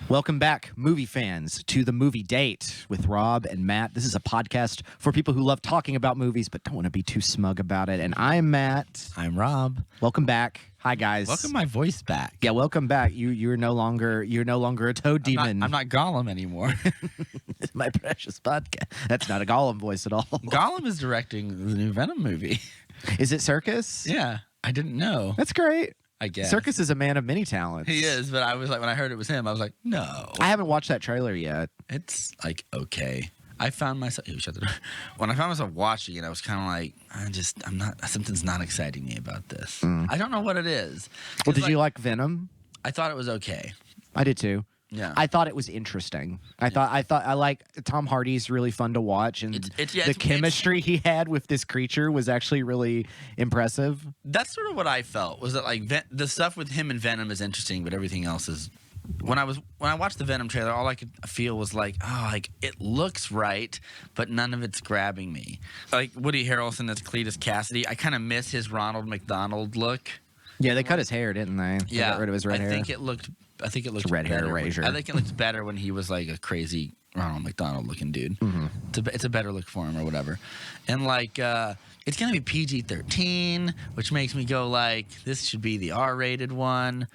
Welcome back, movie fans, to the Movie Date with Rob and Matt. This is a podcast for people who love talking about movies but don't want to be too smug about it. And I'm Matt. I'm Rob. Welcome back. Hi guys. Welcome my voice back. Yeah, welcome back. You're no longer a toad demon. I'm not Gollum anymore. My precious podcast. That's not a Gollum voice at all. Gollum is directing the new Venom movie. Is it Circus? Yeah, I didn't know. That's great. I guess Circus is a man of many talents. he is, but I was like, when I heard it was him, I was like, no. I haven't watched that trailer yet. It's like okay. I found myself. Ew, shut the door. When I found myself watching it, I was kind of like, I'm not. Something's not exciting me about this. I don't know what it is. Well, did you like Venom? I thought it was okay. I did too. Yeah. I thought it was interesting. I like Tom Hardy's really fun to watch, and the chemistry he had with this creature was actually really impressive. That's sort of what I felt, was that like the stuff with him and Venom is interesting, but everything else is. When I watched the Venom trailer, all I could feel was like, oh, like it looks right, but none of it's grabbing me. Like Woody Harrelson as Cletus Cassidy, I kind of miss his Ronald McDonald look. Yeah, they cut his hair, didn't they? They got rid of his red hair. I think it looked red hair better. erasure. I think it looks better when he was like a crazy Ronald McDonald looking dude. Mm-hmm. It's a better look for him or whatever. And like it's gonna be PG-13, which makes me go like, this should be the R-rated one.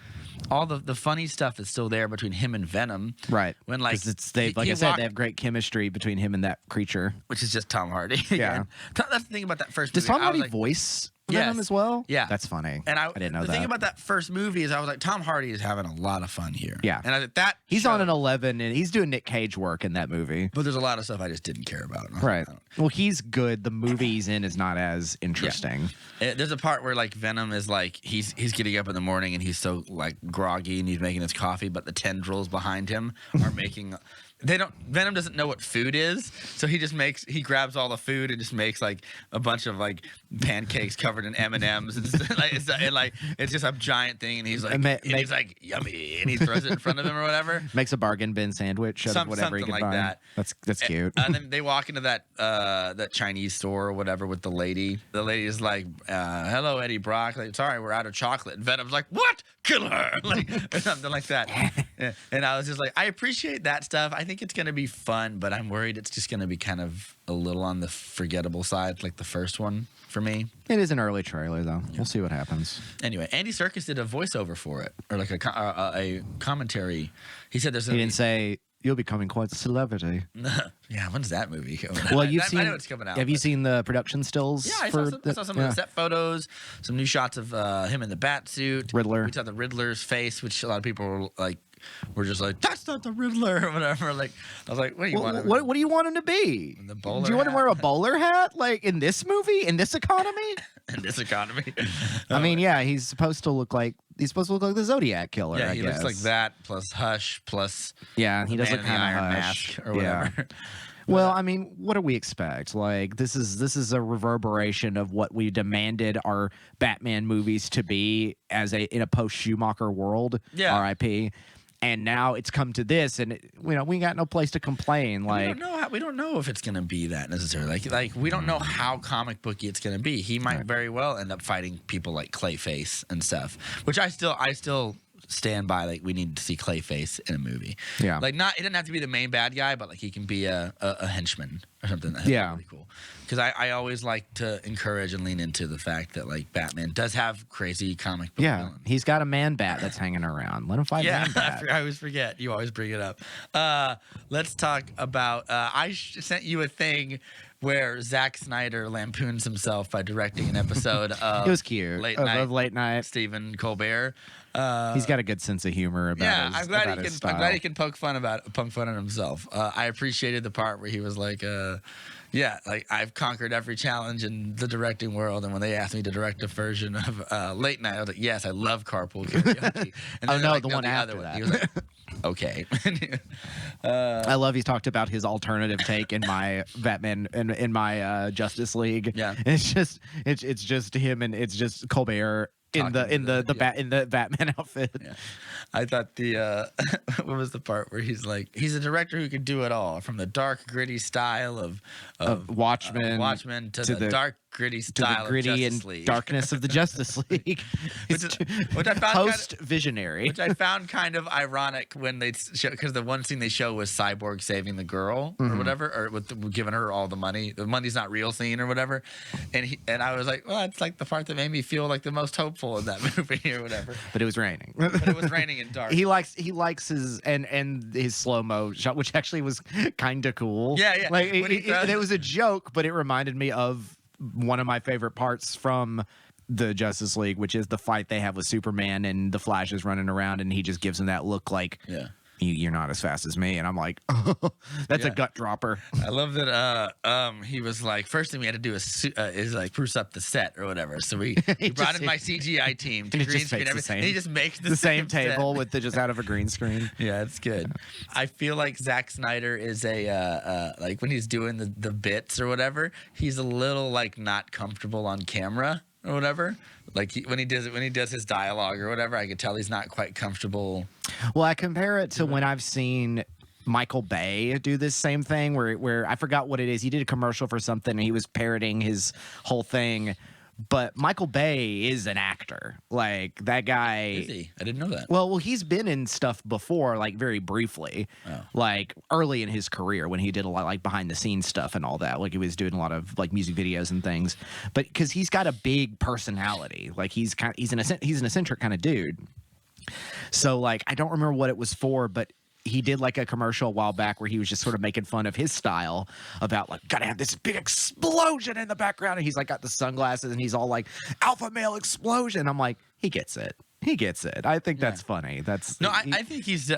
All the funny stuff is still there between him and Venom, right? When like they have great chemistry between him and that creature, which is just Tom Hardy. Yeah, that's the thing about that first. Does movie. Tom Hardy voice Venom as well? Yeah, that's funny. And I didn't know that. The thing about that first movie is I was like, Tom Hardy is having a lot of fun here. Yeah, and that he's on an 11, and he's doing Nick Cage work in that movie. But there's a lot of stuff I just didn't care about. Right. Well, he's good. The movie he's in is not as interesting. Yeah. There's a part where like Venom is like he's getting up in the morning and he's so like groggy and he's making his coffee, but the tendrils behind him are making. Venom doesn't know what food is, so he grabs all the food and just makes like a bunch of like pancakes covered in M&Ms. It's just a giant thing, and he's like, he's like yummy, and he throws it in front of him or whatever. Makes a bargin bin sandwich out of whatever he can like find. That. That's cute. And then they walk into that Chinese store or whatever with the lady. The lady is like, "Hello, Eddie Brock. Like, sorry, we're out of chocolate." And Venom's like, "What? Kill her!" Like or something like that. And I was just like, I appreciate that stuff. I think it's gonna be fun, but I'm worried it's just gonna be kind of a little on the forgettable side, like the first one for me. It is an early trailer, though. Yeah. We'll see what happens. Anyway, Andy Serkis did a voiceover for it, or like a commentary. He said there's. He didn't say you're becoming quite a celebrity. Yeah, when's that movie coming out? Well, I know it's coming out. Have you seen the production stills? Yeah, I saw some of the set photos, some new shots of him in the bat suit. Riddler. We saw the Riddler's face, which a lot of people were like. We're just like, that's not the Riddler or whatever. Like, I was like, what do you want him? What do you want him to be? The bowler do you want him to hat? wear a bowler hat? Like in this movie? In this economy? In this economy. I mean, yeah, he's supposed to look like the Zodiac killer. Yeah, I he guess. Looks like that plus Hush plus. Yeah, he does look kind of Iron Hush Mask or whatever. Yeah. Well, I mean, what do we expect? Like, this is a reverberation of what we demanded our Batman movies to be in a post Schumacher world. Yeah. R.I.P. And now it's come to this, and we got no place to complain. Like we don't know if it's gonna be that necessarily. Like we don't know how comic booky it's gonna be. He might very well end up fighting people like Clayface and stuff, which I still stand by. Like we need to see Clayface in a movie. Yeah, like it doesn't have to be the main bad guy, but like he can be a henchman or something. That's really cool. Because I always like to encourage and lean into the fact that like Batman does have crazy comic book villains. He's got a man bat that's hanging around. Let him fight man bat. I always forget. You always bring it up. Let's talk about I sent you a thing where Zack Snyder lampoons himself by directing an episode of it was cute. Late Night Stephen Colbert. He's got a good sense of humor about his style. I'm glad he can poke fun at himself. I appreciated the part where he was like, like I've conquered every challenge in the directing world, and when they asked me to direct a version of Late Night, I was like, yes, I love Carpool Karaoke. And the one after other that. He was like, okay. I love he's talked about his alternative take in my Batman in my Justice League. Yeah, it's just him, and it's just Colbert in the Batman outfit. Yeah. I thought what was the part where he's like, he's a director who could do it all, from the dark, gritty style of Watchmen to the dark, gritty to the style gritty of and Justice League. darkness of the Justice League. Which I found post visionary. Which I found kind of ironic when they show, because the one scene they show was Cyborg saving the girl or whatever, or giving her all the money. The money's not real scene or whatever, and I was like, well, it's like the part that made me feel like the most hopeful in that movie or whatever. But it was raining. But it was raining and dark. He likes his and his slow mo shot, which actually was kind of cool. Yeah. Like it was a joke, but it reminded me of one of my favorite parts from the Justice League, which is the fight they have with Superman, and the Flash is running around, and he just gives him that look like, you're not as fast as me, and I'm like, that's a gut dropper. I love that. He was like, first thing we had to do is like spruce up the set or whatever. So we brought in my CGI team to green screen everything. And he just makes the same table set. with just out of a green screen. Yeah, it's good. I feel like Zack Snyder is like when he's doing the bits or whatever, he's a little like not comfortable on camera or whatever. Like when he does his dialogue or whatever, I could tell he's not quite comfortable. Well, I compare it to when I've seen Michael Bay do this same thing where I forgot what it is. He did a commercial for something and he was parroting his whole thing. But Michael Bay is an actor. Like, that guy. Is he? I didn't know that. Well, he's been in stuff before, like very briefly, like early in his career when he did a lot like behind the scenes stuff and all that. Like he was doing a lot of like music videos and things. But because he's got a big personality, like he's an eccentric kind of dude. So like I don't remember what it was for, but he did like a commercial a while back where he was just sort of making fun of his style about like, gotta have this big explosion in the background. And he's like got the sunglasses and he's all like alpha male explosion. I'm like, he gets it. He gets it. I think that's funny. I think he's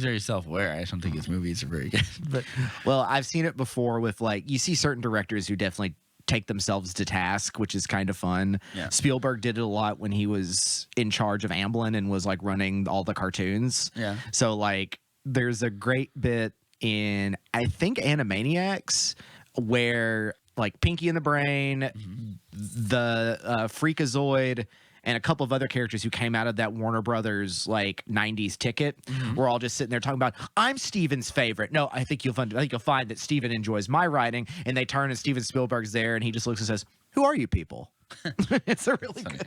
very self-aware. I just don't think his movies are very good. But well, I've seen it before with like, you see certain directors who definitely take themselves to task, which is kind of fun. Yeah. Spielberg did it a lot when he was in charge of Amblin and was like running all the cartoons. Yeah. So like, there's a great bit in, I think, Animaniacs where like Pinky and the Brain, the Freakazoid, and a couple of other characters who came out of that Warner Brothers like 90s ticket were all just sitting there talking about, I'm Steven's favorite. No, I think you'll find that Steven enjoys my writing. And they turn and Steven Spielberg's there and he just looks and says, who are you people? It's a really good.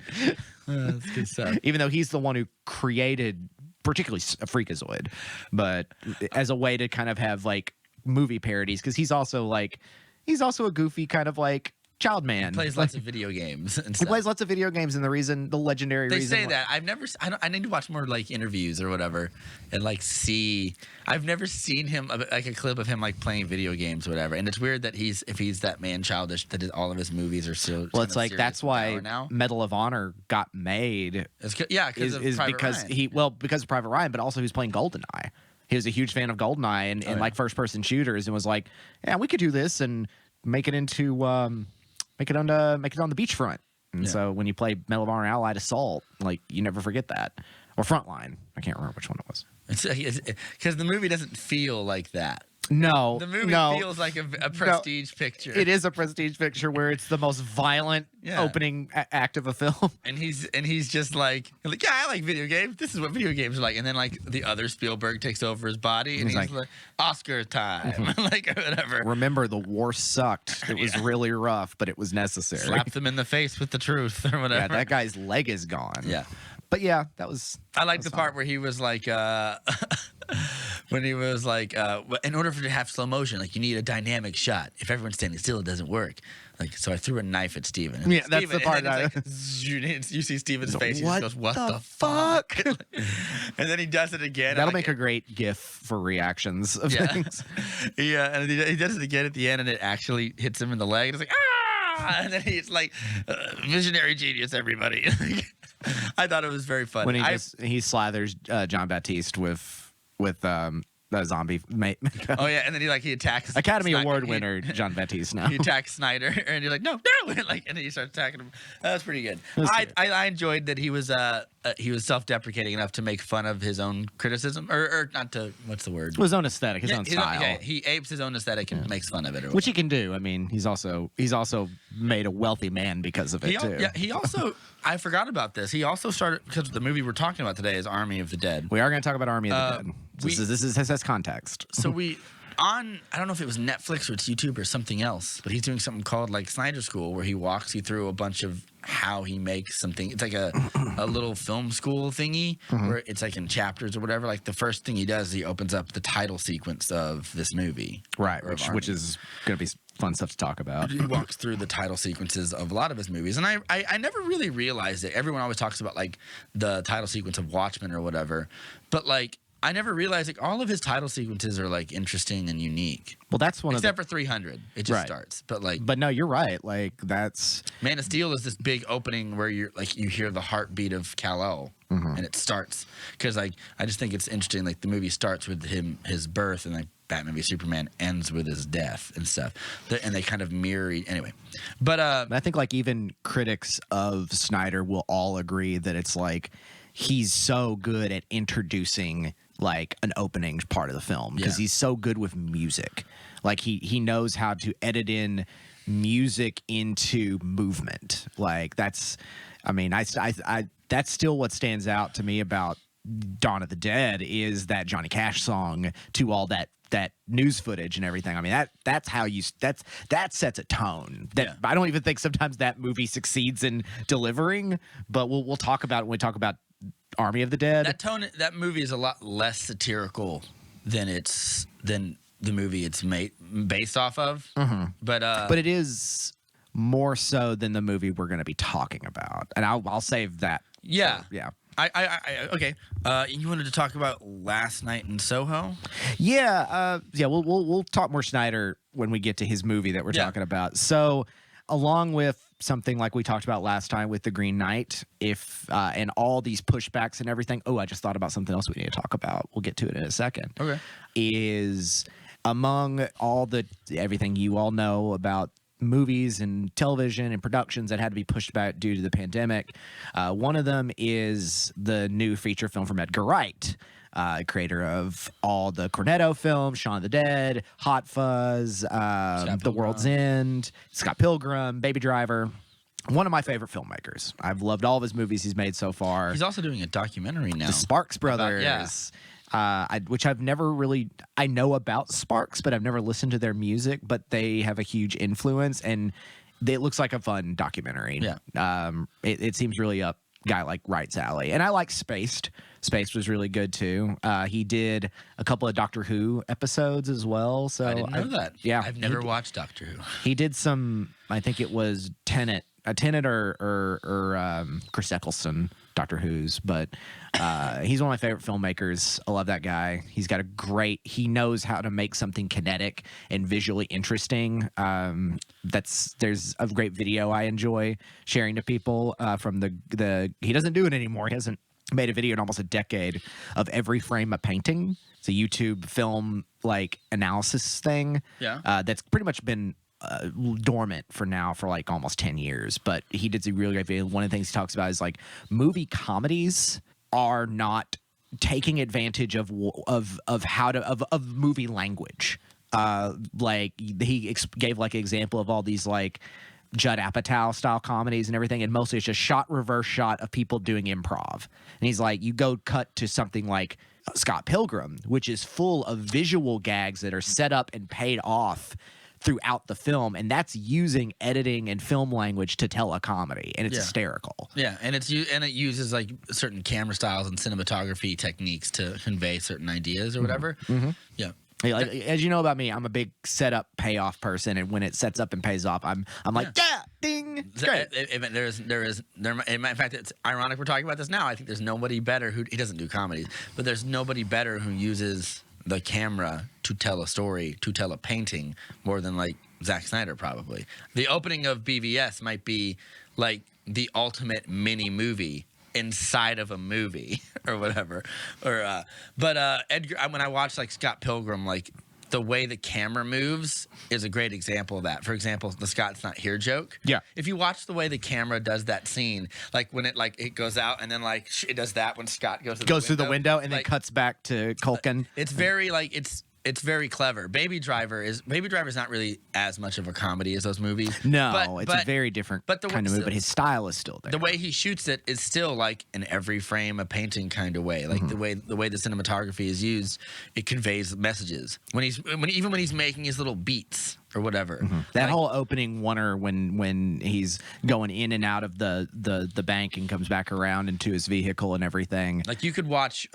That's good stuff. Even though he's the one who created particularly a Freakazoid, but as a way to kind of have like movie parodies, because he's also a goofy kind of like child man. He plays lots of video games. And he plays lots of video games, and the legendary they reason say that I need to watch more like interviews or whatever and like see. I've never seen him like a clip of him like playing video games or whatever, and it's weird that if he's that man childish that all of his movies are still. Well, it's like that's why Medal of Honor got made. Because of Private Ryan, but also he was playing GoldenEye. He was a huge fan of GoldenEye and like first person shooters, and was like, yeah, we could do this and make it into make it on the beachfront. And so when you play Medal of Honor Allied Assault, like you never forget that. Or Frontline. I can't remember which one it was. Because the movie doesn't feel like that. No. The movie feels like a prestige picture. It is a prestige picture where it's the most violent opening act of a film. And he's just like, yeah, I like video games. This is what video games are like. And then like the other Spielberg takes over his body and he's like Oscar time. Like whatever. Remember, the war sucked. It was really rough, but it was necessary. Slap them in the face with the truth or whatever. Yeah, that guy's leg is gone. Yeah. But yeah, that was. I like the part where he was like, when he was like, in order for it to have slow motion, like you need a dynamic shot. If everyone's standing still, it doesn't work. Like, so I threw a knife at Steven. Yeah, Steven, that's the part. You see Steven's face. He just goes, "What the fuck?" And then he does it again. That'll make a great GIF for reactions of things. Yeah, and he does it again at the end, and it actually hits him in the leg. And it's like, ah! And then he's like, visionary genius, everybody. I thought it was very funny. When he slathers John Baptiste with the zombie mate. Oh yeah, and then he attacks Academy Award winner John Baptiste. Now he attacks Snyder, and you're like, no, and then he starts attacking him. That was pretty good. I enjoyed that he was self-deprecating enough to make fun of his own criticism, or not to what's the word? His own aesthetic, his own style. He apes his own aesthetic and makes fun of it, which he can do. I mean, he's also made a wealthy man because of it too. Yeah, he also. I forgot about this. He also started, because the movie we're talking about today is Army of the Dead. We are going to talk about Army of the Dead. This has context. So I don't know if it was Netflix or it's YouTube or something else, but he's doing something called like Snyder School, where he walks you through a bunch of how he makes something. It's like a little film school thingy where it's like in chapters or whatever. Like the first thing he does, he opens up the title sequence of this movie, right? Which is going to be fun stuff to talk about. He walks through the title sequences of a lot of his movies, and I never really realized it. Everyone always talks about like the title sequence of Watchmen or whatever, but like I never realized like all of his title sequences are like interesting and unique. Well, that's one except for 300, it just starts. But no, you're right. Like that's Man of Steel is this big opening where you're like you hear the heartbeat of Kal-El, and it starts because like I just think it's interesting. Like the movie starts with his birth, and like Batman v Superman ends with his death and stuff, and they kind of mirror anyway. But I think like even critics of Snyder will all agree that it's like he's so good at introducing like an opening part of the film because he's so good with music. Like he knows how to edit in music into movement. Like that's, I mean, I that's still what stands out to me about Dawn of the Dead is that Johnny Cash song to all that news footage and everything. I mean, that's how that sets a tone that I don't even think sometimes that movie succeeds in delivering, but we'll talk about it when we talk about Army of the Dead. That movie is a lot less satirical than the movie it's based off of. But it is more so than the movie we're going to be talking about, and I'll save that. Yeah, yeah. Okay. You wanted to talk about Last Night in Soho? Yeah. We'll talk more Snyder when we get to his movie that we're talking about. So, along with something like we talked about last time with The Green Knight, and all these pushbacks and everything. Oh, I just thought about something else we need to talk about. We'll get to it in a second. Okay. Is among all everything you all know about movies and television and productions that had to be pushed back due to the pandemic. One of them is the new feature film from Edgar Wright, creator of all the Cornetto films, Shaun of the Dead, Hot Fuzz, The World's End, Scott Pilgrim, Baby Driver. One of my favorite filmmakers. I've loved all of his movies he's made so far. He's also doing a documentary now. The Sparks Brothers. Which I've never really, I know about Sparks, but I've never listened to their music, but they have a huge influence, and it looks like a fun documentary. Yeah. It seems really up guy like Wright's alley. And I like Spaced. Spaced was really good too. He did a couple of Doctor Who episodes as well. So I didn't know that. Yeah. I've never watched Doctor Who. He did some, I think it was Tenet or Chris Eccleston, Doctor Who's, but he's one of my favorite filmmakers. I love that guy. He's got he knows how to make something kinetic and visually interesting. There's a great video I enjoy sharing to people from he doesn't do it anymore. He hasn't made a video in almost a decade of every frame a painting. It's a YouTube film like analysis thing. Yeah. That's pretty much been dormant for like almost 10 years, but he did a really great video. One of the things he talks about is like movie comedies are not taking advantage of movie language. Like he gave like an example of all these like Judd Apatow style comedies and everything, and mostly it's just reverse shot of people doing improv. And he's like, you go cut to something like Scott Pilgrim, which is full of visual gags that are set up and paid off throughout the film, and that's using editing and film language to tell a comedy, and it's hysterical. Yeah, and it uses like certain camera styles and cinematography techniques to convey certain ideas or whatever. Mm-hmm. Yeah. Like, as you know about me, I'm a big setup payoff person, and when it sets up and pays off, I'm like, ding. Great. In fact, it's ironic we're talking about this now. I think there's nobody better he doesn't do comedies, but there's nobody better who uses the camera to tell a story, to tell a painting, more than like Zack Snyder probably. The opening of BVS might be like the ultimate mini movie inside of a movie or whatever. But Edgar, when I watch like Scott Pilgrim, like the way the camera moves is a great example of that. For example, the Scott's not here joke. Yeah. If you watch the way the camera does that scene, like when it goes out and then like it does that when Scott goes through the window and then cuts back to Culkin. It's very like it's very clever. Baby Driver is not really as much of a comedy as those movies. No, it's a very different kind of movie, but his style is still there. The way he shoots it is still like in every frame a painting kind of way. Like the way the cinematography is used, it conveys messages. Even when he's making his little beats or whatever. That whole opening oneer when he's going in and out of the bank and comes back around into his vehicle and everything. Like you could watch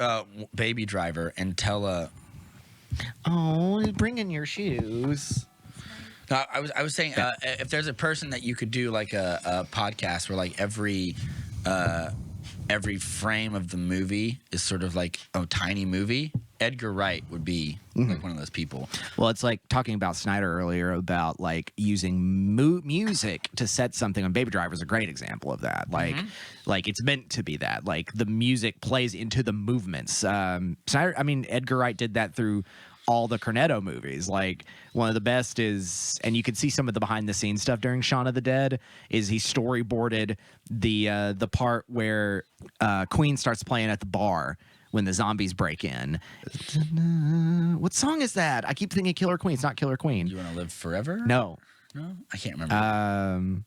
Baby Driver and tell oh, bring in your shoes. I was saying if there's a person that you could do like a podcast where like every frame of the movie is sort of like a tiny movie, Edgar Wright would be like one of those people. Well, it's like talking about Snyder earlier about like using music to set something. And Baby Driver is a great example of that. Like it's meant to be that. Like the music plays into the movements. Edgar Wright did that through all the Cornetto movies. Like one of the best is, and you can see some of the behind the scenes stuff during Shaun of the Dead, is he storyboarded the part where Queen starts playing at the bar when the zombies break in. What song is that? I keep thinking Killer Queen. It's not Killer Queen. You Want to Live Forever? No, I can't remember.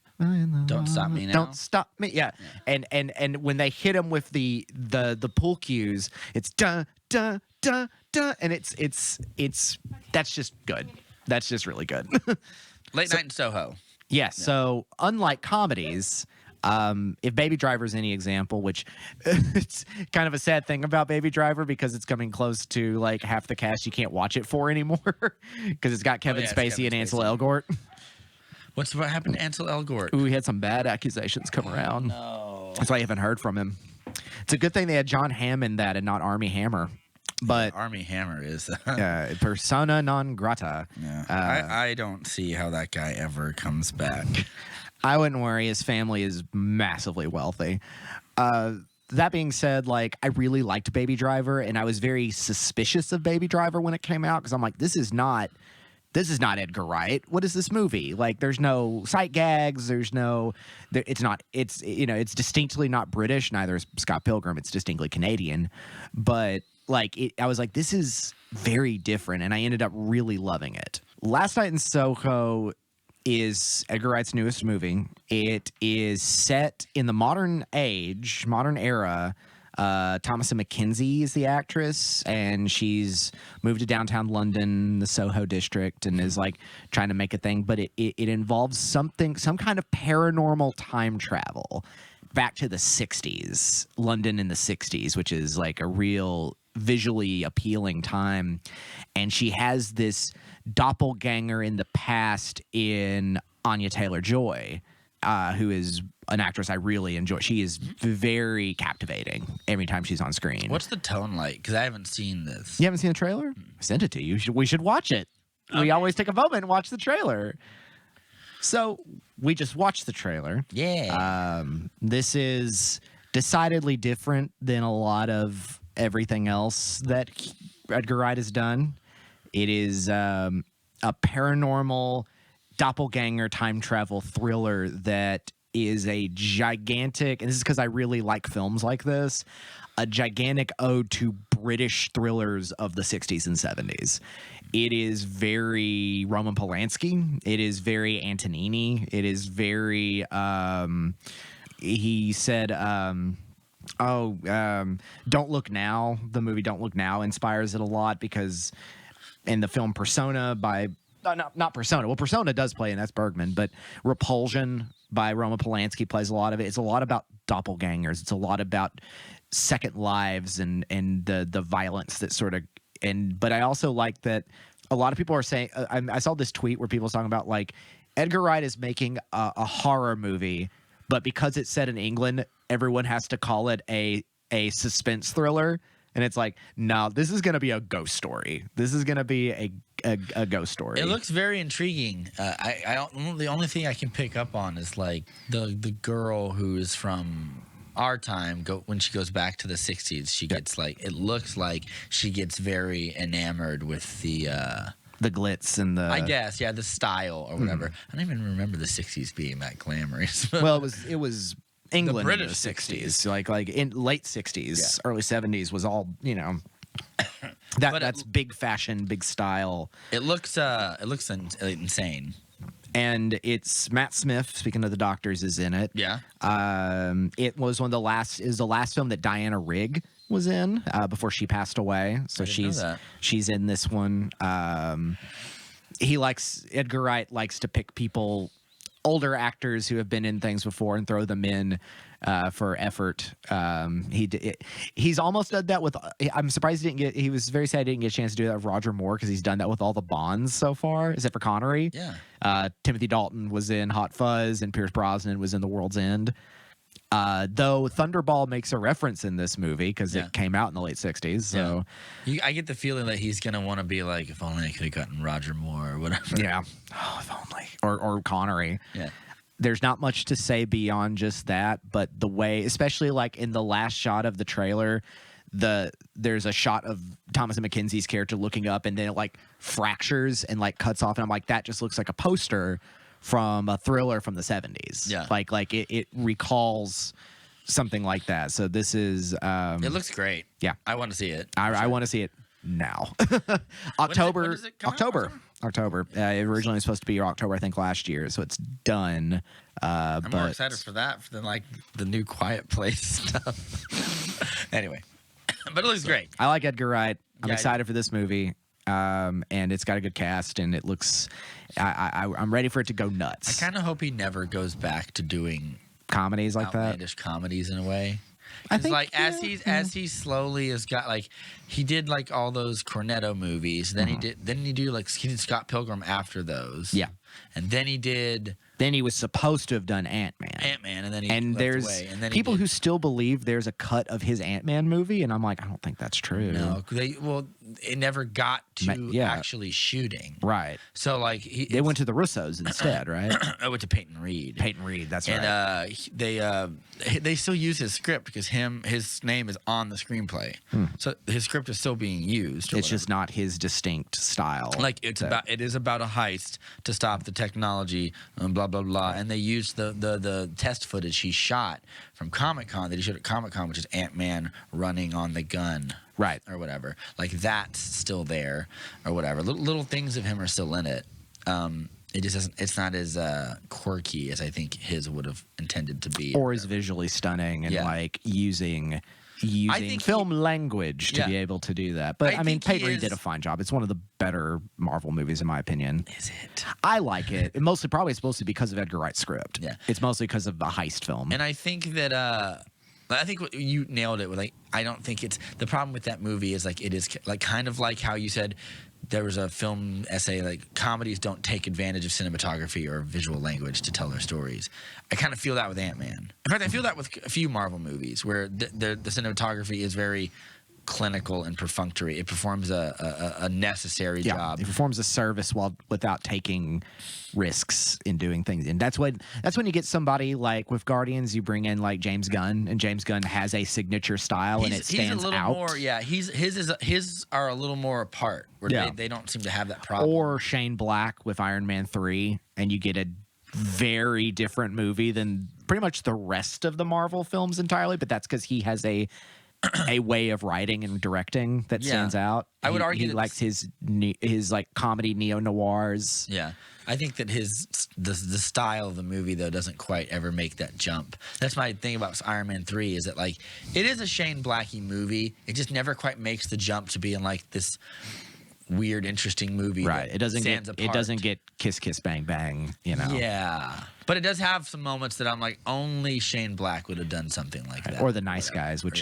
Don't Stop Me Now. Don't Stop Me. Yeah. And when they hit him with the pool cues, it's da da da da, and it's that's just good. That's just really good. Late Night in Soho. Yes. Yeah, so unlike comedies, if Baby Driver is any example, which it's kind of a sad thing about Baby Driver because it's coming close to like half the cast you can't watch it for anymore because it's got Kevin Spacey and Ansel Elgort. What happened to Ansel Elgort? Ooh, he had some bad accusations come around. No. That's why you haven't heard from him. It's a good thing they had John Hamm in that and not Armie Hammer. But Armie Hammer is persona non grata. Yeah. I don't see how that guy ever comes back. I wouldn't worry. His family is massively wealthy. That being said, like I really liked Baby Driver, and I was very suspicious of Baby Driver when it came out because I'm like, this is not Edgar Wright. What is this movie? Like, there's no sight gags. It's distinctly not British. Neither is Scott Pilgrim. It's distinctly Canadian. But like, I was like, this is very different, and I ended up really loving it. Last Night in Soho is Edgar Wright's newest movie. It is set in the modern era. Thomasin McKenzie is the actress, and she's moved to downtown London, the Soho district, and is like trying to make a thing. But it involves some kind of paranormal time travel back to the 60s, London in the 60s, which is like a real visually appealing time. And she has this doppelganger in the past in Anya Taylor-Joy, who is an actress I really enjoy. She is very captivating every time she's on screen. What's the tone like? Because I haven't seen this. You haven't seen the trailer? I sent it to you. We should watch it. Okay. We always take a moment and watch the trailer. So we just watched the trailer. Yeah. This is decidedly different than a lot of everything else that Edgar Wright has done. It is a paranormal doppelganger time travel thriller that is a gigantic, and this is because I really like films like this, a gigantic ode to British thrillers of the 60s and 70s. It is very Roman Polanski. It is very Antonini. It is very, he said, Don't Look Now. The movie Don't Look Now inspires it a lot because in the film Persona by, not Persona. Well, Persona does play, and that's Bergman, but Repulsion by Roman Polanski plays a lot of it. It's a lot about doppelgangers. It's a lot about second lives and the violence that sort of, but I also like that a lot of people are saying, I saw this tweet where people are talking about like Edgar Wright is making a horror movie, but because it's set in England, everyone has to call it a suspense thriller. And it's like, no, this is going to be a ghost story. This is going to be a ghost story. It looks very intriguing. The only thing I can pick up on is like the girl who is from our time. When she goes back to the 60s, she gets like, it looks like she gets very enamored with the glitz and the, I guess, yeah, the style or whatever. I don't even remember the 60s being that glamorous. Well, it was England the British in the 60s, like in late 60s, early 70s was all, That's big fashion, big style. It looks insane. And it's Matt Smith, speaking of the doctors, is in it. Yeah. It was the last film that Diana Rigg was in before she passed away. So she's in this one. Edgar Wright likes to pick older actors who have been in things before and throw them in for effort. He's almost done that with. I'm surprised he was very sad he didn't get a chance to do that with Roger Moore, because he's done that with all the Bonds so far, except for Connery. Yeah. Timothy Dalton was in Hot Fuzz, and Pierce Brosnan was in The World's End. Though Thunderball makes a reference in this movie because it came out in the late 60s. So I get the feeling that he's going to want to be like, if only I could have gotten Roger Moore or whatever. Yeah. Oh, if only. Or Connery. Yeah. There's not much to say beyond just that, but the way, especially like in the last shot of the trailer, there's a shot of Thomas and Mackenzie's character looking up, and then it like fractures and like cuts off, and I'm like, that just looks like a poster from a thriller from the 70s. Yeah. Like it recalls something like that. So this is it looks great. Yeah. I want to see it. I want to see it now. October. When does it come out? October. It originally was supposed to be October, I think, last year, so it's done. I'm more excited for that than like the new Quiet Place stuff. Anyway, but it looks great. I like Edgar Wright. I'm excited for this movie. And it's got a good cast, and it looks. I'm ready for it to go nuts. I kind of hope he never goes back to doing comedies like that. Outlandish comedies in a way. I think like as he slowly has got like he did like all those Cornetto movies. Then he did Scott Pilgrim after those. Yeah, and then he did. Then he was supposed to have done Ant-Man, and then he left there's away. And then people who still believe there's a cut of his Ant-Man movie, and I'm like, I don't think that's true. No, it never got to actually shooting. Right. So like they went to the Russos instead, right? I went to Peyton Reed. That's right. And they still use his script because his name is on the screenplay. So his script is still being used. It's just not his distinct style. Like it is about a heist to stop the technology and blah blah blah. And they used the test footage he shot from Comic-Con that he showed at Comic-Con, which is Ant-Man running on the gun. Right. Or whatever. Like that's still there or whatever. Little things of him are still in it. It just doesn't. It's not as quirky as I think his would have intended to be, or as visually stunning and like using film language to be able to do that. But I mean, Peyton Reed did a fine job. It's one of the better Marvel movies in my opinion. Is it? I like it. Mostly, probably supposed to be because of Edgar Wright's script. Yeah, it's mostly because of the heist film. And I think that I think you nailed it with like I don't think it's the problem with that movie is like it is like kind of like how you said there was a film essay like comedies don't take advantage of cinematography or visual language to tell their stories. I kind of feel that with Ant-Man. In fact, I feel that with a few Marvel movies where the cinematography is very clinical and perfunctory. It performs a necessary job. It performs a service without taking risks in doing things. And that's when you get somebody like with Guardians, you bring in like James Gunn, and James Gunn has a signature style and it stands out. His are a little more apart where they don't seem to have that problem. Or Shane Black with Iron Man 3, and you get a very different movie than pretty much the rest of the Marvel films entirely, but that's because he has a way of writing and directing that stands out. I would argue he likes his like comedy neo-noirs. Yeah. I think that the style of the movie though doesn't quite ever make that jump. That's my thing about Iron Man 3 is that like it is a Shane Blacky movie. It just never quite makes the jump to being like this weird, interesting movie. Right. It doesn't get kiss kiss bang bang, you know. Yeah. But it does have some moments that I'm like, only Shane Black would have done something like that. Or The Nice Guys, but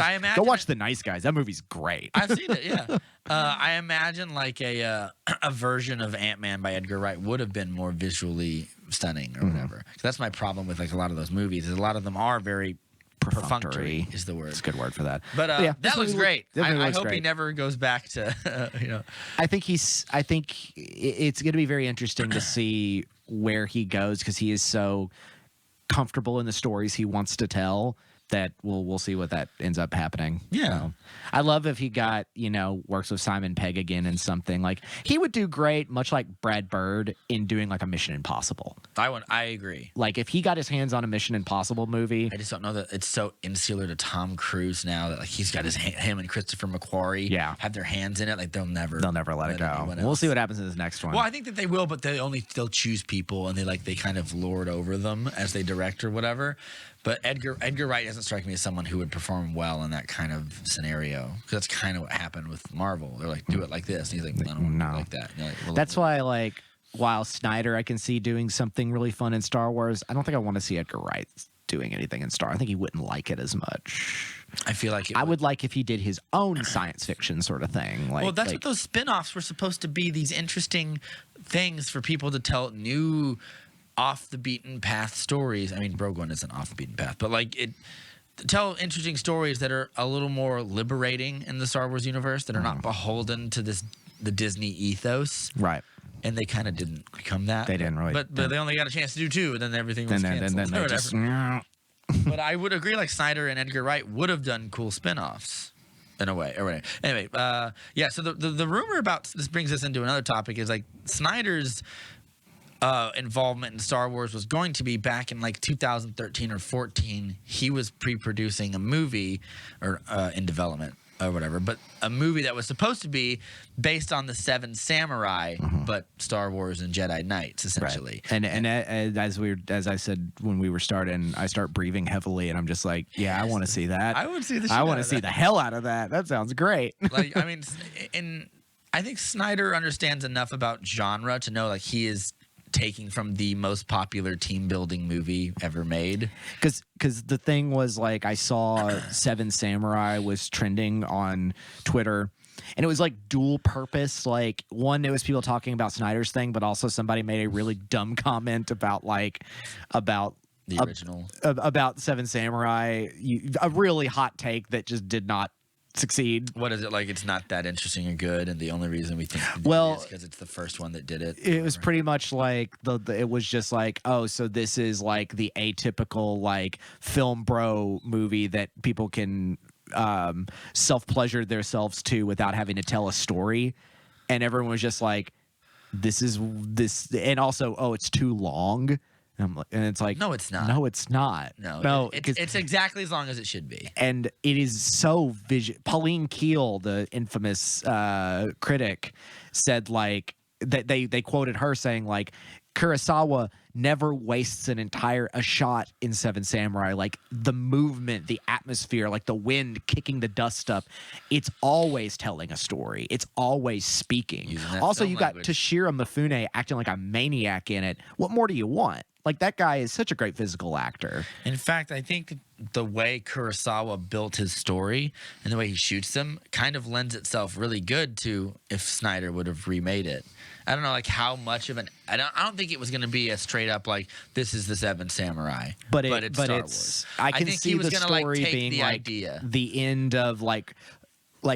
I imagine go watch The Nice Guys. That movie's great. I've seen it, yeah. I imagine like a version of Ant-Man by Edgar Wright would have been more visually stunning or whatever. That's my problem with like a lot of those movies. Is a lot of them are very perfunctory is the word. It's a good word for that. But that looks great. I hope he never goes back to I think it's going to be very interesting to see where he goes because he is so comfortable in the stories he wants to tell that we'll see what that ends up happening. Yeah. So, I love if he got, works with Simon Pegg again in something. Like, he would do great, much like Brad Bird, in doing like a Mission Impossible. I agree. Like, if he got his hands on a Mission Impossible movie. I just don't know that it's so insular to Tom Cruise now that like he's got him and Christopher McQuarrie have their hands in it. Like they'll never let it go. We'll see what happens in this next one. Well, I think that they will, but they'll choose people and they kind of lord over them as they direct or whatever. But Edgar Wright doesn't strike me as someone who would perform well in that kind of scenario, because that's kind of what happened with Marvel. They're like, do it like this, and he's like, I don't want to do it like that. Like, well, that's why, like, while Snyder I can see doing something really fun in Star Wars, I don't think I want to see Edgar Wright doing anything in Star. I think he wouldn't like it as much. I feel like I would like if he did his own science fiction sort of thing. Like, well, that's what those spin-offs were supposed to be, these interesting things for people to tell new off the beaten path stories. I mean, Rogue One isn't off the beaten path, but like tell interesting stories that are a little more liberating in the Star Wars universe, that are not beholden to the Disney ethos. Right. And they kind of didn't become that. They didn't really. But they only got a chance to do 2, and then everything was canceled. Then they just, But I would agree, like Snyder and Edgar Wright would have done cool spin-offs in a way. Anyway, so the rumor about this brings us into another topic is like Snyder's involvement in Star Wars was going to be back in like 2013 or 14. He was pre-producing a movie or in development or whatever, but a movie that was supposed to be based on the Seven Samurai, but Star Wars and Jedi Knights, essentially. Right. And as I said when we were starting, I start breathing heavily, and I'm just like, I want to see that. I want to see the. I want to see the hell out of that. That sounds great. Like, I mean, I think Snyder understands enough about genre to know like he is taking from the most popular team building movie ever made. Because the thing was, like, I saw Seven Samurai was trending on Twitter, and it was like dual purpose. Like, one, it was people talking about Snyder's thing, but also somebody made a really dumb comment about the original about Seven Samurai, a really hot take that just did not succeed. What is it like? It's not that interesting or good, and the only reason we think is because it's the first one that did it. It was pretty much like it was just like, oh, so this is like the atypical like film bro movie that people can self-pleasure themselves to without having to tell a story, and everyone was just like, this, and also, oh, it's too long. And it's like, no, it's not. No, it's not. No, it's exactly as long as it should be. And it is so Pauline Kael, the infamous critic, said like that they quoted her saying like, Kurosawa never wastes a shot in Seven Samurai. Like the movement, the atmosphere, like the wind kicking the dust up, it's always telling a story. It's always speaking. Also, you got Toshiro Mifune acting like a maniac in it. What more do you want? Like, that guy is such a great physical actor. In fact, I think the way Kurosawa built his story and the way he shoots them kind of lends itself really good to if Snyder would have remade it. I don't know, like, how much of an... I don't think it was going to be a straight up, like, this is the Seven Samurai. But it's Star Wars. I can think see he was the gonna, story take being, the like, idea. The end of, like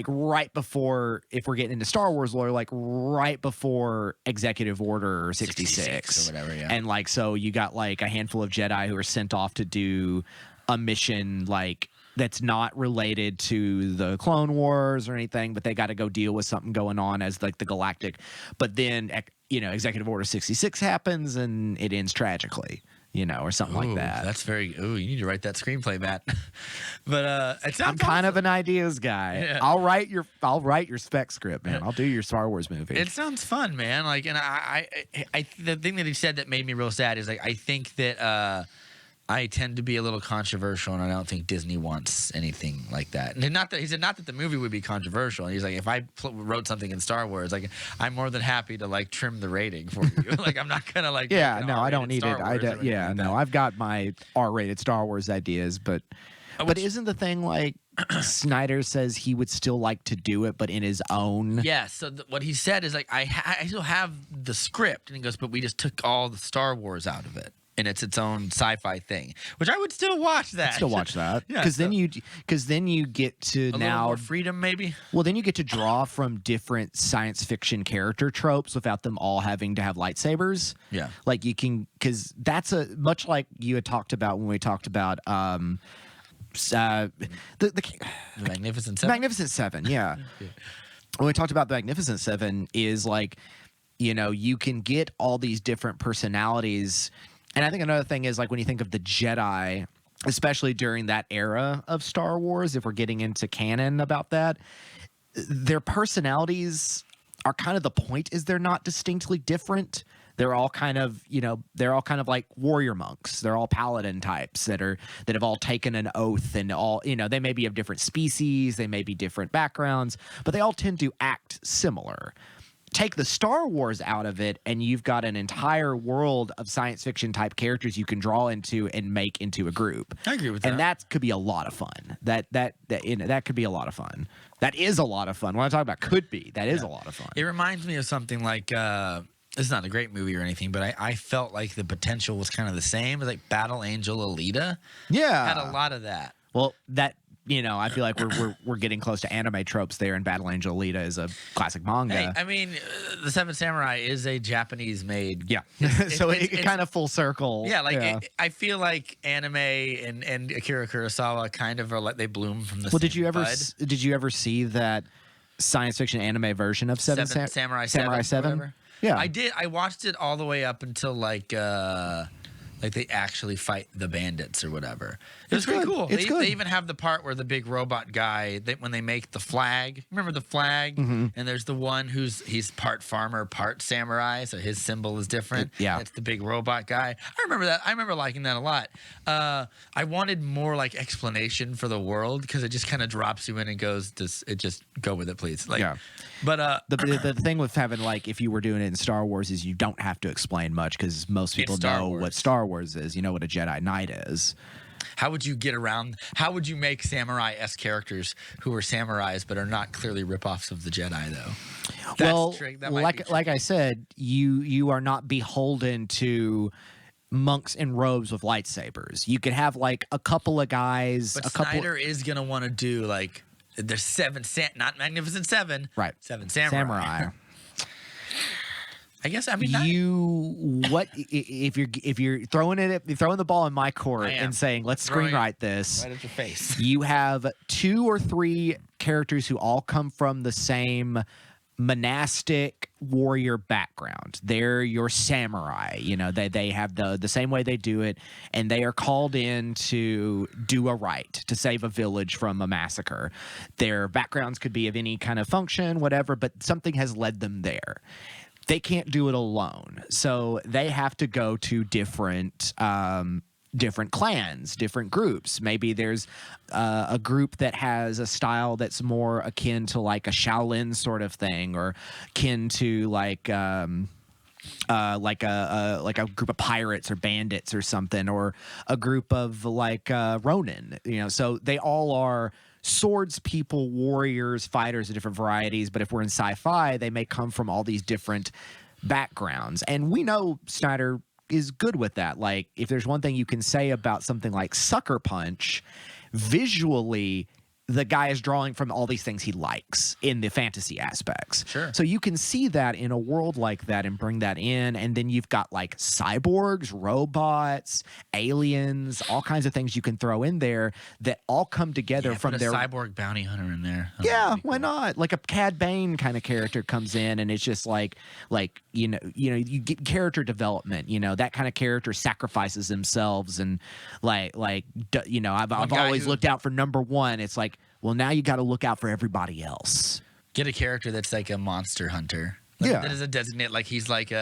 right before, if we're getting into Star Wars lore, like right before Executive Order 66 or whatever, yeah. And like, so you got like a handful of Jedi who are sent off to do a mission like that's not related to the Clone Wars or anything, but they got to go deal with something going on as like the galactic. But then, Executive Order 66 happens and it ends tragically. Or something like that. That's very. You need to write that screenplay, Matt. But I'm kind of an ideas guy. Yeah. I'll write your spec script, man. I'll do your Star Wars movie. It sounds fun, man. Like, and I the thing that he said that made me real sad is like I think that I tend to be a little controversial, and I don't think Disney wants anything like that. And not that he said not that the movie would be controversial. And he's like, if I wrote something in Star Wars, like I'm more than happy to like trim the rating for you. Like I'm not gonna like. Yeah, no, I don't need it. I've got my R-rated Star Wars ideas, but isn't the thing like Snyder says he would still like to do it, but in his own? Yeah. So what he said is like I still have the script, and he goes, but we just took all the Star Wars out of it. And it's its own sci-fi thing, which I would still watch that. Because then you get to a now little more freedom, maybe. Well, then you get to draw from different science fiction character tropes without them all having to have lightsabers. Yeah, like you can, because that's much like you had talked about when we talked about The Magnificent Seven. Magnificent Seven, yeah. When we talked about the Magnificent Seven, is like, you can get all these different personalities. And I think another thing is, like, when you think of the Jedi, especially during that era of Star Wars, if we're getting into canon about that, their personalities are kind of the point, is they're not distinctly different. They're all kind of, like warrior monks. They're all paladin types that have all taken an oath, and all, they may be of different species, they may be different backgrounds, but they all tend to act similar. Take the Star Wars out of it, and you've got an entire world of science fiction type characters you can draw into and make into a group. I agree with that. And that could be a lot of fun. That could be a lot of fun. That is a lot of fun. When I talk about could be, that is a lot of fun. It reminds me of something like it's not a great movie or anything, but I felt like the potential was kind of the same. It was like Battle Angel Alita. Yeah, had a lot of that. Well, that I feel like we're getting close to anime tropes there, and Battle Angel Alita is a classic manga. Hey, I mean, The Seven Samurai is a Japanese-made. Yeah, so it kind of full circle. Yeah, I feel like anime and Akira Kurosawa kind of are like they bloom from the. Well, did you ever see that science fiction anime version of Samurai 7? Yeah, I did. I watched it all the way up until like they actually fight the bandits or whatever. It was pretty cool. They even have the part where the big robot guy, when they make the flag. Remember the flag? Mm-hmm. And there's the one he's part farmer, part samurai, so his symbol is different. Yeah, that's the big robot guy. I remember that. I remember liking that a lot. I wanted more like explanation for the world, because it just kind of drops you in and goes, just go with it, please. Like, yeah. But the thing with having, like, if you were doing it in Star Wars, is you don't have to explain much, because most people know what Star Wars is. You know what a Jedi Knight is. How would you get around? How would you make samurai-esque characters who are samurais but are not clearly ripoffs of the Jedi, though? Like I said, you are not beholden to monks in robes with lightsabers. You could have like a couple of guys. But Snyder is gonna want to do like there's not Magnificent Seven, right? 7 Samurai. I guess if you're throwing the ball in my court and saying let's screenwrite this right at your face. You have 2 or 3 characters who all come from the same monastic warrior background. They're your samurai. They have the same way they do it, and they are called in to do a rite, to save a village from a massacre. Their backgrounds could be of any kind of function, whatever, but something has led them there. They can't do it alone, so they have to go to different clans, different groups. Maybe there's a group that has a style that's more akin to like a Shaolin sort of thing, or akin to like a group of pirates or bandits or something, or a group of like Ronin. So they all are swords people, warriors, fighters of different varieties. But if we're in sci-fi, they may come from all these different backgrounds, and we know Snyder is good with that. Like, if there's one thing you can say about something like Sucker Punch, visually the guy is drawing from all these things he likes in the fantasy aspects. Sure. So you can see that in a world like that and bring that in. And then you've got like cyborgs, robots, aliens, all kinds of things you can throw in there that all come together from their cyborg bounty hunter in there. Yeah, why not? Like a Cad Bane kind of character comes in, and it's just like you get character development. That kind of character sacrifices themselves, and I've always looked out for number one. It's like, well, now you got to look out for everybody else. Get a character that's like a monster hunter. Yeah, that is a designate. Like he's like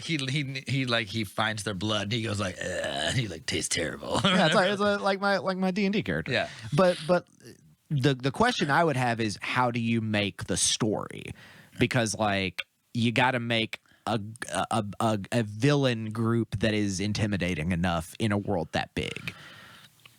he finds their blood and he goes like, he like tastes terrible. Yeah, it's like my D&D character. Yeah, but the question I would have is, how do you make the story? Because like you got to make a villain group that is intimidating enough in a world that big.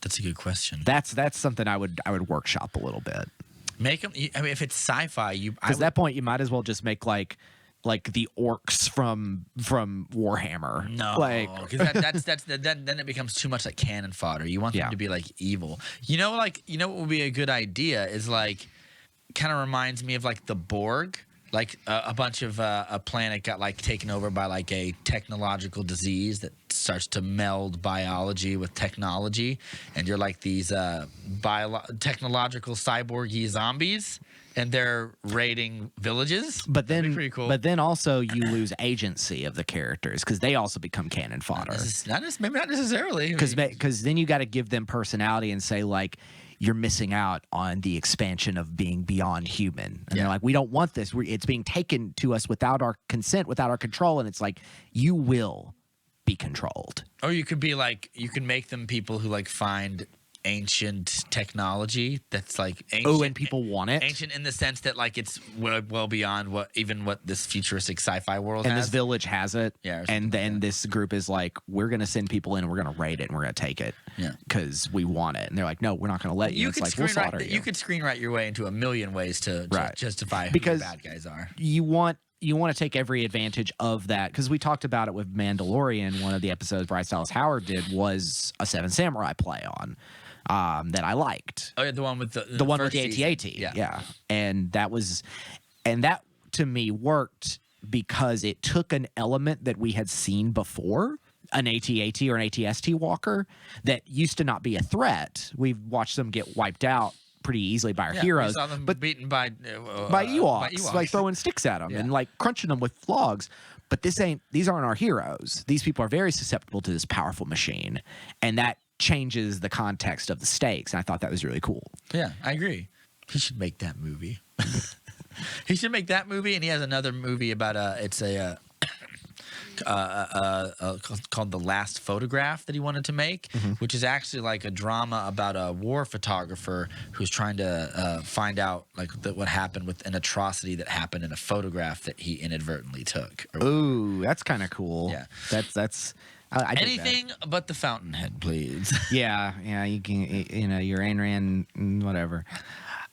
That's a good question. That's something I would workshop a little bit. Make them. I mean, if it's sci-fi, because at that point you might as well just make like the orcs from Warhammer. No, because then it becomes too much like cannon fodder. You want them to be like evil. What would be a good idea is like, kind of reminds me of like the Borg. like a bunch of a planet got like taken over by like a technological disease that starts to meld biology with technology, and you're like these technological cyborgy zombies, and they're raiding villages. But That'd be then, pretty cool. but then also you lose agency of the characters because they also become cannon fodder. Maybe not necessarily. Because then you got to give them personality and say like, you're missing out on the expansion of being beyond human. And they're like, we don't want this. It's being taken to us without our consent, without our control. And it's like, you will be controlled. Or you could be like, you can make them people who like find ancient technology that's like ancient. Oh, and people want it. Ancient in the sense that like it's well beyond what this futuristic sci-fi world has. And this village has it. Yeah. And then this group is like, we're going to send people in and we're going to raid it and we're going to take it. Yeah. Because we want it. And they're like, no, we're not going to let you. It's like, we'll slaughter you. You could screenwrite your way into a million ways to justify who the bad guys are. You want to take every advantage of that, because we talked about it with Mandalorian. One of the episodes Bryce Dallas Howard did was a Seven Samurai play on that I liked. Oh yeah, the one with the one with the AT-AT. Yeah. And that to me worked because it took an element that we had seen before, an AT-AT or an AT-ST walker that used to not be a threat. We've watched them get wiped out pretty easily by our heroes, we saw them beaten by Ewoks, like throwing sticks at them and like crunching them with logs. But these aren't our heroes. These people are very susceptible to this powerful machine, and that changes the context of the stakes. And I thought that was really cool. Yeah, I agree. He should make that movie. He should make that movie, and he has another movie about called The Last Photograph that he wanted to make, which is actually like a drama about a war photographer who's trying to find out like what happened with an atrocity that happened in a photograph that he inadvertently took. Ooh, that's kind of cool. Yeah, that's. I anything but the Fountainhead, please. Yeah, you can, your Ayn Rand, whatever.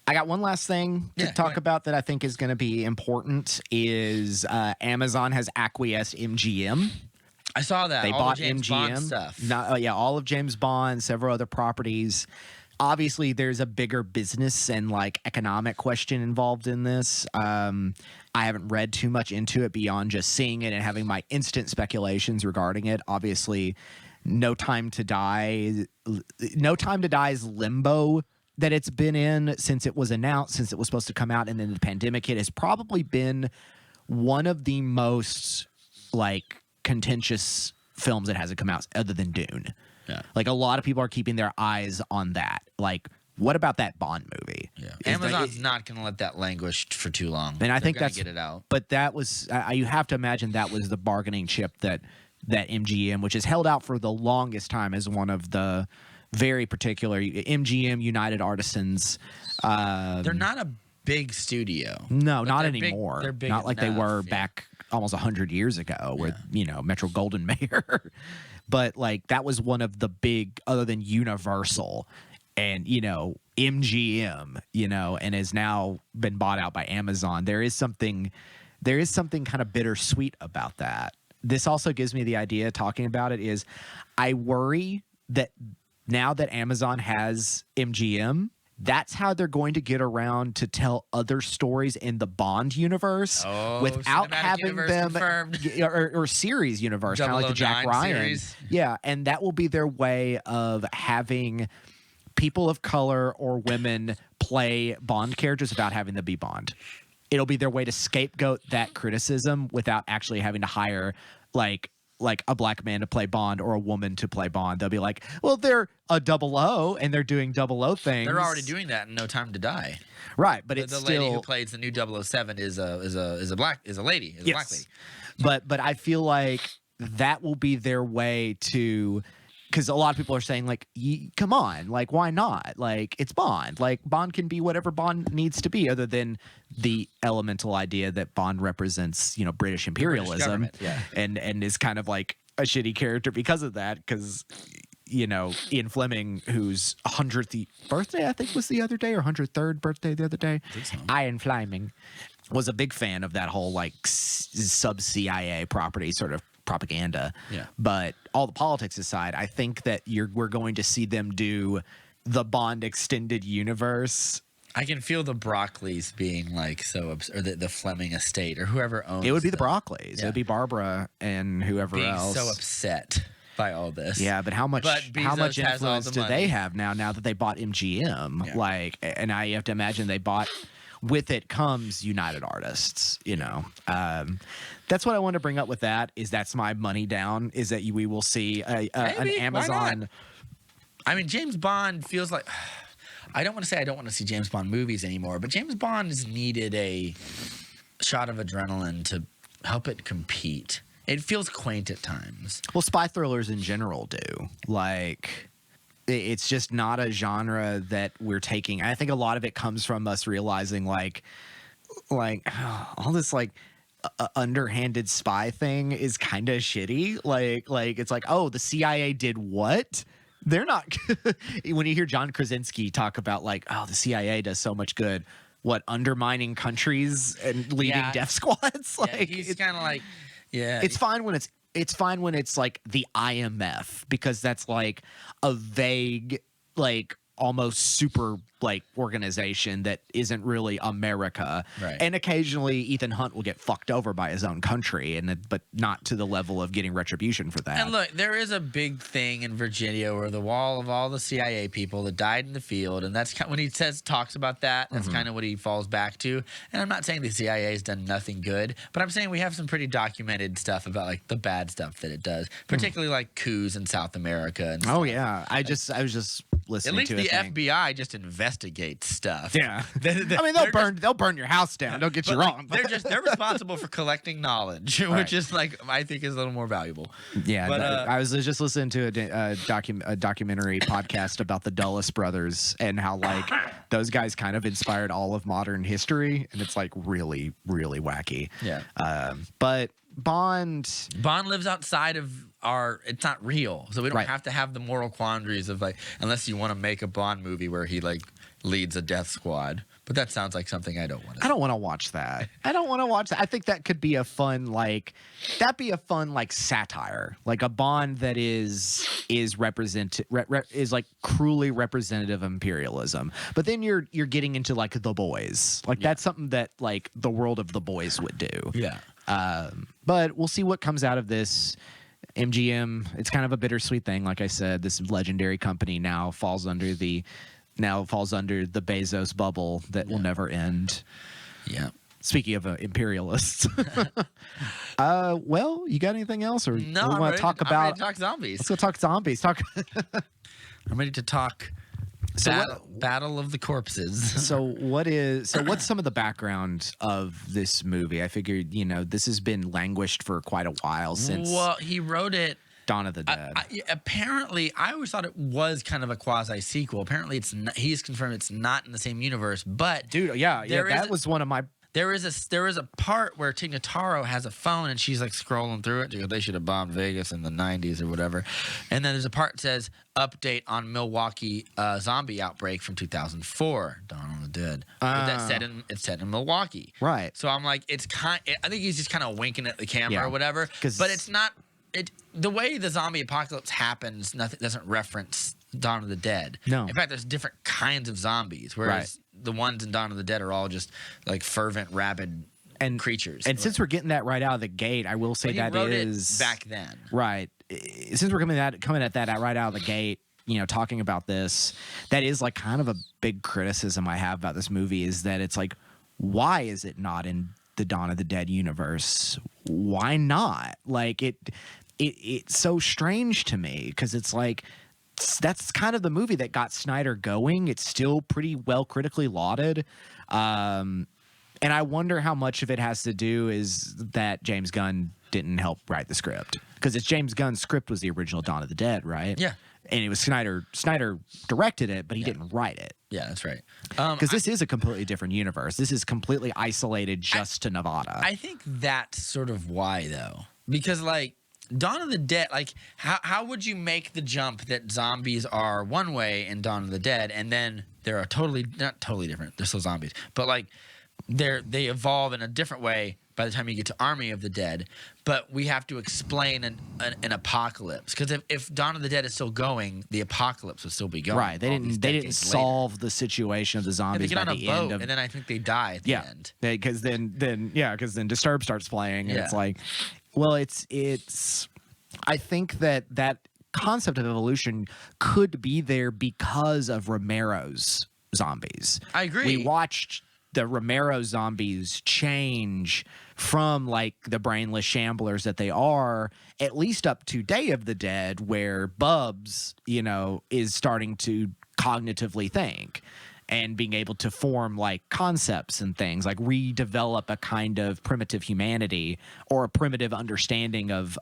I got one last thing to talk about that I think is going to be important is Amazon has acquiesced MGM. I saw that. They all bought the James MGM Bond stuff. All of James Bond, several other properties. Obviously, there's a bigger business and like economic question involved in this. I haven't read too much into it beyond just seeing it and having my instant speculations regarding it. Obviously, No Time to Die's limbo that it's been in since it was announced, since it was supposed to come out, and then the pandemic hit, has probably been one of the most like contentious films that hasn't come out other than Dune. Yeah. Like a lot of people are keeping their eyes on that. Like, what about that Bond movie? Yeah. Amazon's not going to let that languish for too long. And I think that's get it out. But that was you have to imagine that was the bargaining chip that MGM, which has held out for the longest time as one of the very particular MGM United Artisans. They're not a big studio. No, not anymore. They're big not like they were enough, back almost 100 years ago with, Metro Goldwyn Mayer. But like that was one of the big, other than Universal and, MGM, and has now been bought out by Amazon. There is something kind of bittersweet about that. This also gives me the idea, talking about it, is I worry that now that Amazon has MGM, that's how they're going to get around to tell other stories in the Bond universe without having them or series universe, kind of like the Jack Ryan series. Yeah, and that will be their way of having people of color or women play Bond characters without having them be Bond. It'll be their way to scapegoat that criticism without actually having to hire like a black man to play Bond or a woman to play Bond. They'll be like, well, they're a 00 and they're doing 00 things. They're already doing that in No Time to Die. Right, but the lady who plays the new 007 is a black lady. Is a black lady. But I feel like that will be their way to, because a lot of people are saying like, come on, like why not? Like it's Bond. Like Bond can be whatever Bond needs to be, other than the elemental idea that Bond represents, British imperialism, and is kind of like a shitty character because of that. Because Ian Fleming, whose 100th birthday I think was the other day, or 103rd birthday the other day, Ian Fleming was a big fan of that whole like sub CIA property sort of propaganda. Yeah. But all the politics aside, I think that we're going to see them do the Bond extended universe I can feel the Broccoli's being like or the Fleming estate or whoever owns It would be the Broccoli's. Yeah. It would be Barbara and whoever being else. so upset by all this. Yeah, but how much Bezos has all influence the do money. they have now that they bought MGM? Yeah. Like, and now you have to imagine they bought. With it comes United Artists. That's what I want to bring up with that. That's my money down. Is that we will see an Maybe. Amazon. Why not? I mean, James Bond feels like. I don't want to say I don't want to see James Bond movies anymore, but James Bond has needed a shot of adrenaline to help it compete. It feels quaint at times. Well, spy thrillers in general do. Like, it's just not a genre that we're taking. I think a lot of it comes from us realizing, like all this underhanded spy thing is kind of shitty. Like it's like, oh, the CIA did what? They're not. When you hear John Krasinski talk about like, oh, the CIA does so much good, what, undermining countries and leading death squads? Like, he's kind of like, yeah. It's fine when it's like the IMF, because that's like a vague, like almost super like organization that isn't really America. Right. And occasionally Ethan Hunt will get fucked over by his own country, but not to the level of getting retribution for that. And look, there is a big thing in Virginia where the wall of all the CIA people that died in the field, and that's when he talks about that, that's kind of what he falls back to. And I'm not saying the CIA has done nothing good, but I'm saying we have some pretty documented stuff about like the bad stuff that it does, particularly like coups in South America. And oh yeah, I was just listening at least to the a thing. FBI just investigates stuff. Yeah, I mean they'll burn your house down. Don't get you wrong. They're responsible for collecting knowledge, which is like I think is a little more valuable. Yeah, but, I was just listening to a documentary podcast about the Dulles brothers and how like those guys kind of inspired all of modern history, and it's like really, really wacky. Yeah, but Bond lives outside of it's not real, so we don't have to have the moral quandaries of like, unless you want to make a Bond movie where he like leads a death squad. But that sounds like something I don't want to. I don't want to watch that. I think that could be a fun satire, like a Bond that is like cruelly representative of imperialism. But then you're getting into like The Boys, like that's something that like the world of The Boys would do. Yeah. But we'll see what comes out of this. MGM, it's kind of a bittersweet thing. Like I said, this legendary company now falls under the Bezos bubble that will never end. Yeah. Speaking of imperialists. Well, you got anything else, or no? we want to talk about? I'm ready to talk zombies. Let's go talk zombies. I'm ready to talk. Battle of the Corpses. So what's some of the background of this movie? I figured, this has been languished for quite a while since. Well, he wrote it. Dawn of the Dead. Apparently, I always thought it was kind of a quasi sequel. Apparently, it's not, he's confirmed it's not in the same universe. But dude, that was one of my. There is a part where Tig Notaro has a phone and she's like scrolling through it. She goes, they should have bombed Vegas in the 90s or whatever. And then there's a part that says update on Milwaukee zombie outbreak from 2004. Dawn of the Dead. It's set in Milwaukee. Right. So I'm like, I think he's just kind of winking at the camera or whatever. But it's not. The way the zombie apocalypse happens, nothing doesn't reference Dawn of the Dead. No. In fact, there's different kinds of zombies, whereas the ones in Dawn of the Dead are all just like fervent, rabid creatures. And since we're getting that right out of the gate, I will say that is back then. Right. Since we're coming at that right out of the gate, talking about this, that is like kind of a big criticism I have about this movie is that it's like, why is it not in the Dawn of the Dead universe? Why not? Like it's so strange to me because it's like that's kind of the movie that got Snyder going. It's still pretty well critically lauded. And I wonder how much of it has to do is that James Gunn didn't help write the script, because it's James Gunn's script was the original Dawn of the Dead, right? Yeah. And it was Snyder directed it, but he didn't write it. Yeah, that's right. Because this is a completely different universe. This is completely isolated just to Nevada. I think that's sort of why, though. Because, like, Dawn of the Dead, like, how would you make the jump that zombies are one way in Dawn of the Dead, and then they're not totally different. They're still zombies. But, like, they evolve in a different way by the time you get to Army of the Dead, but we have to explain an apocalypse, because if Dawn of the Dead is still going, the apocalypse would still be going. Right. They didn't solve the situation of the zombies by by the the boat, end of, and then I think they die at the end. Because then Disturbed starts playing, and it's like, well, it's. I think that concept of evolution could be there because of Romero's zombies. I agree. We watched the Romero zombies change from like the brainless shamblers that they are, at least up to Day of the Dead, where Bubs, is starting to cognitively think and being able to form like concepts and things, like redevelop a kind of primitive humanity or a primitive understanding of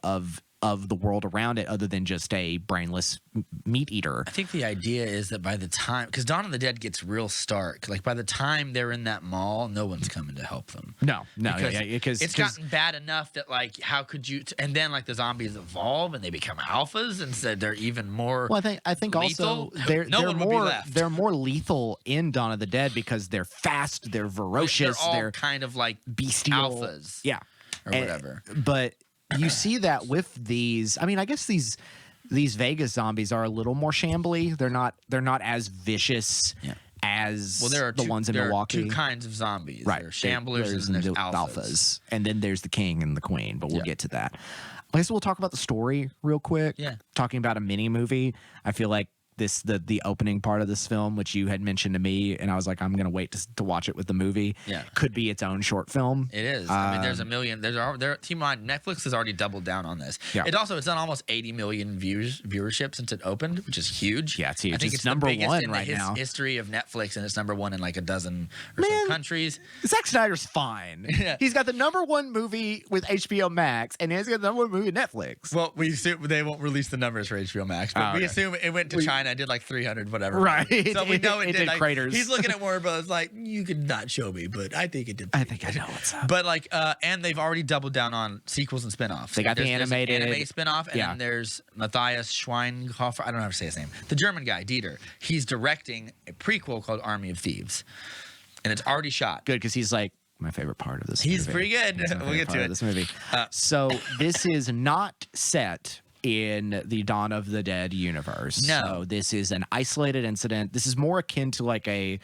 the world around it, other than just a brainless meat eater. I think the idea is that by the time, because Dawn of the Dead gets real stark, like by the time they're in that mall, no one's coming to help them. No, because it's gotten bad enough that like, how could you? And then like the zombies evolve and they become alphas, and so they're even more. Well, I think lethal. Also they're one would be more left. They're more lethal in Dawn of the Dead because they're fast, they're ferocious, They're all they're kind of like bestial alphas, yeah, or whatever. But you see that with these. I mean, I guess these Vegas zombies are a little more shambly. They're not as vicious as there are the ones in Milwaukee. There are two kinds of zombies. Right. There's shamblers and there's alphas. And then there's the king and the queen, but we'll get to that. I guess we'll talk about the story real quick. Yeah. Talking about a mini movie. I feel like the opening part of this film, which you had mentioned to me, and I was like, I'm gonna wait to watch it with the movie. Yeah, could be its own short film. It is. I mean, there's a million. Keep in mind, Netflix has already doubled down on this. Yeah. It's done almost 80 million viewership since it opened, which is huge. Yeah, it's huge. I think it's number one in right now. History of Netflix, and it's number one in like a dozen or so countries. Zack Snyder's fine. Yeah. He's got the number one movie with HBO Max, and he's got the number one movie with Netflix. Well, we assume they won't release the numbers for HBO Max, but we assume it went to China and did like 300. Whatever, right? So we know it did like, craters. He's looking at Warner Bros. Like, you could not show me, but I think it did. I think I know what's up. But like, and they've already doubled down on sequels and spinoffs. They got the animated anime spinoff, and then there's Matthias Schweinhofer. I don't know how to say his name. The German guy, Dieter. He's directing a prequel called Army of Thieves, and it's already shot. Good, because he's like my favorite part of this. He's movie. pretty good. We'll get to it. This movie. So this is not set in the Dawn of the Dead universe. No. So this is an isolated incident. This is more akin to like a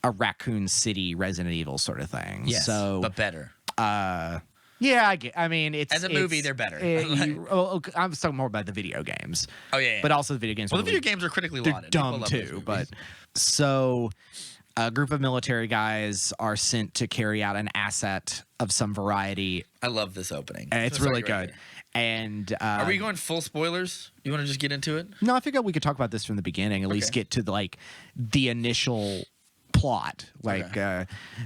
Raccoon City Resident Evil sort of thing. Yes, but better. Yeah, I mean, it's as a movie, they're better. I'm talking more about the video games. Oh yeah. But also the video games. Well, the video games are critically lauded. They're dumb too, but so a group of military guys are sent to carry out an asset of some variety. I love this opening. And it's really good. And are we going full spoilers? You want to just get into it? No, I figured we could talk about this from the beginning. At least get to the initial plot.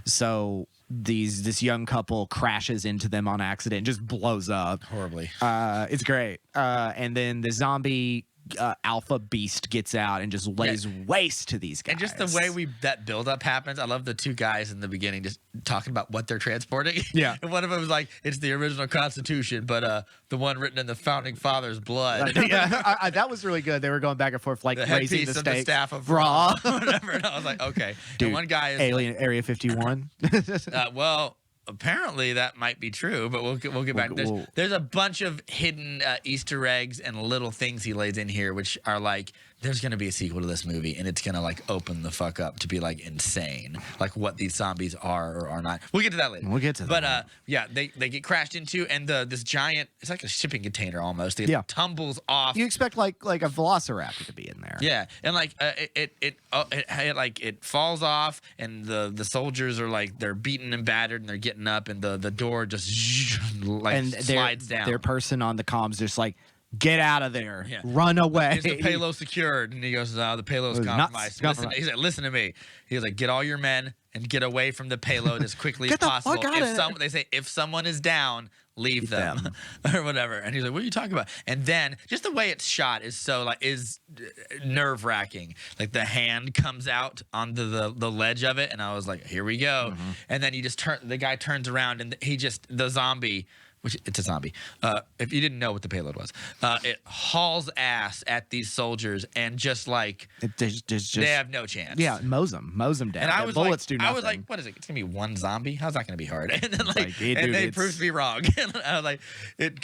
So this young couple crashes into them on accident and just blows up horribly. It's great. And then the zombie alpha beast gets out and just lays waste to these guys. And just the way that buildup happens, I love the two guys in the beginning just talking about what they're transporting. Yeah. And one of them was like, it's the original Constitution, but the one written in the founding fathers' blood. Yeah, that was really good. They were going back and forth, like the raising the of the stakes. staff of Raw. Whatever. And I was like, okay. Dude, and one guy is Alien Area 51. well, apparently that might be true, but we'll get back. There's a bunch of hidden Easter eggs and little things he lays in here, which are like, there's going to be a sequel to this movie, and it's going to like open the fuck up to be like insane, like what these zombies are or are not. We'll get to that later. We'll get to that. But yeah, they get crashed into, and this giant, it's like a shipping container almost. It tumbles off. You expect like a velociraptor to be in there. Yeah, and like it falls off, and the soldiers are like, they're beaten and battered, and they're getting up, and the door just like and slides down. Their person on the comms just like, get out of there. Yeah. Run away. Is the payload secured? And he goes, no, the payload's compromised. He said, listen to me. He was like, get all your men and get away from the payload as quickly as possible. They say, if someone is down, leave them. Or whatever. And he's like, what are you talking about? And then just the way it's shot is is nerve wracking. Like the hand comes out onto the ledge of it, and I was like, here we go. Mm-hmm. And then the guy turns around, and the zombie which it's a zombie. If you didn't know what the payload was, it hauls ass at these soldiers and just like they have no chance. Yeah, mows them down. And I was bullets like, do nothing. I was like, what is it? It's gonna be one zombie? How's that gonna be hard? And then dude, they proved me wrong. And I was like,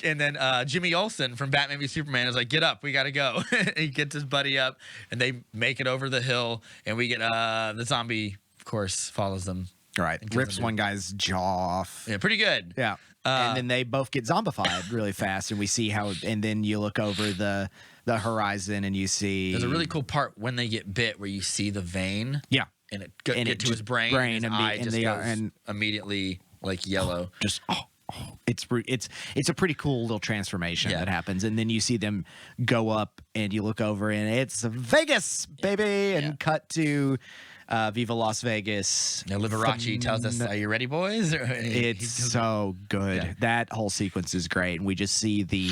and then Jimmy Olsen from Batman v Superman is like, get up, we gotta go. He gets his buddy up, and they make it over the hill, and we get the zombie, of course, follows them. Right, rips one guy's jaw off. Yeah, pretty good. Yeah. And then they both get zombified really fast, and we see how. And then you look over the horizon, and you see there's a really cool part when they get bit where you see the vein. Yeah, and it get to his brain, and his eye just goes immediately like yellow. Just it's a pretty cool little transformation that happens, and then you see them go up, and you look over, and it's Vegas, baby, and cut to. Viva Las Vegas. Now Liberace tells us, "Are you ready, boys?" It's so good. Yeah. That whole sequence is great, and we just see the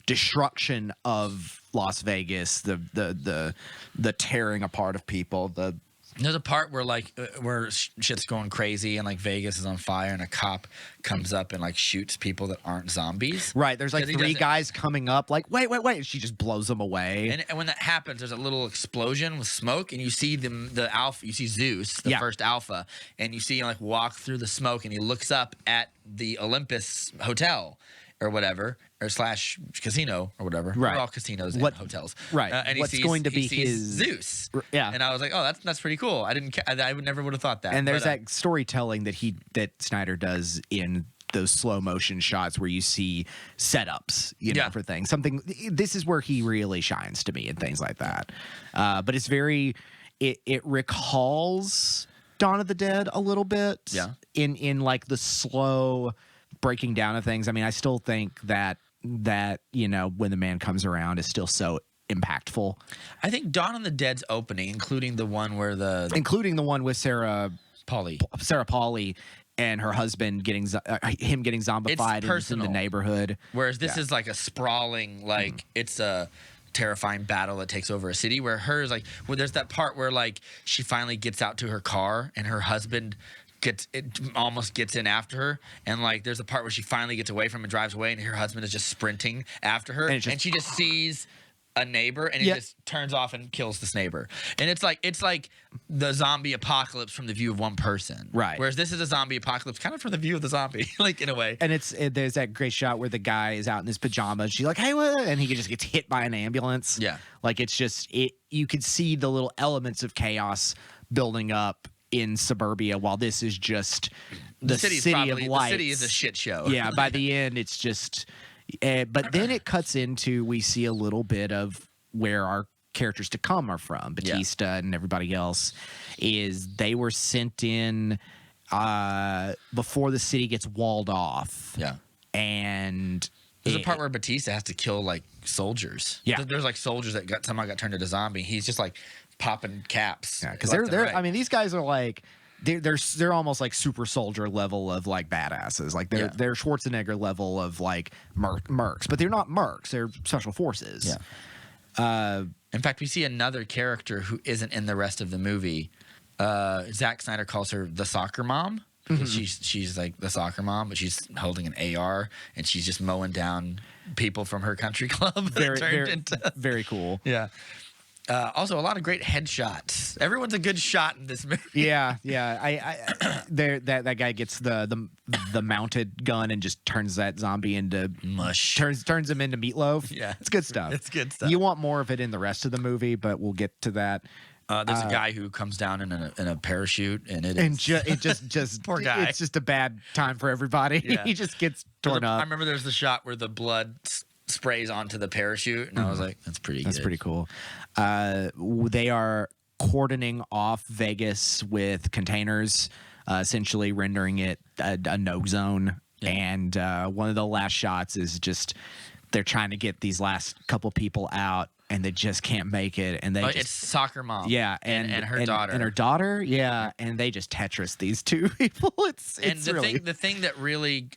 destruction of Las Vegas, the tearing apart of people. There's a part where where shit's going crazy and like Vegas is on fire and a cop comes up and like shoots people that aren't zombies. Right. There's like 3 guys coming up like, wait. And she just blows them away. And when that happens, there's a little explosion with smoke and you see the alpha, you see Zeus, the first alpha, and you see him like walk through the smoke and he looks up at the Olympus Hotel or whatever, or / casino or whatever. Right. They're all casinos and hotels. Right. And what's going to be his Zeus. Yeah. And I was like, oh, that's pretty cool. I never would have thought that. And there's that storytelling that Snyder does in those slow motion shots where you see setups, for things. This is where he really shines to me and things like that. But it's it recalls Dawn of the Dead a little bit. Yeah. In like the slow breaking down of things. I mean, I still think that when the man comes around is still so impactful. I think Dawn of the Dead's opening, including the one where including the one with Sarah Pauli and her husband getting zombified in the neighborhood. Whereas this is like a sprawling, it's a terrifying battle that takes over a city. Where hers there's that part where like she finally gets out to her car and her husband almost gets in after her, and like there's a part where she finally gets away from him and drives away, and her husband is just sprinting after her, and she just sees a neighbor, and he just turns off and kills this neighbor. And it's like the zombie apocalypse from the view of one person, right? Whereas this is a zombie apocalypse kind of from the view of the zombie, like in a way. And there's that great shot where the guy is out in his pajamas. She's like, "Hey, what?" And he just gets hit by an ambulance. Yeah, like it's just you could see the little elements of chaos building up in suburbia, while this is just the city of lights. The city is a shit show. Yeah, by the end, it's just. But then it cuts into, we see a little bit of where our characters to come are from. Batista and everybody else they were sent in before the city gets walled off. Yeah, and there's a part where Batista has to kill like soldiers. Yeah, there's like soldiers that somehow got turned into zombie. He's just like popping caps. Yeah, because they're I mean, these guys are like they're almost like super soldier level of like badasses. Like they're Schwarzenegger level of like mercs, but they're not mercs. They're special forces. Yeah. In fact, we see another character who isn't in the rest of the movie. Zack Snyder calls her the soccer mom. Because she's like the soccer mom, but she's holding an AR and she's just mowing down people from her country club. Very cool. Yeah. Also, a lot of great headshots. Everyone's a good shot in this movie. Yeah. That guy gets the mounted gun and just turns that zombie into mush. Turns him into meatloaf. Yeah, it's good stuff. It's good stuff. You want more of it in the rest of the movie, but we'll get to that. There's a guy who comes down in a parachute, and it just poor guy. It's just a bad time for everybody. Yeah. He just gets torn up. I remember there's the shot where the blood sprays onto the parachute, and I was like, "That's pretty. That's good. pretty cool." They are cordoning off Vegas with containers, essentially rendering it a no zone. Yeah. And one of the last shots is just they're trying to get these last couple people out. And they just can't make it, and it's soccer mom, and her daughter, and they just Tetris these two people. It's the thing that really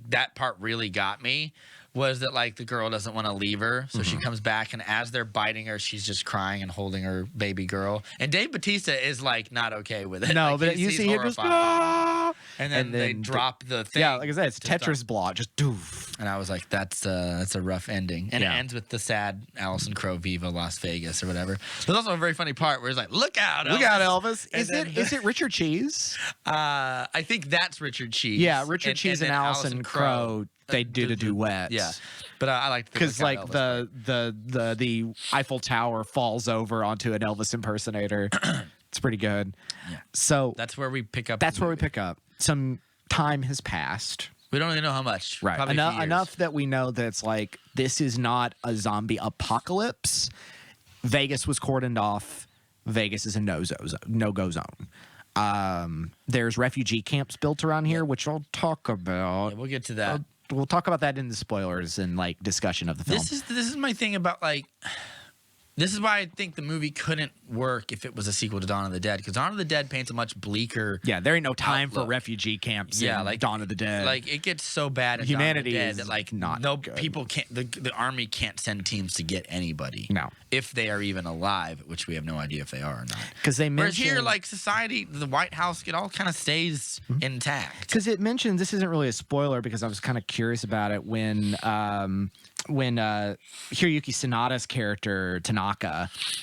that part really got me was that like the girl doesn't want to leave her, so she comes back, and as they're biting her, she's just crying and holding her baby girl. And Dave Bautista is like not okay with it. No, like, but you see him just and then they drop the thing. Yeah, like I said, it's Tetris block, just doof. And I was like, that's a rough ending. And it ends with the sad Allison Crowe Viva Las Vegas or whatever. There's also a very funny part where he's like, look out, Elvis. Look out, Elvis. Is it Richard Cheese? I think that's Richard Cheese. Yeah, Richard Cheese and Allison Crowe. They did a duet. Yeah, but I like because like the Eiffel Tower falls over onto an Elvis impersonator. It's pretty good. Yeah. So that's where we pick up. That's where we pick up. Some time has passed. We don't really know how much. Right. Enough that we know that it's like this is not a zombie apocalypse. Vegas was cordoned off. Vegas is a no-go zone. There's refugee camps built around here, which I'll talk about. Yeah, we'll get to that. We'll talk about that in the spoilers and like discussion of the film. This is my thing about like. This is why I think the movie couldn't work if it was a sequel to Dawn of the Dead, because Dawn of the Dead paints a much bleaker. Yeah, there ain't no time outlook. for refugee camps. Yeah, in like Dawn of the Dead. Like it gets so bad in Humanity Dawn of the Dead is that like not no good. people can't. The army can't send teams to get anybody. No, if they are even alive, which we have no idea if they are or not. Because they whereas mention here, like society, the White House, it all kind of stays intact. Because it mentions this isn't really a spoiler because I was kind of curious about it when Hiroyuki Sanada's character Tanaka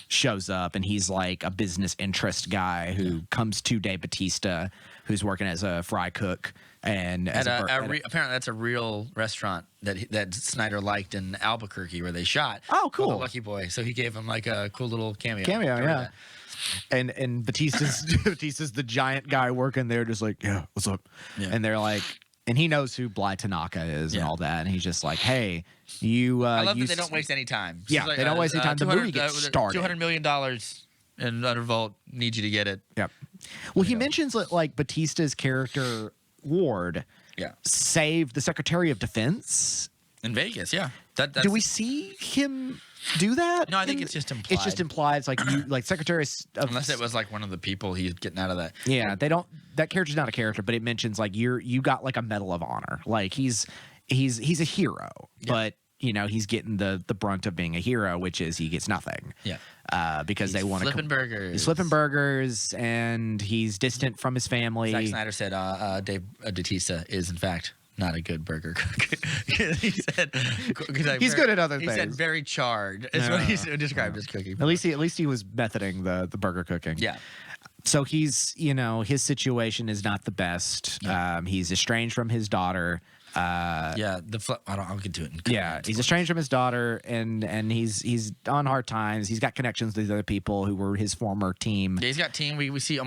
shows up, and he's like a business interest guy who comes to Dave Bautista, who's working as a fry cook, and apparently that's a real restaurant that Snyder liked in Albuquerque where they shot. Oh, cool! The Lucky Boy, so he gave him like a cool little cameo. Yeah. And Batista's the giant guy working there, just like, yeah, what's up? Yeah. And they're like. And he knows who Bly Tanaka is and all that. And he's just like, hey, you... I love that they don't waste any time. Yeah, like, they don't waste any time. The movie gets started. $200 million in Undervolt. Need you to get it. Yep. Well, he mentions that, like, Batista's character, Ward, saved the Secretary of Defense. In Vegas, yeah. That's... Do we see him do that? No, I think it's just implied. It's just implied. It's like, like Secretary of... Unless it was, like, one of the people he's getting out of that. Yeah, they don't... That character's not a character, but it mentions like you got like a Medal of Honor. Like he's a hero, but you know he's getting the brunt of being a hero, which is he gets nothing. Yeah, because they want to flipping burgers. He's flipping burgers, and he's distant from his family. Zack Snyder said Dave Bautista is in fact not a good burger cook. He said he's good at other things. He said very charred. Is what he described his cooking. At least he was methoding the burger cooking. Yeah. So he's, his situation is not the best. Yeah. He's estranged from his daughter. I'll get to it. He's estranged from his daughter, and he's on hard times. He's got connections to these other people who were his former team. Yeah, he's got team. We see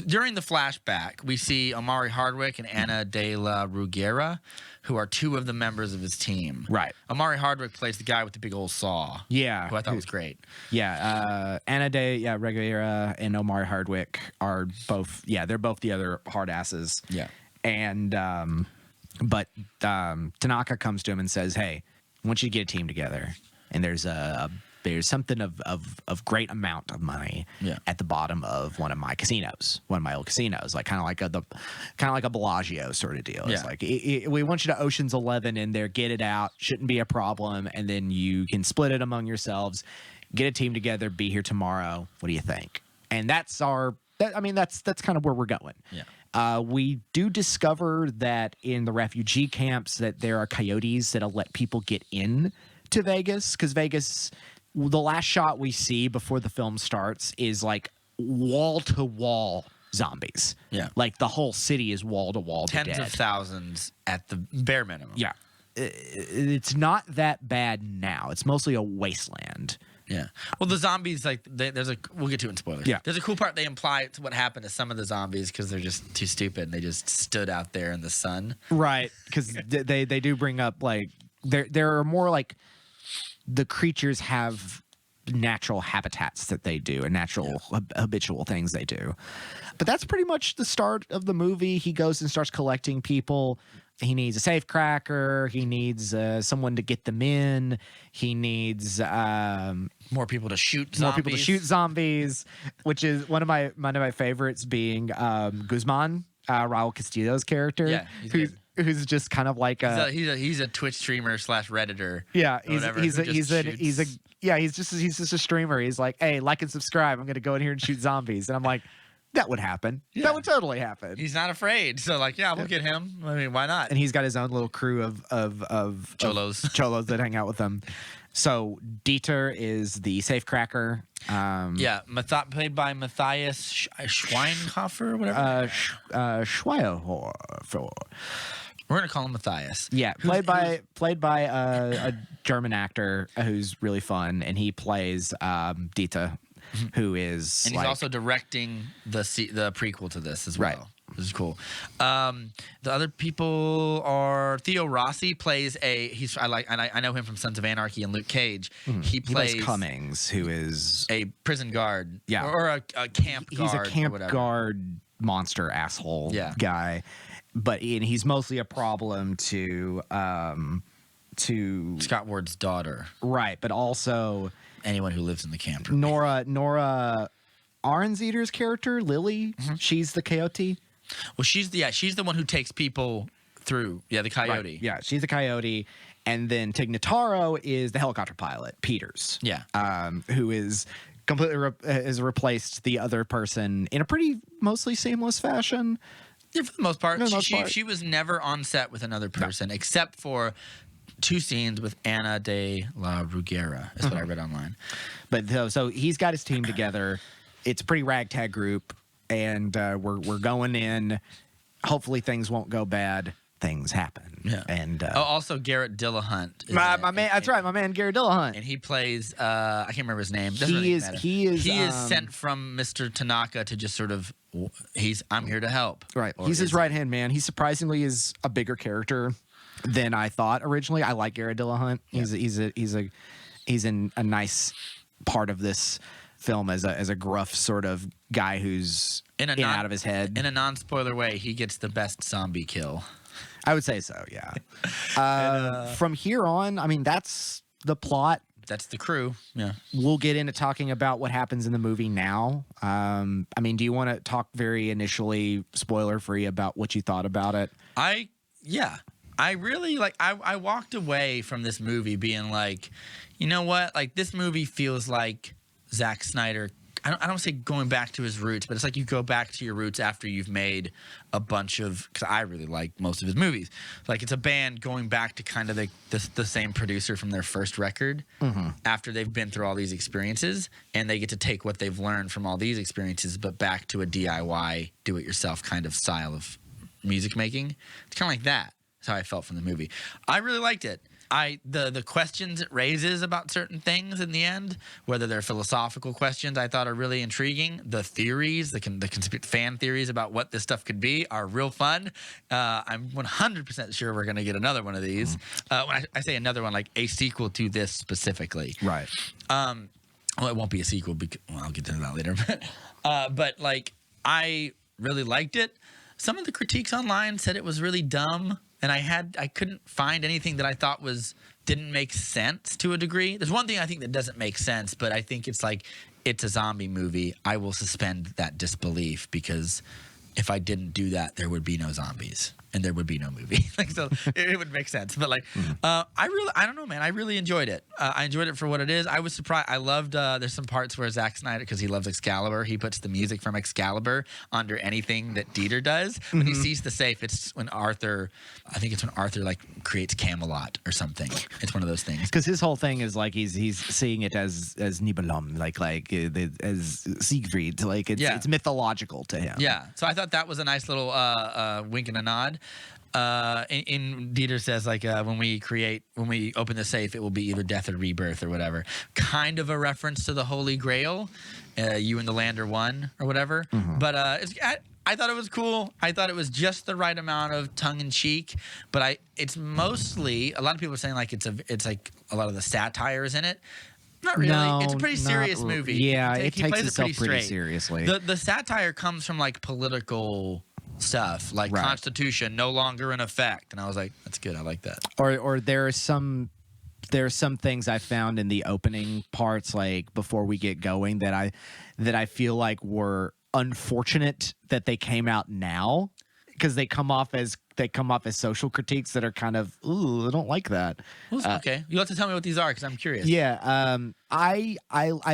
during the flashback. We see Omari Hardwick and Ana de la Ruguera, who are two of the members of his team. Right. Omari Hardwick plays the guy with the big old saw. Yeah. Who I thought was great. Yeah. Ana de Ruguera and Omari Hardwick are both. Yeah, they're both the other hard asses. Yeah. And but Tanaka comes to him and says, "Hey, I want you to get a team together, and there's something of great amount of money at the bottom of one of my old casinos, like kind of like a Bellagio sort of deal. It's like we want you to Ocean's 11 in there, get it out, shouldn't be a problem, and then you can split it among yourselves, get a team together, be here tomorrow. What do you think?" And that's kind of where we're going. Yeah. We do discover that in the refugee camps that there are coyotes that'll let people get in to Vegas, because Vegas, the last shot we see before the film starts is like wall to wall zombies. Yeah, like the whole city is wall to wall. Tens of thousands at the bare minimum. Yeah, it's not that bad now. It's mostly a wasteland. Yeah. Well, the zombies, like, we'll get to it in spoilers. Yeah. There's a cool part they imply to what happened to some of the zombies because they're just too stupid and they just stood out there in the sun. Right. Because they do bring up, like, there are more, like, the creatures have natural habitats that they do and natural habitual things they do. But that's pretty much the start of the movie. He goes and starts collecting people. He needs a safe cracker. He needs someone to get them in. He needs more people to shoot zombies. More people to shoot zombies, which is one of my favorites being Guzman, Raul Castillo's character. Yeah, who's just kind of like he's a Twitch streamer / Redditor. Yeah, he's just a streamer. He's like, hey, like and subscribe. I'm gonna go in here and shoot zombies, and I'm like, that would happen. Yeah. That would totally happen. He's not afraid, so like, yeah, we'll get him. I mean, why not? And he's got his own little crew of cholos that hang out with him. So Dieter is the safecracker. Played by Matthias Schweinhofer or whatever. Schweinhofer. We're gonna call him Matthias. Yeah, played by a German actor who's really fun, and he plays Dieter, who is and he's also directing the prequel to this as well. Right. This is cool. The other people are Theo Rossi plays I know him from Sons of Anarchy and Luke Cage. He plays Cummings, who is a prison guard, or a camp guard. He's a camp guard monster asshole guy, but he's mostly a problem to Scott Ward's daughter, right? But also anyone who lives in the camp. Nora Aronzeder's character, Lily, she's the coyote. Well, she's the one who takes people through. Yeah, the coyote. Right. Yeah, she's the coyote, and then Tig Notaro is the helicopter pilot, Peters. Yeah, who is completely has replaced the other person in a pretty mostly seamless fashion. Yeah, for the most part. She was never on set with another person except for 2 scenes with Ana de la Rugera. Is what I read online. But so he's got his team together. It's a pretty ragtag group. And we're going in. Hopefully things won't go bad. Things happen. Yeah. And also Garrett Dillahunt. My man. That's right. My man Garrett Dillahunt. And he plays. I can't remember his name. He is sent from Mr. Tanaka to just sort of. I'm here to help. Right. He's his right hand man. He surprisingly is a bigger character than I thought originally. I like Garrett Dillahunt. Yeah. He's in a nice part of this film as a gruff sort of guy who's out of his head. In a non-spoiler way, he gets the best zombie kill. I would say so, yeah. From here on, I mean, that's the plot. That's the crew, yeah. We'll get into talking about what happens in the movie now. I mean, do you want to talk very initially, spoiler-free, about what you thought about it? I really, I walked away from this movie being like, you know what? Like, this movie feels like Zack Snyder. I don't say going back to his roots, but it's like you go back to your roots after you've made a bunch of. Because I really like most of his movies. Like it's a band going back to kind of the same producer from their first record after they've been through all these experiences, and they get to take what they've learned from all these experiences, but back to a DIY, do-it-yourself kind of style of music making. It's kind of like that. That's how I felt from the movie. I really liked it. The questions it raises about certain things in the end, whether they're philosophical questions, I thought are really intriguing. The theories, the fan theories about what this stuff could be are real fun. I'm 100% sure we're going to get another one of these. When I say another one, like a sequel to this specifically. Right. Well, it won't be a sequel because I'll get to that later. But like, I really liked it. Some of the critiques online said it was really dumb. And I couldn't find anything that I thought didn't make sense to a degree. There's one thing I think that doesn't make sense, but I think it's like, it's a zombie movie. I will suspend that disbelief because if I didn't do that, there would be no zombies and there would be no movie. Like, so it would make sense. But like, I don't know, man. I really enjoyed it. I enjoyed it for what it is. I was surprised. I loved, there's some parts where Zack Snyder, because he loves Excalibur, he puts the music from Excalibur under anything that Dieter does. When he sees the safe, it's when Arthur like creates Camelot or something. It's one of those things. Because his whole thing is like, he's seeing it as Nibelung, like as Siegfried. Like it's mythological to him. Yeah. So I thought that was a nice little wink and a nod. In Dieter says like when we open the safe, it will be either death or rebirth or whatever. Kind of a reference to the Holy Grail, you and the land are one or whatever. But I thought it was cool. I thought it was just the right amount of tongue in cheek. But it's mostly, a lot of people are saying like it's like a lot of the satire is in it. Not really. No, it's a pretty serious movie. Yeah, it takes itself pretty seriously. The satire comes from like political stuff, like Constitution no longer in effect, and I was like, that's good. I like that. Or there are some things I found in the opening parts, like before we get going, that I feel like were unfortunate that they came out now, because they come off as they come off as social critiques that are kind of, ooh, I don't like that. Okay, you have to tell me what these are because I'm curious. Yeah, I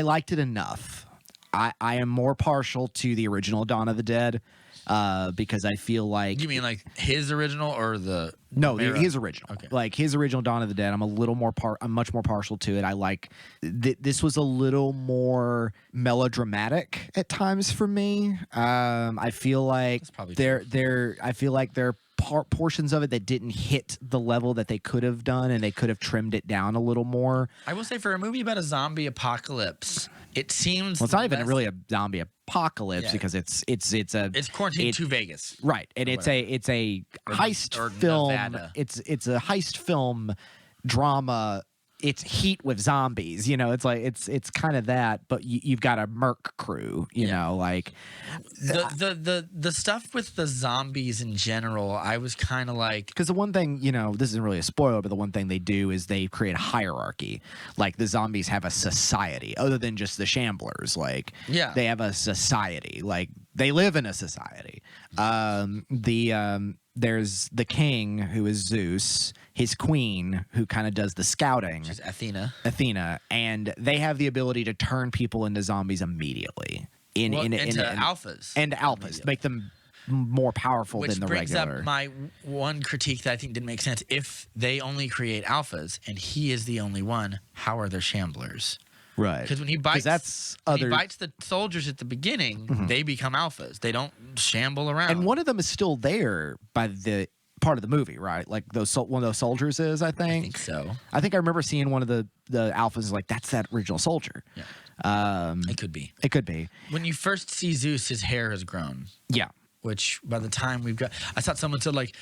liked it enough. I am more partial to the original Dawn of the Dead because I feel like You mean like his original or the his original. Okay. Like his original Dawn of the Dead. I'm much more partial to it. I like this was a little more melodramatic at times for me. I feel like That's probably I feel like there are portions of it that didn't hit the level that they could have done, and they could have trimmed it down a little more. I will say for a movie about a zombie apocalypse, it seems Well, it's not even really a zombie apocalypse because it's quarantined to Vegas, right? And it's a heist film. Nevada. It's a heist film drama. It's heat with zombies. You know, it's like it's kind of that, but you've got a merc crew. You know, like the stuff with the zombies in general. I was kind of like, because the one thing, you know, this isn't really a spoiler, but the one thing they do is they create a hierarchy. Like the zombies have a society other than just the shamblers. Like they have a society. Like they live in a society. There's the king, who is Zeus, his queen, who kind of does the scouting. She's Athena, and they have the ability to turn people into zombies immediately. Into alphas. And alphas. Make them more powerful than the regular. Which brings up my one critique that I think didn't make sense. If they only create alphas and he is the only one, how are there shamblers? Right. Because when he bites the soldiers at the beginning, they become alphas. They don't shamble around. And one of them is still there by the part of the movie, right? Like one of those soldiers is, I think. I think so. I think I remember seeing one of the alphas like, that's that original soldier. Yeah. It could be. It could be. When you first see Zeus, his hair has grown. Yeah. Which by the time I thought someone said like,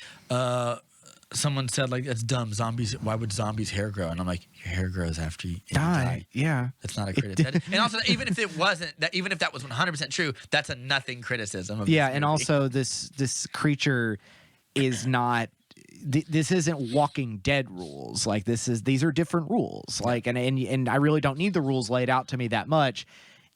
that's dumb. Zombies. Why would zombies' hair grow? And I'm like, your hair grows after you die. Yeah, that's not a criticism. And also, even if it wasn't, even if that was 100% true, that's a nothing criticism. Of and also this creature is not. This isn't Walking Dead rules. Like these are different rules. Like and I really don't need the rules laid out to me that much.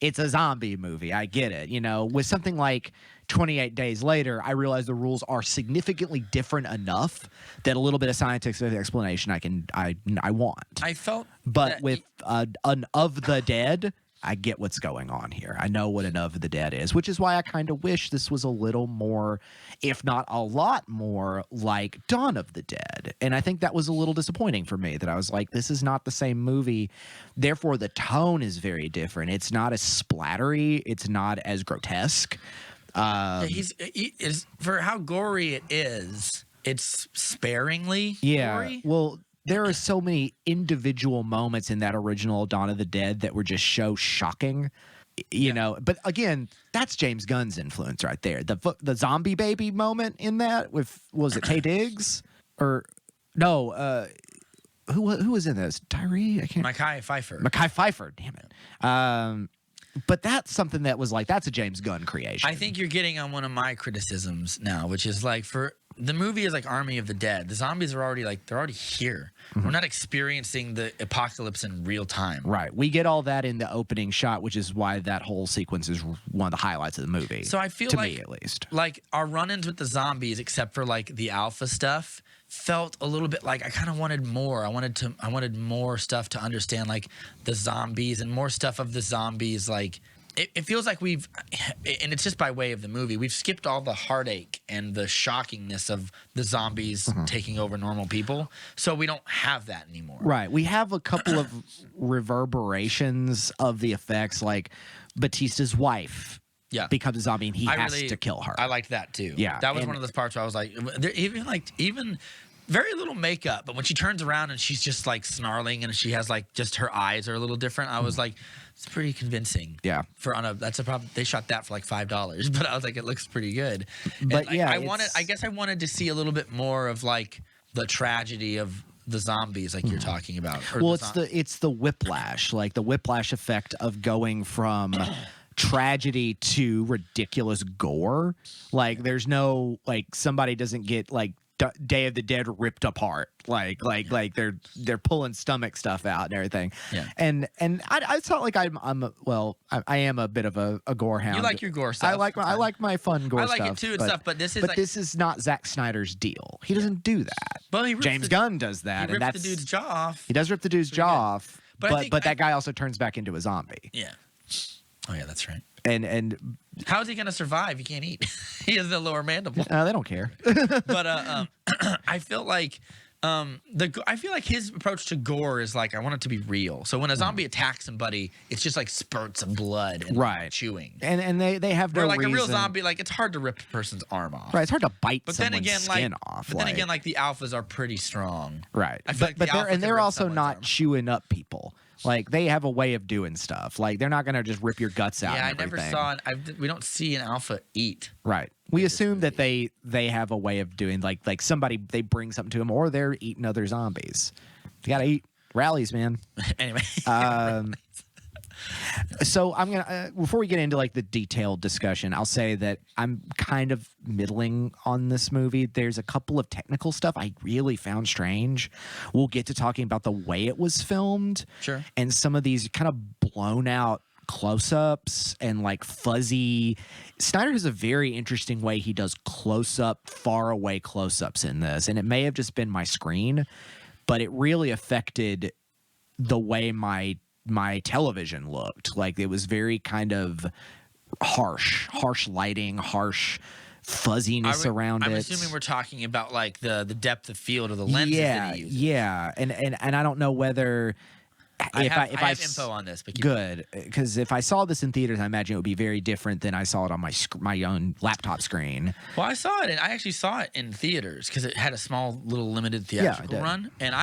It's a zombie movie. I get it. You know, with something like 28 Days Later, I realize the rules are significantly different enough that a little bit of scientific explanation I want. I felt, but with an Of the Dead, I get what's going on here. I know what an Of the Dead is, which is why I kind of wish this was a little more, if not a lot more, like Dawn of the Dead. And I think that was a little disappointing for me, that I was like, this is not the same movie. Therefore, the tone is very different. It's not as splattery. It's not as grotesque. He is for how gory it is. It's sparingly gory. Well, there are so many individual moments in that original Dawn of the Dead that were just so shocking, you know. But again, that's James Gunn's influence right there. The zombie baby moment in that was it Taye Diggs or no? Who was in this? Tyree? I can't. Mekhi Phifer. Mekhi Phifer. Damn it. But that's something that was like, that's a James Gunn creation. I think you're getting on one of my criticisms now, which is like, for the movie is like Army of the Dead. The zombies are already they're already here. We're not experiencing the apocalypse in real time. Right. We get all that in the opening shot, which is why that whole sequence is one of the highlights of the movie. So I feel to me at least, like our run-ins with the zombies, except for like the alpha stuff, felt a little bit like I kind of wanted more. I wanted more stuff to understand like the zombies and more stuff of the zombies. Like it feels like we've, and it's just by way of the movie, we've skipped all the heartache and the shockingness of the zombies taking over normal people. So we don't have that anymore. Right. We have a couple of reverberations of the effects, like Batista's wife becomes a zombie and he has to kill her. I liked that too. Yeah. That was one of those parts where I was like, even very little makeup, but when she turns around and she's just like snarling and she has like just her eyes are a little different, I was like, it's pretty convincing. Yeah. That's a problem. They shot that for like $5, but I was like, it looks pretty good. But and I guess I wanted to see a little bit more of like the tragedy of the zombies, like you're talking about. Well, it's the whiplash, like the whiplash effect of going from tragedy to ridiculous gore. Like there's no, like, somebody doesn't get like Day of the Dead ripped apart, like they're pulling stomach stuff out and everything. Yeah. And I felt like I am a bit of a gore hound. You like your gore stuff. I like my fun gore stuff. I like it too and stuff, but this is this is not Zack Snyder's deal. He doesn't do that. Well, James Gunn does that, he rips the dude's jaw off. He does rip the dude's jaw off, but that guy also turns back into a zombie. Yeah. Oh yeah, that's right. And how is he going to survive? He can't eat. He has the lower mandible. They don't care. But I feel like his approach to gore is like, I want it to be real. So when a zombie attacks somebody, it's just like spurts of blood and chewing. And they have no like reason. A real zombie, like it's hard to rip a person's arm off. Right, it's hard to bite someone's skin off. But then again, like the alphas are pretty strong. Right, but they're also not chewing up people. Like they have a way of doing stuff. Like they're not gonna just rip your guts out. Yeah, and everything. We don't see an alpha eat. Right. We assume that they have a way of doing like somebody, they bring something to them, or they're eating other zombies. You gotta eat rallies, man. Anyway. So I'm gonna before we get into like the detailed discussion, I'll say that I'm kind of middling on this movie. There's a couple of technical stuff I really found strange. We'll get to talking about the way it was filmed, sure, and some of these kind of blown out close-ups and like fuzzy. Snyder has a very interesting way he does close-up, far away close-ups in this, and it may have just been my screen, but it really affected the way my television looked. Like it was very kind of harsh lighting, harsh fuzziness around it. I'm assuming we're talking about like the depth of field of the lenses that he uses. Yeah, and I don't know whether I have info on this, but good, because if I saw this in theaters, I imagine it would be very different than I saw it on my own laptop screen. Well, I actually saw it in theaters because it had a small little limited theatrical run, and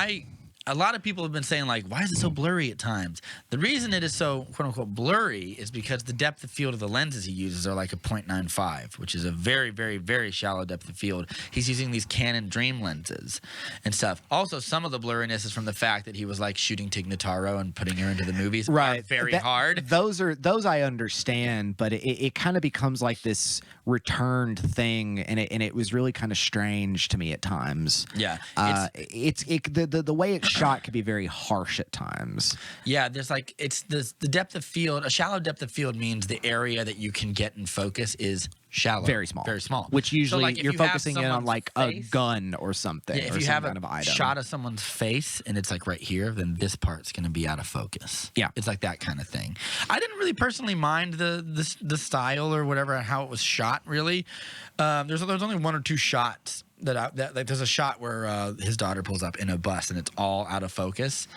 a lot of people have been saying, like, why is it so blurry at times? The reason it is so, quote-unquote, blurry is because the depth of field of the lenses he uses are like a 0.95, which is a very, very, very shallow depth of field. He's using these Canon Dream lenses and stuff. Also, some of the blurriness is from the fact that he was, like, shooting Tig Notaro and putting her into the movies very hard. Those I understand, but it kind of becomes like this returned thing, and it was really kind of strange to me at times. Yeah. The way it's shot could be very harsh at times. Yeah, there's like the depth of field. A shallow depth of field means the area that you can get in focus is shallow, very small. Which usually like you're focusing in on like a gun or something. Yeah, if you have a shot of someone's face and it's like right here, then this part's going to be out of focus. Yeah, it's like that kind of thing. I didn't really personally mind the style or whatever, how it was shot. Really, there's only one or two shots. Like there's a shot where his daughter pulls up in a bus and it's all out of focus,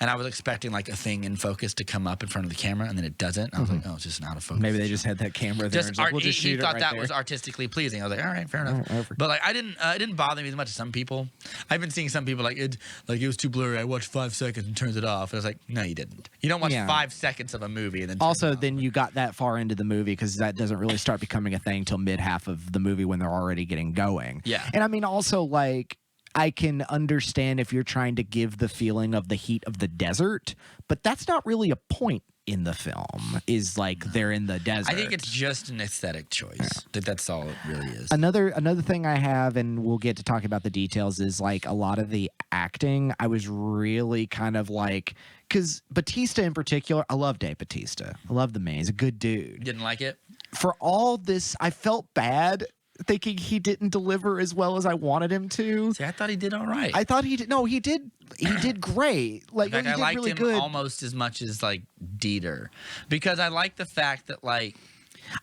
and I was expecting like a thing in focus to come up in front of the camera, and then it doesn't. I was like, oh, it's just an out of focus. Maybe they just had that camera there. We'll just shoot it right there. He thought that was artistically pleasing. I was like, all right, fair enough. But like it didn't bother me as much as some people. I've been seeing some people it was too blurry. I watched 5 seconds and turns it off. And I was like, no, you didn't. You don't watch 5 seconds of a movie and then also then you got that far into the movie, because that doesn't really start becoming a thing till mid half of the movie when they're already getting going. Yeah, and I mean also like. I can understand if you're trying to give the feeling of the heat of the desert, but that's not really a point in the film, is like they're in the desert. I think it's just an aesthetic choice. That's all it really is. Another thing I have, and we'll get to talk about the details, is like a lot of the acting. I was really kind of like, because Bautista in particular, I love Dave Bautista. I love the man. He's a good dude. You didn't like it? For all this, I felt bad thinking he didn't deliver as well as I wanted him to. See, I thought he did all right. I thought he did. No, he did. He did great. Like, in fact, he did I liked really him good. Almost as much as like Dieter, because I like the fact that like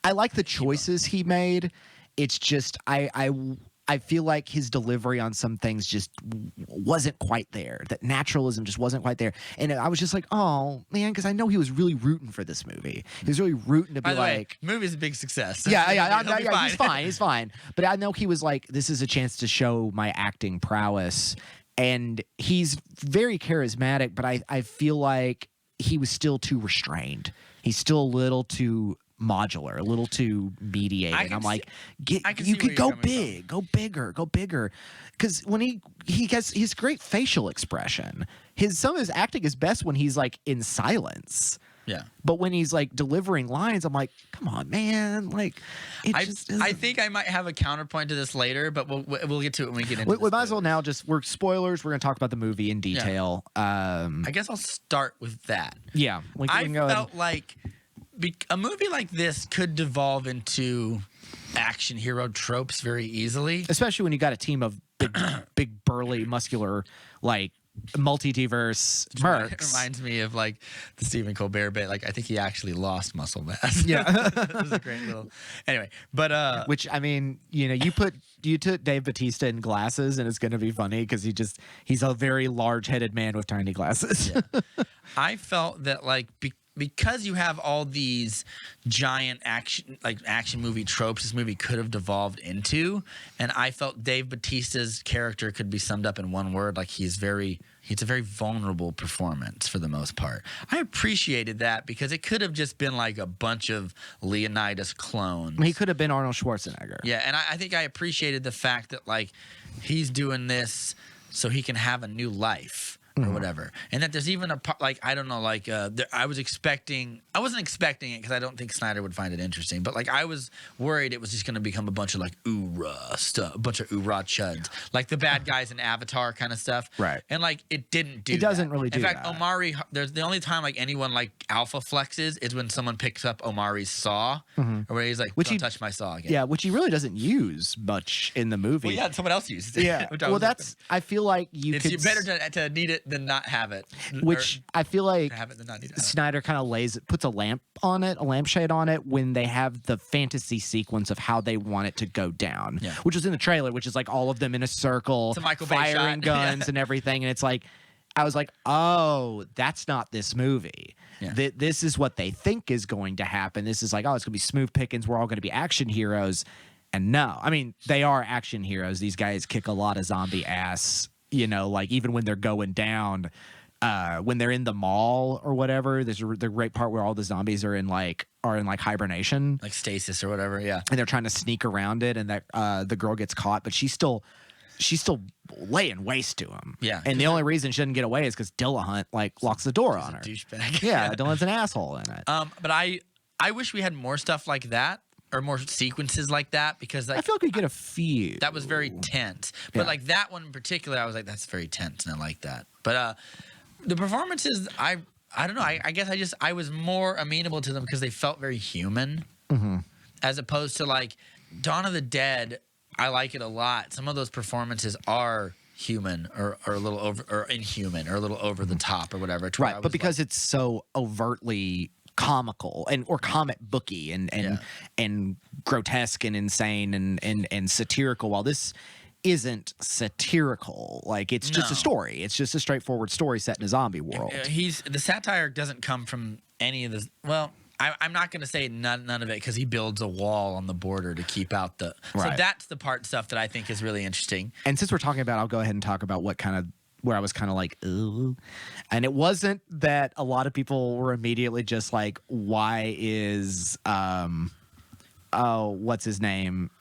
I like the choices he made. It's just I feel like his delivery on some things just wasn't quite there. That naturalism just wasn't quite there. And I was just like, oh, man, because I know he was really rooting for this movie. He was really rooting to be like... movie's a big success. Yeah, he's fine. But I know he was like, this is a chance to show my acting prowess. And he's very charismatic, but I feel like he was still too restrained. He's still a little too... modular, a little too mediated. I'm like, you could go big, go bigger. Because when he gets his great facial expression, some of his acting is best when he's like in silence. Yeah. But when he's like delivering lines, I'm like, come on, man. Like, I think I might have a counterpoint to this later, but we'll get to it when we get into it. We might as well now we're spoilers. We're going to talk about the movie in detail. I guess I'll start with that. Yeah. I felt like a movie like this could devolve into action hero tropes very easily. Especially when you got a team of big burly, muscular, like, multiverse mercs. It reminds me of like the Stephen Colbert bit. Like I think he actually lost muscle mass. Yeah. It was a great little. Anyway, but which I mean, you took Dave Bautista in glasses, and it's going to be funny because he's a very large-headed man with tiny glasses. Yeah. I felt that like because you have all these giant action movie tropes this movie could have devolved into, and I felt Dave Bautista's character could be summed up in one word, like he's a very vulnerable performance for the most part. I appreciated that because it could have just been like a bunch of Leonidas clones. He could have been Arnold Schwarzenegger. Yeah, and I think I appreciated the fact that like he's doing this so he can have a new life. Or whatever, and that there's even a part like I don't know, like I wasn't expecting it because I don't think Snyder would find it interesting, but like I was worried it was just going to become a bunch of like oorah stuff, a bunch of oorah chuds, like the bad guys in Avatar kind of stuff, right? And like it didn't do. It doesn't really do. In fact, that. Omari, there's the only time like anyone like alpha flexes is when someone picks up Omari's saw, or where he's like, "Don't touch my saw again." Yeah, which he really doesn't use much in the movie. Well, yeah, someone else uses it. Yeah, well, I feel like it's better to need it than not have it. Which I feel like Snyder kind of puts a lampshade on it when they have the fantasy sequence of how they want it to go down, which was in the trailer, which is like all of them in a circle, firing guns and everything. And it's like, I was like, oh, that's not this movie. Yeah. This is what they think is going to happen. This is like, oh, it's going to be smooth pickings. We're all going to be action heroes. And no, I mean, they are action heroes. These guys kick a lot of zombie ass, like even when they're going down. When they're in the mall or whatever, there's the great part where all the zombies are in like hibernation, like stasis or whatever, yeah. And they're trying to sneak around it, and that the girl gets caught, but she's still laying waste to him. Yeah. And the only reason she doesn't get away is because Dillahunt like locks the door on her. Douchebag. Yeah, Dillahunt's an asshole in it. But I wish we had more stuff like that. Or more sequences like that, because like, I feel like we get a few. That was very tense. But like that one in particular, I was like, that's very tense, and I like that. But the performances, I don't know. I guess I was more amenable to them because they felt very human, as opposed to like Dawn of the Dead. I like it a lot. Some of those performances are human or a little over or inhuman or a little over the top or whatever. Right, but because it's so overtly comical or comic booky and grotesque and insane and satirical, while this isn't satirical, like it's just a story. It's just a straightforward story set in a zombie world. The satire doesn't come from any of this. Well, I'm not going to say none of it because he builds a wall on the border to keep out the. Right. So that's the stuff that I think is really interesting. And since we're talking about, I'll go ahead and talk about where I was kind of like, ooh. And it wasn't that a lot of people were immediately just like, why is, what's his name?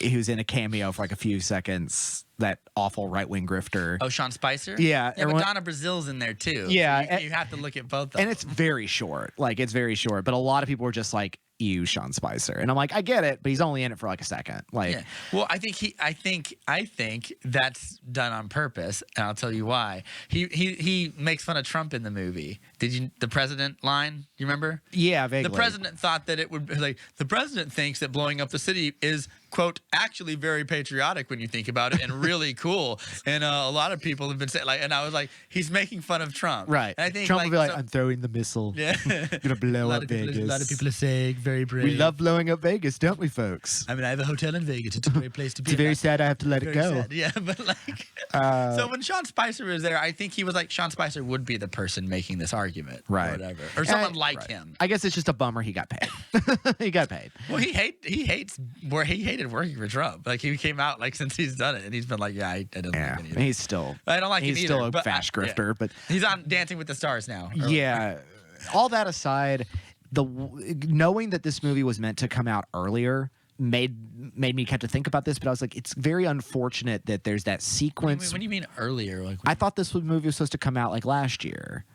Who's in a cameo for like a few seconds, that awful right-wing grifter. Oh, Sean Spicer? Yeah. But Donna Brazil's in there too. Yeah. So you have to look at both of them. And it's very short. Like, it's very short. But a lot of people were just like, ew, Sean Spicer. And I'm like, I get it, but he's only in it for like a second. Like, yeah. Well, I think that's done on purpose, and I'll tell you why. He makes fun of Trump in the movie. The president line? You remember? Yeah, vaguely. The president thought that it would be like, the president thinks that blowing up the city is, quote, actually very patriotic when you think about it, and really cool. And a lot of people have been saying, like, and I was like, he's making fun of Trump. Right. And I think Trump would be like, I'm throwing the missile. Yeah. Gonna blow up Vegas. A lot of people are saying, very brave. We love blowing up Vegas, don't we, folks? I mean, I have a hotel in Vegas. It's a great place to be. It's very sad I have to let it go. Sad. Yeah, but like, so when Sean Spicer was there, I think he was like, Sean Spicer would be the person making this argument. Right. Or whatever. Or someone like him. I guess it's just a bummer he got paid. He got paid. Well, he hated working for Trump. Like, he came out like since he's done it, and he's been like, yeah, I don't like it either. He's still. I don't like it either. He's still a fast grifter, but he's on Dancing with the Stars now. Yeah. All that aside, knowing that this movie was meant to come out earlier made me have to think about this, but I was like, it's very unfortunate that there's that sequence. What do you mean earlier? Like, I thought this movie was supposed to come out like last year.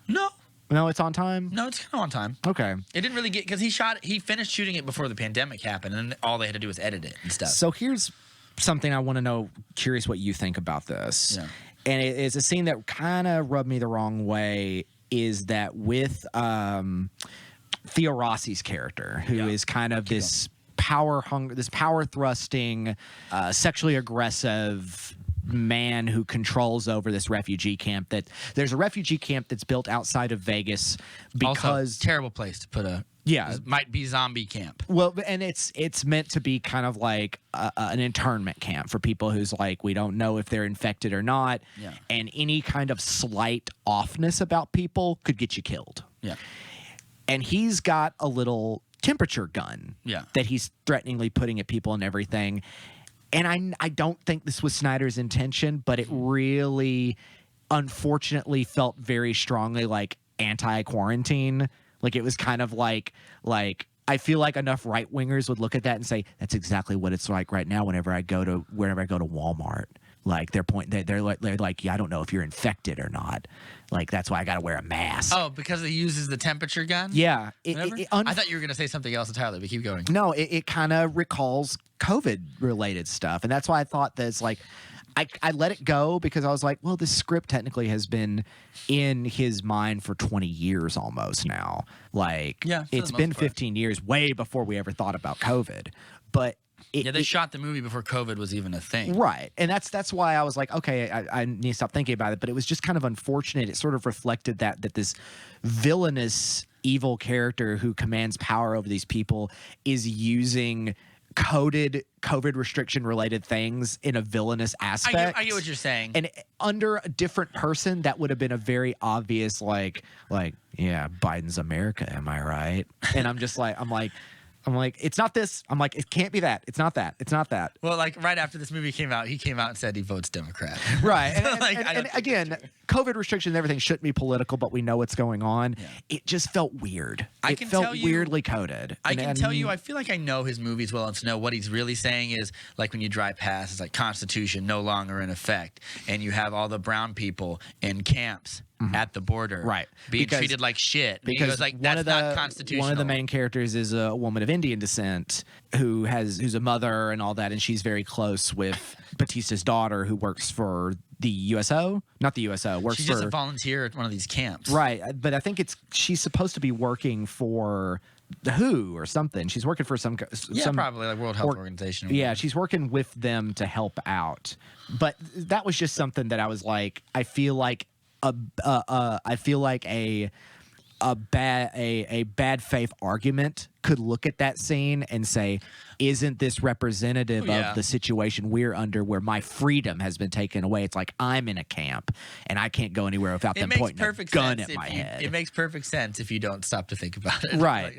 No. No, it's on time? No, it's kind of on time. Okay. It didn't really get, because he finished shooting it before the pandemic happened, and all they had to do was edit it and stuff. So here's something I want to know, curious what you think about this. Yeah. And it is a scene that kind of rubbed me the wrong way, is that with Theo Rossi's character, who is kind of this power thrusting, sexually aggressive man who controls over this refugee camp. That there's a refugee camp that's built outside of Vegas because also, terrible place to put a might be zombie camp. Well, and it's meant to be kind of like an internment camp for people who's like, we don't know if they're infected or not, and any kind of slight offness about people could get you killed. Yeah. And he's got a little temperature gun that he's threateningly putting at people and everything. And I don't think this was Snyder's intention, but it really, unfortunately, felt very strongly like anti-quarantine. Like, it was kind of like I feel like enough right-wingers would look at that and say, that's exactly what it's like right now whenever I go to Walmart. Like, they're like, yeah, I don't know if you're infected or not. Like, that's why I got to wear a mask. Oh, because he uses the temperature gun? Yeah. I thought you were going to say something else entirely, but keep going. No, it kind of recalls COVID-related stuff. And that's why I thought that it's like, I let it go because I was like, well, this script technically has been in his mind for 20 years almost now. Like, it's been 15 years, way before we ever thought about COVID. But they shot the movie before COVID was even a thing. Right. And that's why I was like, okay, I need to stop thinking about it. But it was just kind of unfortunate. It sort of reflected that this villainous, evil character who commands power over these people is using coded COVID restriction related things in a villainous aspect. I get what you're saying. And under a different person, that would have been a very obvious, like, yeah, Biden's America, am I right? And I'm like, it's not this. I'm like, it can't be that. It's not that. It's not that. Well, like, right after this movie came out, he came out and said he votes Democrat. Right. And again, COVID restrictions and everything shouldn't be political, but we know what's going on. Yeah. It just felt weird. It felt weirdly coded. I can tell you, I feel like I know his movies well, and to know what he's really saying is, like, when you drive past, it's like Constitution no longer in effect, and you have all the brown people in camps at the border, right, being treated like shit. Because he goes like, that's not constitutional. One of the main characters is a woman of Indian descent who's a mother and all that, and she's very close with Batista's daughter, who works for the USO, not the USO. She's just a volunteer at one of these camps, right? But I think she's supposed to be working for the WHO or something. She's working for some probably like World Health Organization. Yeah, she's working with them to help out. But that was just something that I was like, I feel like a bad faith argument could look at that scene and say, isn't this representative of the situation we're under, where my freedom has been taken away? It's like, I'm in a camp and I can't go anywhere without them pointing a gun at my head. It makes perfect sense if you don't stop to think about it. Right.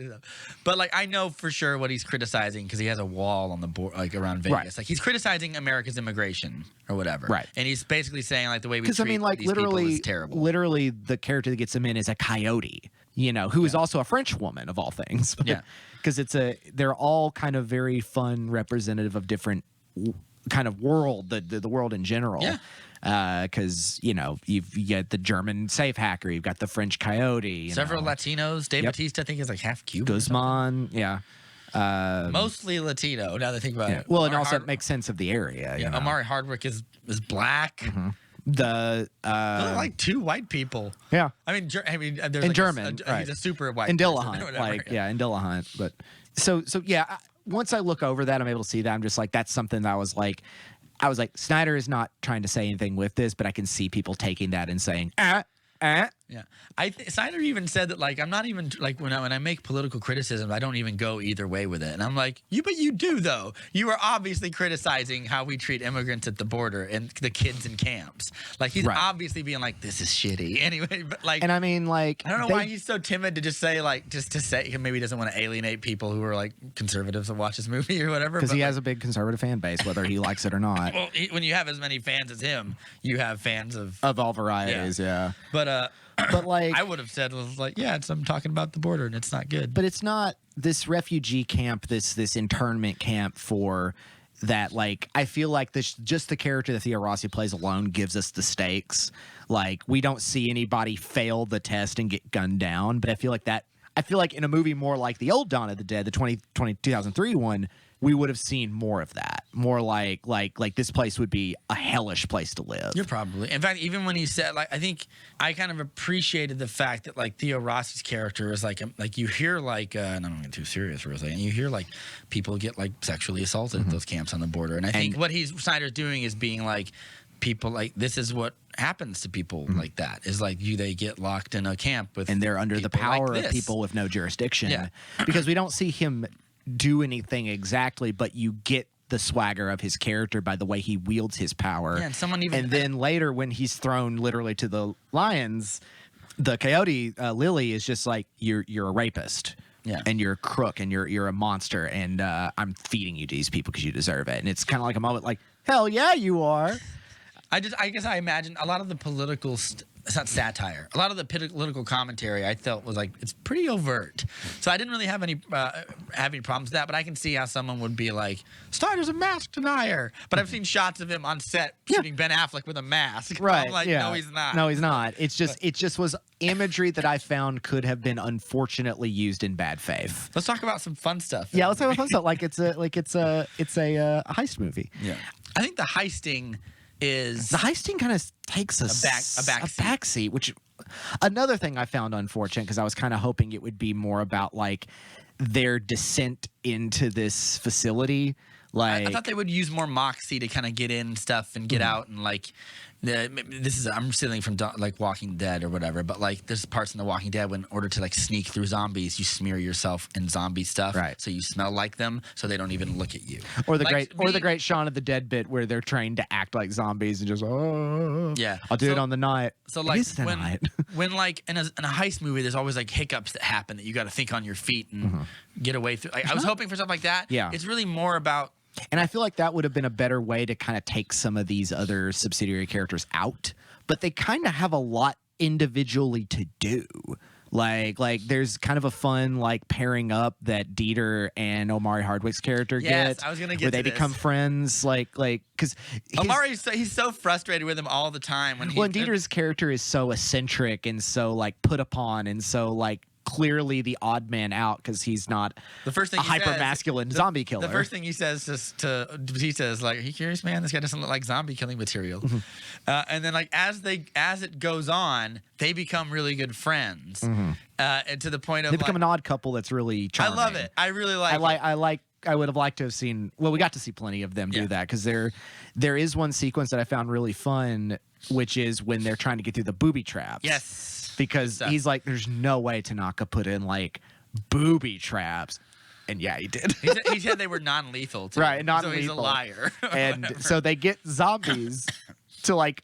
But like, I know for sure what he's criticizing, because he has a wall on the board, like, around Vegas. Right. Like, he's criticizing America's immigration or whatever. Right. And he's basically saying, like, the way we treat these people is terrible. Literally, the character that gets him in is a coyote, who is also a French woman of all things. Yeah. Because they're all kind of very fun representative of different kind of world, the world in general. Yeah. Because you get the German safe hacker, you've got the French coyote, several Latinos. Dave Bautista, I think, is like half Cuban. Guzman, mostly Latino. Now that I think about it. Well, and also it makes sense of the area. Yeah, Omari Hardwick is black. Mm-hmm. Like two white people. Yeah, I mean, there's in like German, right. He's a super white. In Dillahunt, in Dillahunt. But so yeah. Once I look over that, I'm able to see that. I'm just like, that's something that I was like, Snyder is not trying to say anything with this, but I can see people taking that and saying, Yeah, Snyder even said that, like, I'm not even, like, when I make political criticism, I don't even go either way with it. And I'm like, but you do, though. You are obviously criticizing how we treat immigrants at the border and the kids in camps. Like, he's obviously being like, this is shitty. Anyway, but like, and I mean, like, I don't know why he's so timid to just say, like, maybe he doesn't want to alienate people who are like conservatives to watch his movie or whatever. Because he has a big conservative fan base, whether he likes it or not. Well, when you have as many fans as him, you have fans of all varieties. Yeah. But like, I would have said, I'm talking about the border and it's not good. But it's not this refugee camp, this internment camp for that. Like, I feel like just the character that Theo Rossi plays alone gives us the stakes. Like, we don't see anybody fail the test and get gunned down. But I feel like in a movie more like the old Dawn of the Dead, the 2003 one, we would have seen more of that. More like this place would be a hellish place to live. You're probably. In fact, even when he said, like, I think I kind of appreciated the fact that, like, Theo Rossi's character is like you hear, like, and I don't want to get too serious for a second, you hear, like, people get, like, sexually assaulted at those camps on the border. And I think what Snyder's doing is being like, people, like, this is what happens to people like that, is like they get locked in a camp with, and they're under the power of people with no jurisdiction. Yeah. Because we don't see him do anything exactly, but you get the swagger of his character by the way he wields his power. Yeah, and then later when he's thrown literally to the lions, the coyote Lily is just like, you're a rapist. Yeah. And you're a crook and you're a monster, and I'm feeding you to these people because you deserve it. And it's kind of like a moment like, hell yeah, you are. I guess I imagine a lot of the political it's not satire. A lot of the political commentary I felt was like, it's pretty overt. So I didn't really have any problems with that, but I can see how someone would be like, Snyder's a mask denier. But I've seen shots of him on set shooting Ben Affleck with a mask. Right. I'm like, no, he's not. No, he's not. It just was imagery that I found could have been unfortunately used in bad faith. Let's talk about some fun stuff. Yeah, let's talk about fun stuff. Like it's a heist movie. Yeah. I think the heisting kind of takes a backseat, which another thing I found unfortunate, because I was kind of hoping it would be more about like their descent into this facility. Like, I thought they would use more moxie to kind of get in stuff and get out, and like I'm stealing from like Walking Dead or whatever, but like there's parts in The Walking Dead when in order to like sneak through zombies, you smear yourself in zombie stuff, right? So you smell like them, so they don't even look at you. Or the great Shaun of the Dead bit where they're trained to act like zombies and just I'll do it on the night. So like when like in a heist movie, there's always like hiccups that happen that you got to think on your feet and get away through. Like, I was hoping for stuff like that. Yeah, it's really more about. And I feel like that would have been a better way to kind of take some of these other subsidiary characters out, but they kind of have a lot individually to do. Like there's kind of a fun like pairing up that Dieter and Omari Hardwick's character get. I was gonna get where they become friends. Like because Omari's he's so frustrated with him all the time. When Dieter's character is so eccentric and so like put upon and so like clearly the odd man out because he's not the first thing a hyper masculine zombie killer. The first thing he says he says like, "Are you curious, man? This guy doesn't look like zombie killing material." And then like as it goes on, they become really good friends, and to the point of they become an odd couple that's really charming. I love it. I really like. I would have liked to have seen. Well, we got to see plenty of them do that because there is one sequence that I found really fun, which is when they're trying to get through the booby traps. Yes. Because he's like, there's no way Tanaka put in like booby traps. And yeah, he did. he said they were non-lethal too. Right, non-lethal. So he's a liar. And so they get zombies to like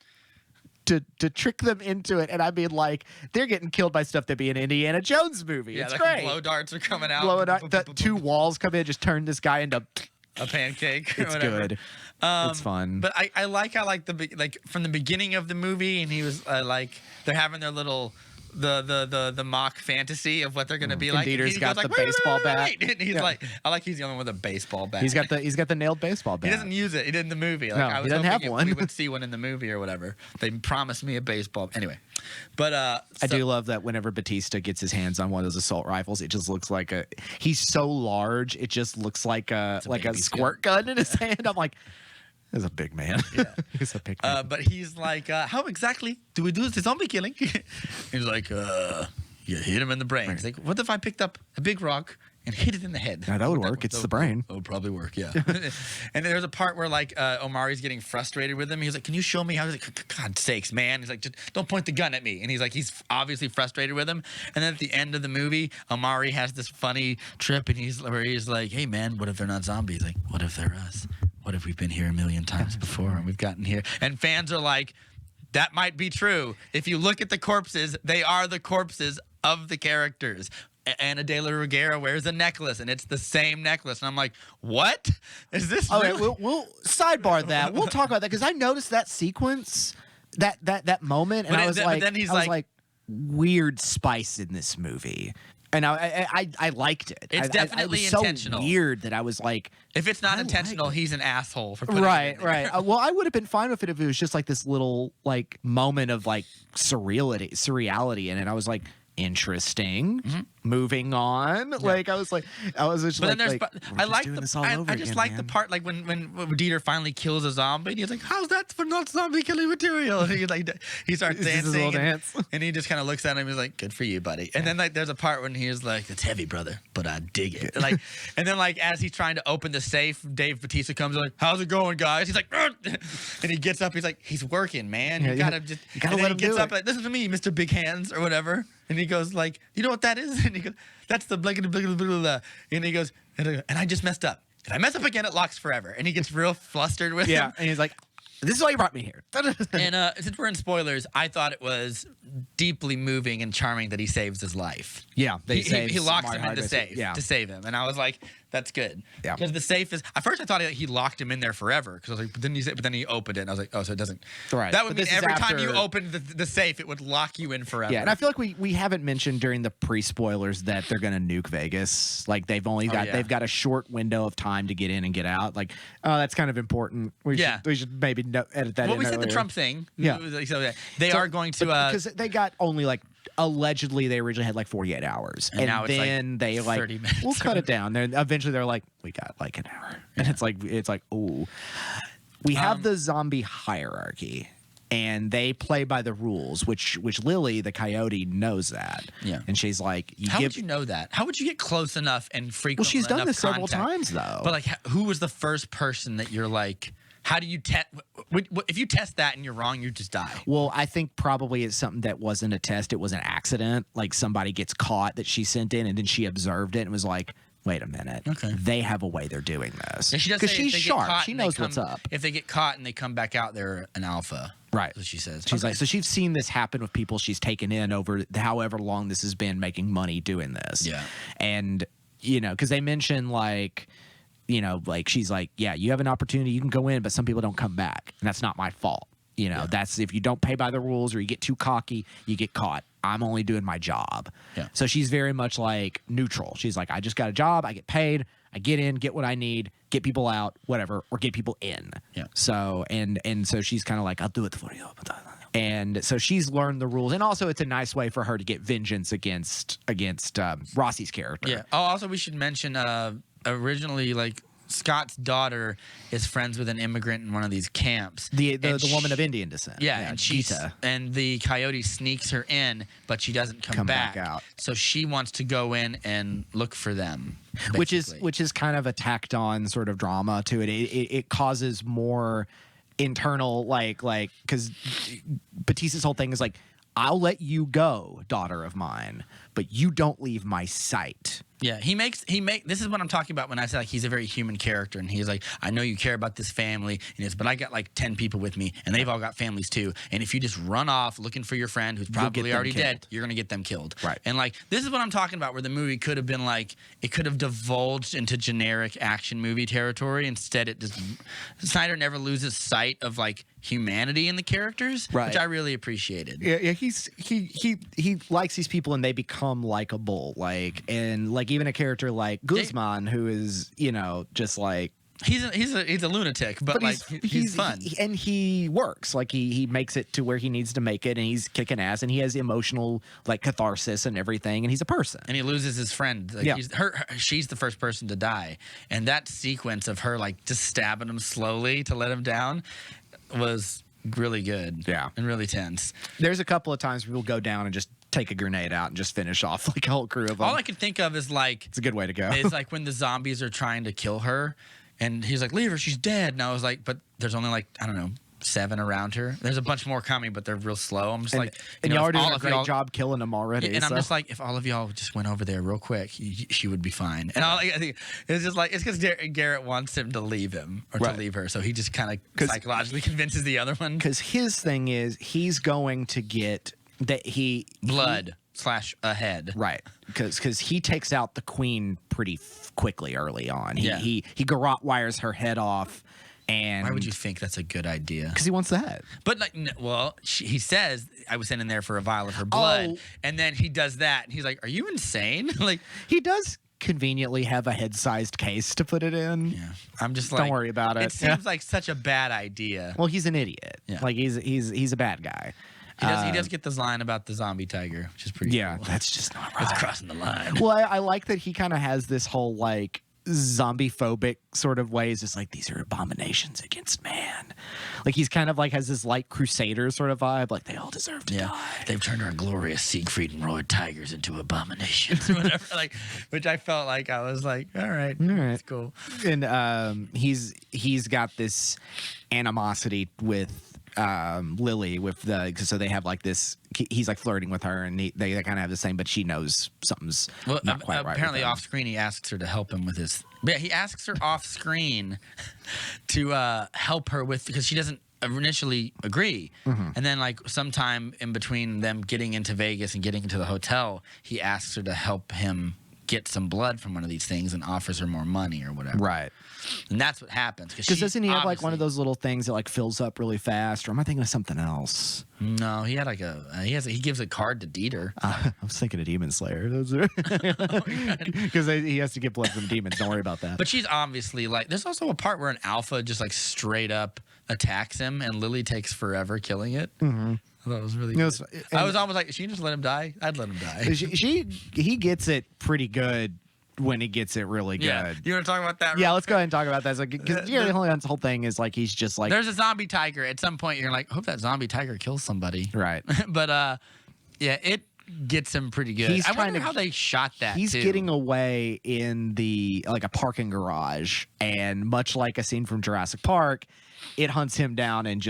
to trick them into it. And I mean, like, they're getting killed by stuff that'd be an Indiana Jones movie. Yeah, it's like great. Blow darts are coming out. The two walls come in, just turn this guy into a pancake. Or it's whatever. Good. It's fun. But I like how like from the beginning of the movie, and he was like they're having their little the mock fantasy of what they're gonna be like. And Dieter's got like, the baseball bat. And he's like, I like he's the only one with a baseball bat. He's got the nailed baseball bat. He doesn't use it. He did in the movie. Like, No, I was he doesn't have one. We would see one in the movie or whatever. They promised me a baseball. Anyway, but I do love that whenever Batista gets his hands on one of those assault rifles, it just looks like he's so large, it just looks like a squirt gun in his hand. I'm like, he's a big man. Yeah. He's a big man. But he's like, how exactly do we do the zombie killing? He's like, you hit him in the brain. He's like, what if I picked up a big rock and hit it in the head? Yeah, that would work. It's the brain. That would probably work, yeah. And there's a part where like Omari's getting frustrated with him. He's like, can you show me how? He's like, God sakes, man. He's like, just don't point the gun at me. And he's like, he's obviously frustrated with him. And then at the end of the movie, Omari has this funny trip, and he's like, hey man, what if they're not zombies? Like, what if they're us? What if we've been here a million times before and we've gotten here? And fans are like, that might be true. If you look at the corpses, they are the corpses of the characters. Ana de la Reguera wears a necklace, and it's the same necklace. And I'm like, what? Is this Okay, really? we'll sidebar that. We'll talk about that because I noticed that sequence, that moment, and I was like, weird spice in this movie. And I liked it. It's definitely it was intentional. So weird that I was like, if it's not intentional, he's an asshole for putting right, it in there. right. Well, I would have been fine with it if it was just like this little like moment of like surreality in it. I was like, interesting. Moving on. Yeah. Like I was just but like, then there's I like I just like the part like when Dieter finally kills a zombie and he's like, how's that for not zombie killing material? And he starts dancing and he just kind of looks at him and he's like, good for you, buddy. And then like there's a part when he's like, it's heavy, brother, but I dig it. Like, and then like as he's trying to open the safe, Dave Bautista comes like, how's it going, guys? He's like, and he gets up, he's like, he's working, man. You gotta let him gets up like, listen to me, Mr. Big Hands or whatever. And he goes like, you know what that is? And he goes, that's the blah, blah, blah, blah, blah. And he goes, and I just messed up. If I mess up again, it locks forever. And he gets real flustered with him. And he's like, this is why you brought me here. And since we're in spoilers, I thought it was deeply moving and charming that he saves his life. Yeah, he locks him in the safe to save him. And I was like, that's good. Yeah. Because the safe is, at first I thought he locked him in there forever. Because I was like, but then he opened it. And I was like, oh, so it doesn't. Right. That would mean every time you opened the safe, it would lock you in forever. Yeah, and I feel like we haven't mentioned during the pre-spoilers that they're going to nuke Vegas. Like they've got a short window of time to get in and get out. Like, that's kind of important. We should maybe edit that in. Well, we said the Trump thing. Yeah. So they are going to. Because they got only like, allegedly they originally had like 48 hours and now then like they like 30 minutes. We'll cut it down. Then eventually they're like, we got like an hour. And it's like ooh, we have the zombie hierarchy and they play by the rules, which Lily the coyote knows that. Yeah. And she's like, how would you know that? How would you get close enough and frequent? Well, she's done this several times though. But like, who was the first person that you're like, how do you test? If you test that and you're wrong, you just die. Well, I think probably it's something that wasn't a test. It was an accident. Like somebody gets caught that she sent in, and then she observed it and was like, "Wait a minute. Okay, they have a way they're doing this." Because she's sharp. She knows what's up. If they get caught and they come back out, they're an alpha. Right. That's what she says. She's like, so she's seen this happen with people she's taken in over however long this has been making money doing this. Yeah. And because they mention like. Like she's like, yeah, you have an opportunity, you can go in, but some people don't come back. And that's not my fault. That's if you don't play by the rules or you get too cocky, you get caught. I'm only doing my job. Yeah. So she's very much like neutral. She's like, I just got a job, I get paid, I get in, get what I need, get people out, whatever, or get people in. Yeah. So and so she's kind of like, I'll do it for you. And so she's learned the rules, and also it's a nice way for her to get vengeance against Rossi's character. Yeah. Oh, also we should mention originally like Scott's daughter is friends with an immigrant in one of these camps. The woman of Indian descent. Yeah, and the coyote sneaks her in, but she doesn't come back out. So she wants to go in and look for them. Basically. Which is kind of a tacked on sort of drama to it. It causes more internal like because Batista's whole thing is like, I'll let you go, daughter of mine, but you don't leave my sight. Yeah, this is what I'm talking about when I say like he's a very human character, and he's like, I know you care about this family, but I got like 10 people with me, and they've all got families too. And if you just run off looking for your friend who's probably already dead, you're gonna get them killed. Right. And like this is what I'm talking about, where the movie could have been like it could have divulged into generic action movie territory. Instead, Snyder never loses sight of like humanity in the characters, which I really appreciated. Yeah, he likes these people and they become likable, and even a character like Guzman, who is just like he's a lunatic, but like he's fun and he works. Like he makes it to where he needs to make it, and he's kicking ass, and he has emotional like catharsis and everything, and he's a person. And he loses his friend. Like, she's the first person to die, and that sequence of her like just stabbing him slowly to let him down was really good. Yeah, and really tense. There's a couple of times people go down and just take a grenade out and just finish off like a whole crew of them. All I could think of is like it's a good way to go. It's like when the zombies are trying to kill her, and he's like, "Leave her, she's dead." And I was like, "But there's only like 7 around her. There's a bunch more coming, but they're real slow." I'm just and y'all are doing a great job killing them already. And I'm just like, if all of y'all just went over there real quick, she would be fine. And I think it's just like it's because Garrett wants him to leave him or to leave her, so he just kind of psychologically convinces the other one. Because his thing is he's going to get that blood / a head, right? Because he takes out the queen pretty quickly early on. He garrote wires her head off. And why would you think that's a good idea? Because he wants the head. But like, he says I was sending there for a vial of her blood, and then he does that, and he's like, "Are you insane?" Like he does conveniently have a head-sized case to put it in. Yeah, I'm just like, don't worry about it. It seems like such a bad idea. Well, he's an idiot. Yeah. Like he's a bad guy. He does get this line about the zombie tiger, which is pretty cool. That's just not right. It's crossing the line. Well, I like that he kind of has this whole like zombie phobic sort of way. It's just like, these are abominations against man. Like he's kind of like has this like crusader sort of vibe. Like they all deserve to die. They've turned our glorious Siegfried and Roy tigers into abominations or whatever. Like, which I felt like I was like, all right, that's cool. And he's got this animosity with Lily so they have like this. He's like flirting with her, and they kind of have the same, but she knows something's not quite right. Apparently, off screen, he asks her to help him with his. Yeah, he asks her off screen to help her with, because she doesn't initially agree, and then like sometime in between them getting into Vegas and getting into the hotel, he asks her to help him get some blood from one of these things and offers her more money or whatever. Right. And that's what happens. Because doesn't he have like one of those little things that like fills up really fast? Or am I thinking of something else? No, he had like he gives a card to Dieter. I was thinking of Demon Slayer. Because he has to get blood from demons. Don't worry about that. But she's obviously like, there's also a part where an alpha just like straight up attacks him, and Lily takes forever killing it. I thought it was really good. I was almost like, she just let him die? I'd let him die. He gets it pretty good when he gets it really good. Yeah. You want to talk about that? Yeah, let's go ahead and talk about that. Because the whole thing is like he's just like, there's a zombie tiger. At some point, you're like, I hope that zombie tiger kills somebody. Right. But yeah, it gets him pretty good. I wonder how they shot that. He's getting away in a parking garage, and much like a scene from Jurassic Park, it hunts him down and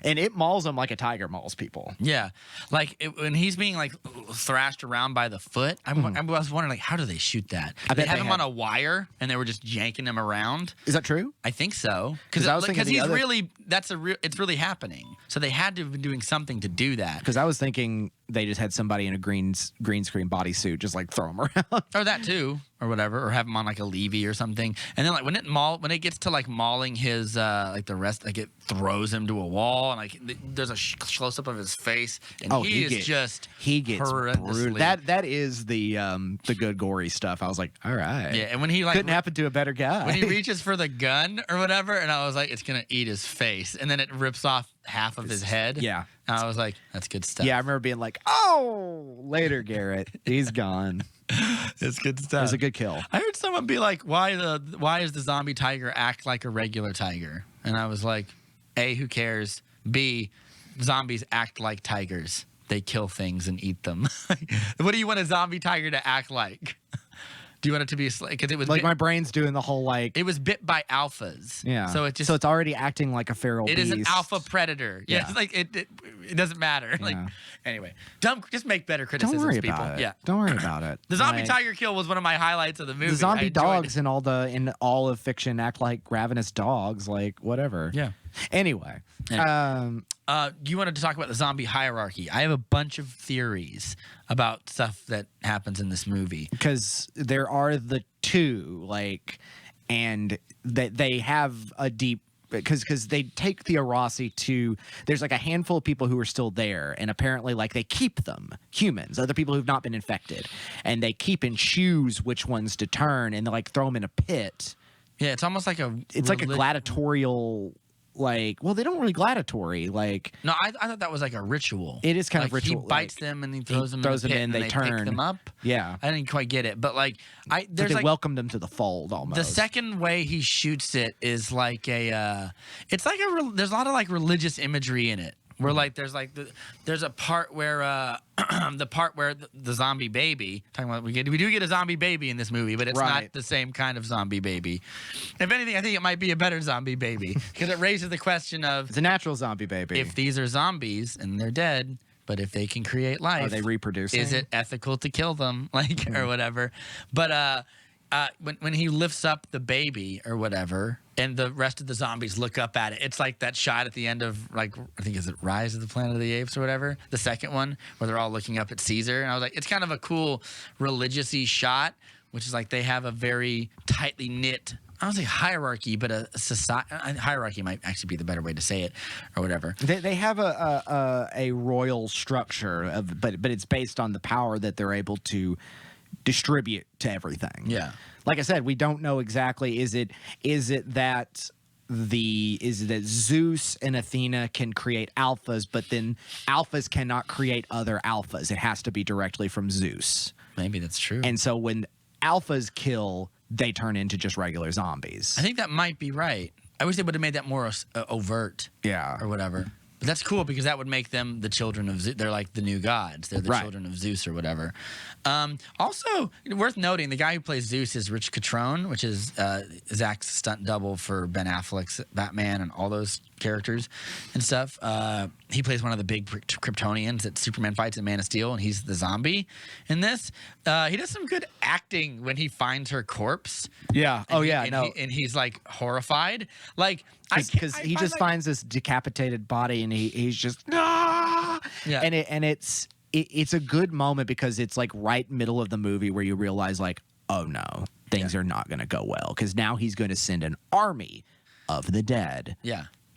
it mauls him like a tiger mauls people. Yeah, like when he's being like thrashed around by the foot. I was wondering, like, how do they shoot that? They have him on a wire, and they were just yanking him around. Is that true? I think so. Because it's really happening. So they had to have been doing something to do that. Because I was thinking they just had somebody in a green screen bodysuit just like throw him around. Or that too, or whatever, or have him on like a levy or something. And then like when it gets to like mauling his like the rest, like it throws him to a wall, and like there's a close up of his face, and he gets brutal. That is the good gory stuff. I was like, all right, yeah. And when he like couldn't happen to a better guy. When he reaches for the gun or whatever, and I was like, it's gonna eat his face, and then it rips off half of his head. Yeah. And I was like, that's good stuff. Yeah, I remember being like, oh, later, Garrett. He's gone. It's good stuff. It was a good kill. I heard someone be like, why does the zombie tiger act like a regular tiger? And I was like, A, who cares? B, zombies act like tigers. They kill things and eat them. What do you want a zombie tiger to act like? Do you want it to be because it was like my brain's doing the whole like it was bit by alphas. Yeah. So it's already acting like a feral beast. It is an alpha predator. Yeah. It's like it doesn't matter. Yeah. Like anyway, just make better criticisms, Don't worry people. About it. Yeah. Don't worry about it. The zombie tiger kill was one of my highlights of the movie. The zombie dogs in all of fiction act like ravenous dogs, like whatever. Yeah. Anyway. You wanted to talk about the zombie hierarchy. I have a bunch of theories about stuff that happens in this movie. Because there are the two, and they have a deep... Because they take Thea Rossi to... There's like a handful of people who are still there, and apparently they keep them, humans, other people who've not been infected, and they keep and choose which ones to turn, and they throw them in a pit. Yeah, it's almost like It's like a gladiatorial... they don't really gladiatory. No, I thought that was like a ritual. It is kind of ritual. He bites them and he throws them in, they turn. Pick them up. Yeah, I didn't quite get it, but they welcomed them to the fold almost. The second way he shoots it is like there's a lot of religious imagery in it. Where there's a part where the zombie baby talking about we do get a zombie baby in this movie, but it's not the same kind of zombie baby. If anything, I think it might be a better zombie baby because it raises the question of it's a natural zombie baby. If these are zombies and they're dead, but if they can create life, are they reproducing? Is it ethical to kill them or whatever? But when he lifts up the baby or whatever, and the rest of the zombies look up at it, it's like that shot at the end of I think is it Rise of the Planet of the Apes or whatever, the second one where they're all looking up at Caesar, and I was like, it's kind of a cool religious-y shot, which is they have a very tightly knit I don't say hierarchy, but a society. Hierarchy might actually be the better way to say it, or whatever. They have a royal structure, but it's based on the power that they're able to distribute to everything. Yeah. Like I said, we don't know exactly. Is it that Zeus and Athena can create alphas, but then alphas cannot create other alphas? It has to be directly from Zeus. Maybe that's true. And so when alphas kill, they turn into just regular zombies. I think that might be right. I wish they would have made that more overt. Yeah. Or whatever. But that's cool because that would make them the children of Zeus. They're like the new gods. They're the children of Zeus or whatever. Also, worth noting, the guy who plays Zeus is Rich Catrone, which is Zack's stunt double for Ben Affleck's Batman and all those characters and stuff. He plays one of the big Kryptonians that Superman fights in Man of Steel, and he's the zombie in this. He does some good acting when he finds her corpse. Yeah. And he's like horrified. Like, because he just finds this decapitated body and he's just yeah. And it's a good moment because it's like right middle of the movie where you realize like, oh no, things are not going to go well because now he's going to send an army of the dead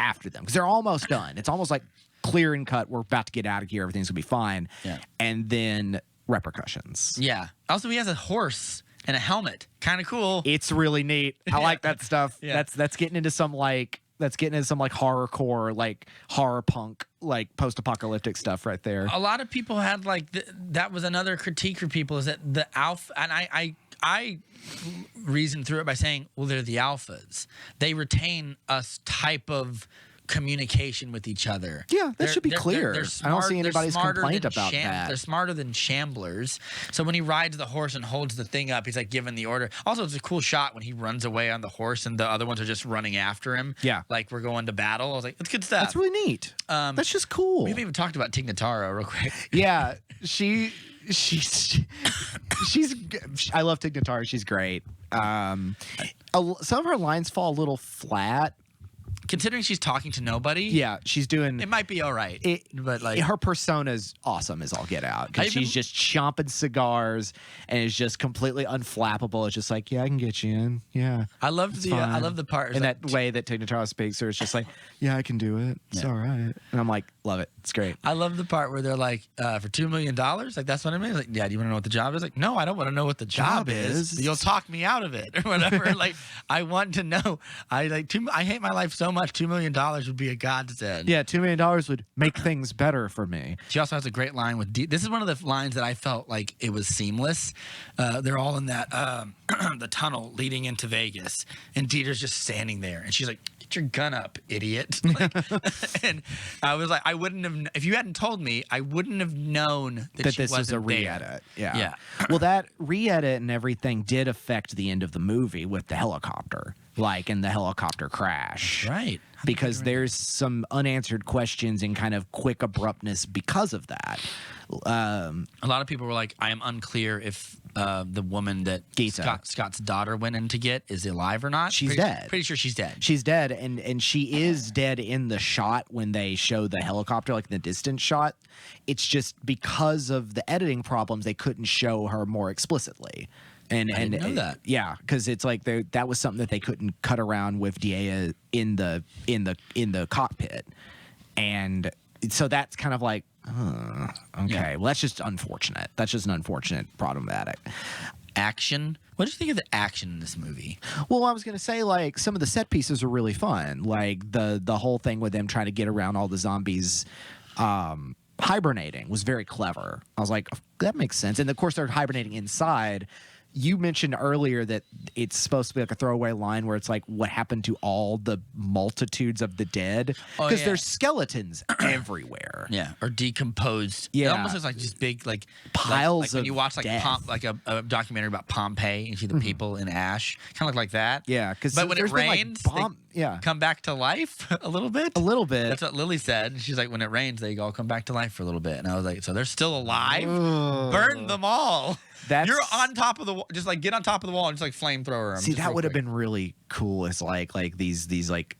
after them because they're almost done. It's almost like clear and cut. We're about to get out of here. Everything's gonna be fine. Yeah. And then repercussions. Yeah. Also, he has a horse and a helmet. Kind of cool. It's really neat. I like that stuff. Yeah. That's getting into some like horrorcore, like horror punk, like post-apocalyptic stuff right there. A lot of people had like that was another critique for people is that the alpha, and I reasoned through it by saying, well, they're the alphas. They retain a type of communication with each other. Yeah, that should be clear. They're smart, I don't see anybody's complaint about that. They're smarter than shamblers. So when he rides the horse and holds the thing up, he's like giving the order. Also, it's a cool shot when he runs away on the horse and the other ones are just running after him. Yeah. Like we're going to battle. I was like, that's good stuff. That's really neat. That's just cool. We haven't even talked about Tig Notaro real quick. Yeah, she's I love Tig Notaro. She's great. Some of her lines fall a little flat. Considering she's talking to nobody, yeah, she's doing. It might be all right, but like her persona's awesome as all get out because she's just chomping cigars and is just completely unflappable. It's just like, yeah, I can get you in. Yeah, I love the part in that way that Tig Notaro speaks. Her, it's just like, yeah, I can do it. It's all right, and I'm like, love it. It's great. I love the part where they're like, for $2 million, like that's what I mean. Like, yeah, do you want to know what the job is? Like, no, I don't want to know what the job is. You'll talk me out of it or whatever. Like, I want to know. I hate my life so much. $2 million would be a godsend. Yeah, $2 million would make things better for me. She also has a great line with this is one of the lines that I felt like it was seamless. They're all in that the tunnel leading into Vegas, and Dieter's just standing there, and she's like, "Get your gun up, idiot!" Like, and I was like, I wouldn't have if you hadn't told me, I wouldn't have known that this was a re-edit. Yeah. Well, that re-edit and everything did affect the end of the movie with the helicopter. Like in the helicopter crash. Right. Because there's some unanswered questions and kind of quick abruptness because of that. A lot of people were like, I am unclear if the woman that Scott's daughter went in to get is alive or not. She's dead. Pretty sure she's dead. She's dead, and she is dead in the shot when they show the helicopter, like in the distance shot. It's just because of the editing problems, they couldn't show her more explicitly. I didn't know that. Yeah, because it's like that was something that they couldn't cut around with Dea in the cockpit, and so that's kind of like, okay, well that's just unfortunate. That's just an unfortunate problematic. Action. What did you think of the action in this movie? Well, I was gonna say like some of the set pieces are really fun, like the whole thing with them trying to get around all the zombies. Hibernating was very clever. I was like, that makes sense, and of course they're hibernating inside. You mentioned earlier that it's supposed to be like a throwaway line where it's like, what happened to all the multitudes of the dead? Because there's skeletons everywhere. Yeah, or decomposed. Yeah, it almost looks like just big like piles like when you watch like a documentary about Pompeii and you see the people in ash, kind of look like that. Yeah, because but when it rains, they come back to life a little bit. A little bit. That's what Lily said. She's like, when it rains, they all come back to life for a little bit. And I was like, so they're still alive? Burn them all. You're on top of the wall. Just like get on top of the wall and just like flamethrower them. See, that would have been really cool. It's like these like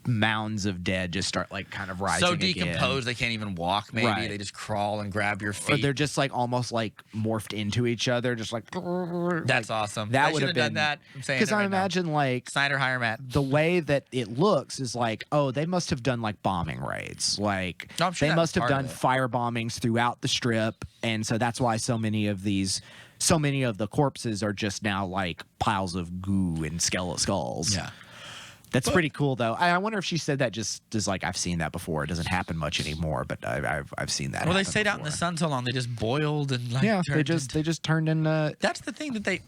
mounds of dead just start like kind of rising So decomposed again. they can't even walk. Maybe Right. they just crawl and grab your Or feet. they're just like almost like morphed into each other, just like That's awesome. that They would should have done been that. I'm saying because it I right now. imagine like Snyder hire Matt. the way that it looks is like, oh, they must have done like bombing raids. Like No, I'm sure they that must was have part of done it. fire bombings throughout the strip, and so that's why so many of the corpses are just now like piles of goo and skulls. Yeah. That's pretty cool, though. I wonder if she said that just as like I've seen that before. It doesn't happen much anymore, but I've seen that. Well, they happen stayed out in the before. sun so long they just boiled and like Yeah, turned they just turned into. That's the thing that they.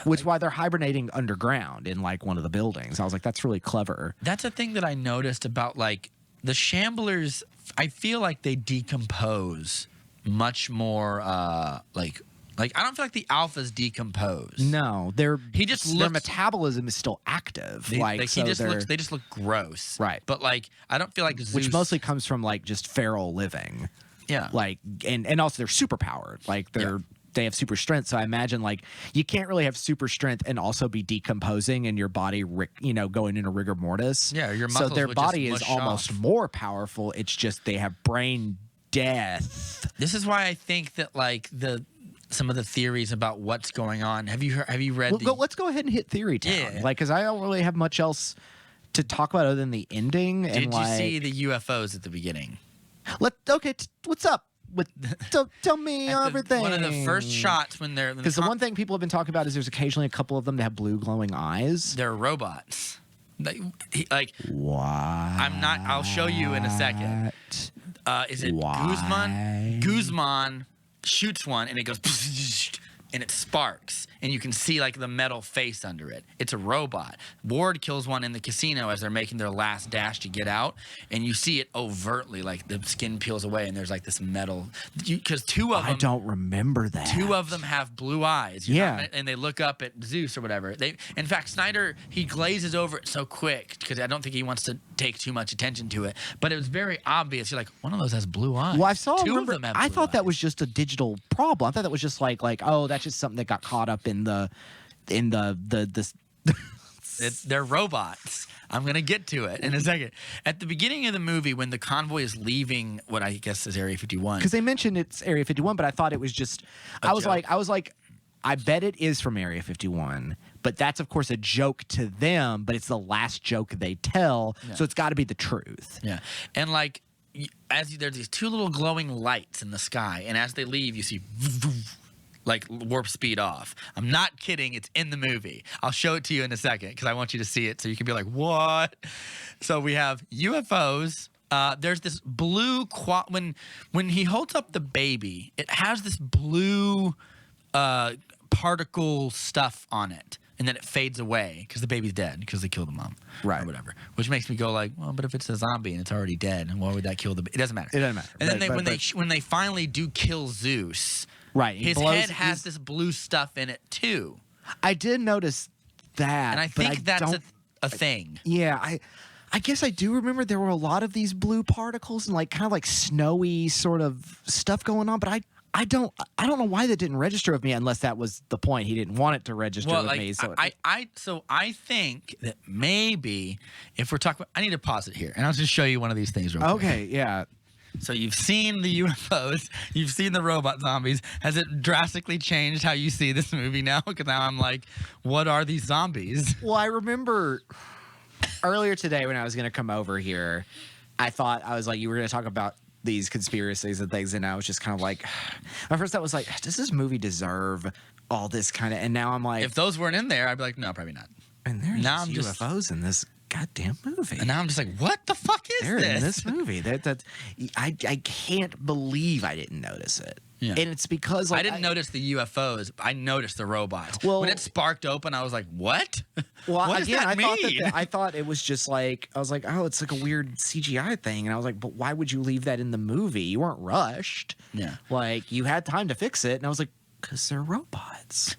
Which is why they're hibernating underground in like one of the buildings. I was like, that's really clever. That's a thing that I noticed about like the Shamblers. I feel like they decompose much more. Like I don't feel like the Alphas decompose. No, He their looks- metabolism is still active. Like so they just look gross. Right. But like I don't feel like Zeus. which mostly comes from like just feral living. Yeah. Like and also they're super powered. Like they have super strength. So I imagine like you can't really have super strength and also be decomposing and your body going into rigor mortis. Yeah, your so muscles their would just body is mush almost off. more powerful. It's just they have brain death. This is why I think that like some of the theories about what's going on. Have you read Well, let's go ahead and hit Theory Town. Yeah. Like, because I don't really have much else to talk about other than the ending. Did and you like, see the UFOs at the beginning? What's up? Tell me At the- everything. One of the first shots when they're Because the one thing people have been talking about is there's occasionally a couple of them that have blue glowing eyes. they're robots. Why? I'm not. I'll show you in a second. Is it Why? Guzman? Guzman shoots one and it goes and it sparks and you can see like the metal face under it. It's a robot. Ward kills one in the casino as they're making their last dash to get out, and you see it overtly, like the skin peels away and there's like this metal. Because two of them. I don't remember that. Two of them have blue eyes. Yeah. And they look up at Zeus or whatever. In fact, Snyder, he glazes over it so quick because I don't think he wants to take too much attention to it. But it was very obvious. You're like, one of those has blue eyes. Well, I saw. Two remember, of them have I blue thought that eyes. was just a digital problem. I thought that was just like oh, that's just something that got caught up in the They're robots. I'm going to get to it in a second. At the beginning of the movie, when the convoy is leaving what I guess is Area 51. because they mentioned it's Area 51, but I thought it was just. I was like, I bet it is from Area 51, but that's of course a joke to them. But it's the last joke they tell, so it's got to be the truth. Yeah. And like, there's these two little glowing lights in the sky, and as they leave, you see like warp speed off. I'm not kidding. It's in the movie. I'll show it to you in a second because I want you to see it so you can be like, what? So we have UFOs. There's this blue when he holds up the baby, it has this blue particle stuff on it. And then it fades away because the baby's dead because they killed the mom, Right. or whatever. Which makes me go like, well, but if it's a zombie and it's already dead, and why would that kill the? It doesn't matter. It doesn't matter. And then But- when they finally do kill Zeus, Right, he his blows- head has he's- this blue stuff in it too, I did notice that, and I but think that's don't- a thing. Yeah, I guess I do remember there were a lot of these blue particles and like kind of like snowy sort of stuff going on, but I don't know why that didn't register with me unless that was the point. He didn't want it to register Well, with like me. So I think that maybe if we're talking, I need to pause it here, and I'll just show you one of these things real quick. okay, yeah. So you've seen the UFOs, you've seen the robot zombies. Has it drastically changed how you see this movie now? Because now I'm like, what are these zombies? Well, I remember earlier today when I was going to come over here, I was like, you were going to talk about these conspiracies and things, and I was just kind of like, at first I was like, does this movie deserve all this kind of? And now I'm like, If those weren't in there, I'd be like, no, probably not. and there's now I'm UFOs in this goddamn movie. And now I'm just like, what the fuck is They're this? in this movie. I can't believe I didn't notice it. Yeah. And it's because like I didn't notice the UFOs. I noticed the robots. Well- when it sparked open, I was like, what? Well, what does again, that I thought mean? I thought it was just like I was like, oh, it's like a weird CGI thing, and I was like, but why would you leave that in the movie? You weren't rushed. Yeah. Like you had time to fix it, and I was like, because they're robots.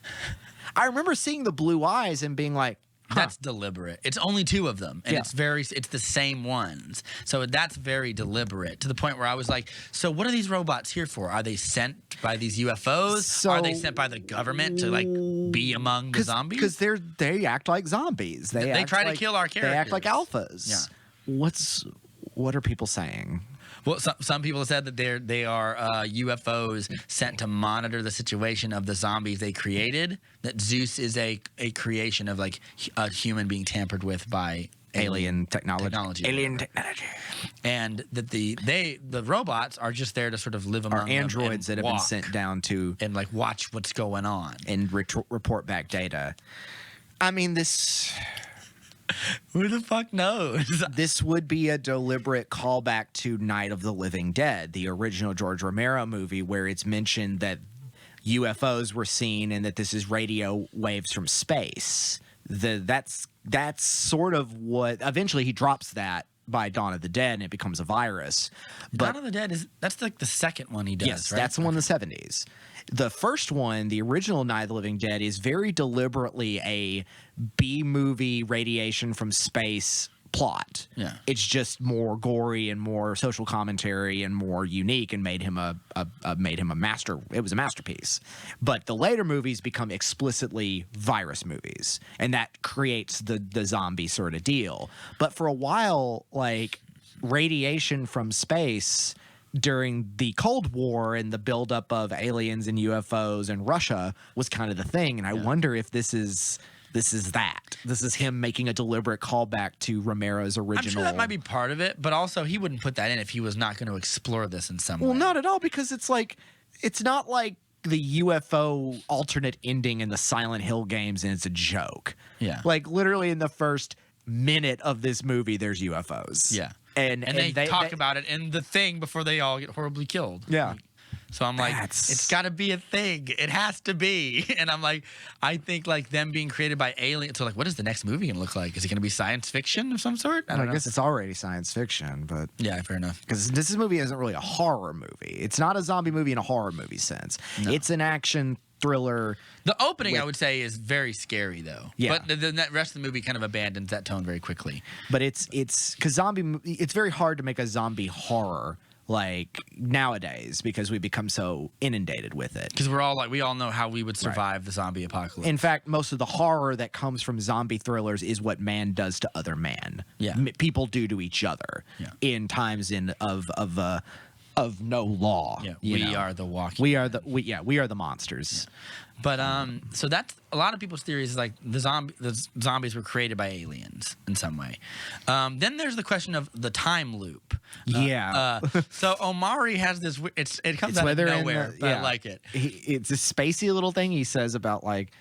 I remember seeing the blue eyes and being like, huh. That's deliberate. It's only two of them, and Yeah. it's the same ones. So that's very deliberate to the point where I was like, so what are these robots here for? Are they sent by these UFOs? Are they So- sent by the government to like be among the zombies? Because they act like zombies. They act try to like- kill our They act like characters. alphas. Yeah. what are people saying? Well, some people have said that they are UFOs sent to monitor the situation of the zombies they created. That Zeus is a creation of like a human being tampered with by alien technology. Alien technology. And that the robots are just there to sort of live among androids them that have been sent down to and like watch what's going on and report back data. I mean, this. Who the fuck knows? This would be a deliberate callback to Night of the Living Dead, the original George Romero movie, where it's mentioned that UFOs were seen and that this is radio waves from space. That's sort of what eventually he drops that by Dawn of the Dead and it becomes a virus. But Dawn of the Dead that's like the second one he does, yes, right? that's the one in the 70s. The first one, the original Night of the Living Dead, is very deliberately a B-movie radiation from space plot. Yeah. It's just more gory and more social commentary and more unique and made him a master. It was a masterpiece. But the later movies become explicitly virus movies, and that creates the zombie sort of deal. But for a while, like radiation from space during the Cold War and the buildup of aliens and UFOs and Russia was kind of the thing. And I wonder if this is that. This is him making a deliberate callback to Romero's original. I'm sure that might be part of it, but also he wouldn't put that in if he was not going to explore this in some way. Well, not at all, because it's not like the UFO alternate ending in the Silent Hill games and it's a joke. Yeah. Like literally in the first minute of this movie, there's UFOs. Yeah. And they talk about it in the thing before they all get horribly killed. Yeah. So I'm like, it's got to be a thing. It has to be. And I'm like, I think like them being created by aliens. So like, what is the next movie going to look like? Is it going to be science fiction of some sort? I don't know. guess it's already science fiction, but yeah, fair enough. Because this movie isn't really a horror movie. It's not a zombie movie in a horror movie sense. No. It's an action thriller. The opening, I would say, is very scary though. Yeah. But the rest of the movie kind of abandons that tone very quickly. But it's because it's very hard to make a zombie horror like nowadays because we become so inundated with it. Because we all know how we would survive the zombie apocalypse. In fact, most of the horror that comes from zombie thrillers is what man does to other man. Yeah. People do to each other in times of no law. Yeah, we are the walking. We are the monsters. Yeah. But so that's a lot of people's theories is like the zombies were created by aliens in some way. Then there's the question of the time loop. So Omari has this. It comes out of nowhere, but I like it. It's a spacey little thing he says about like.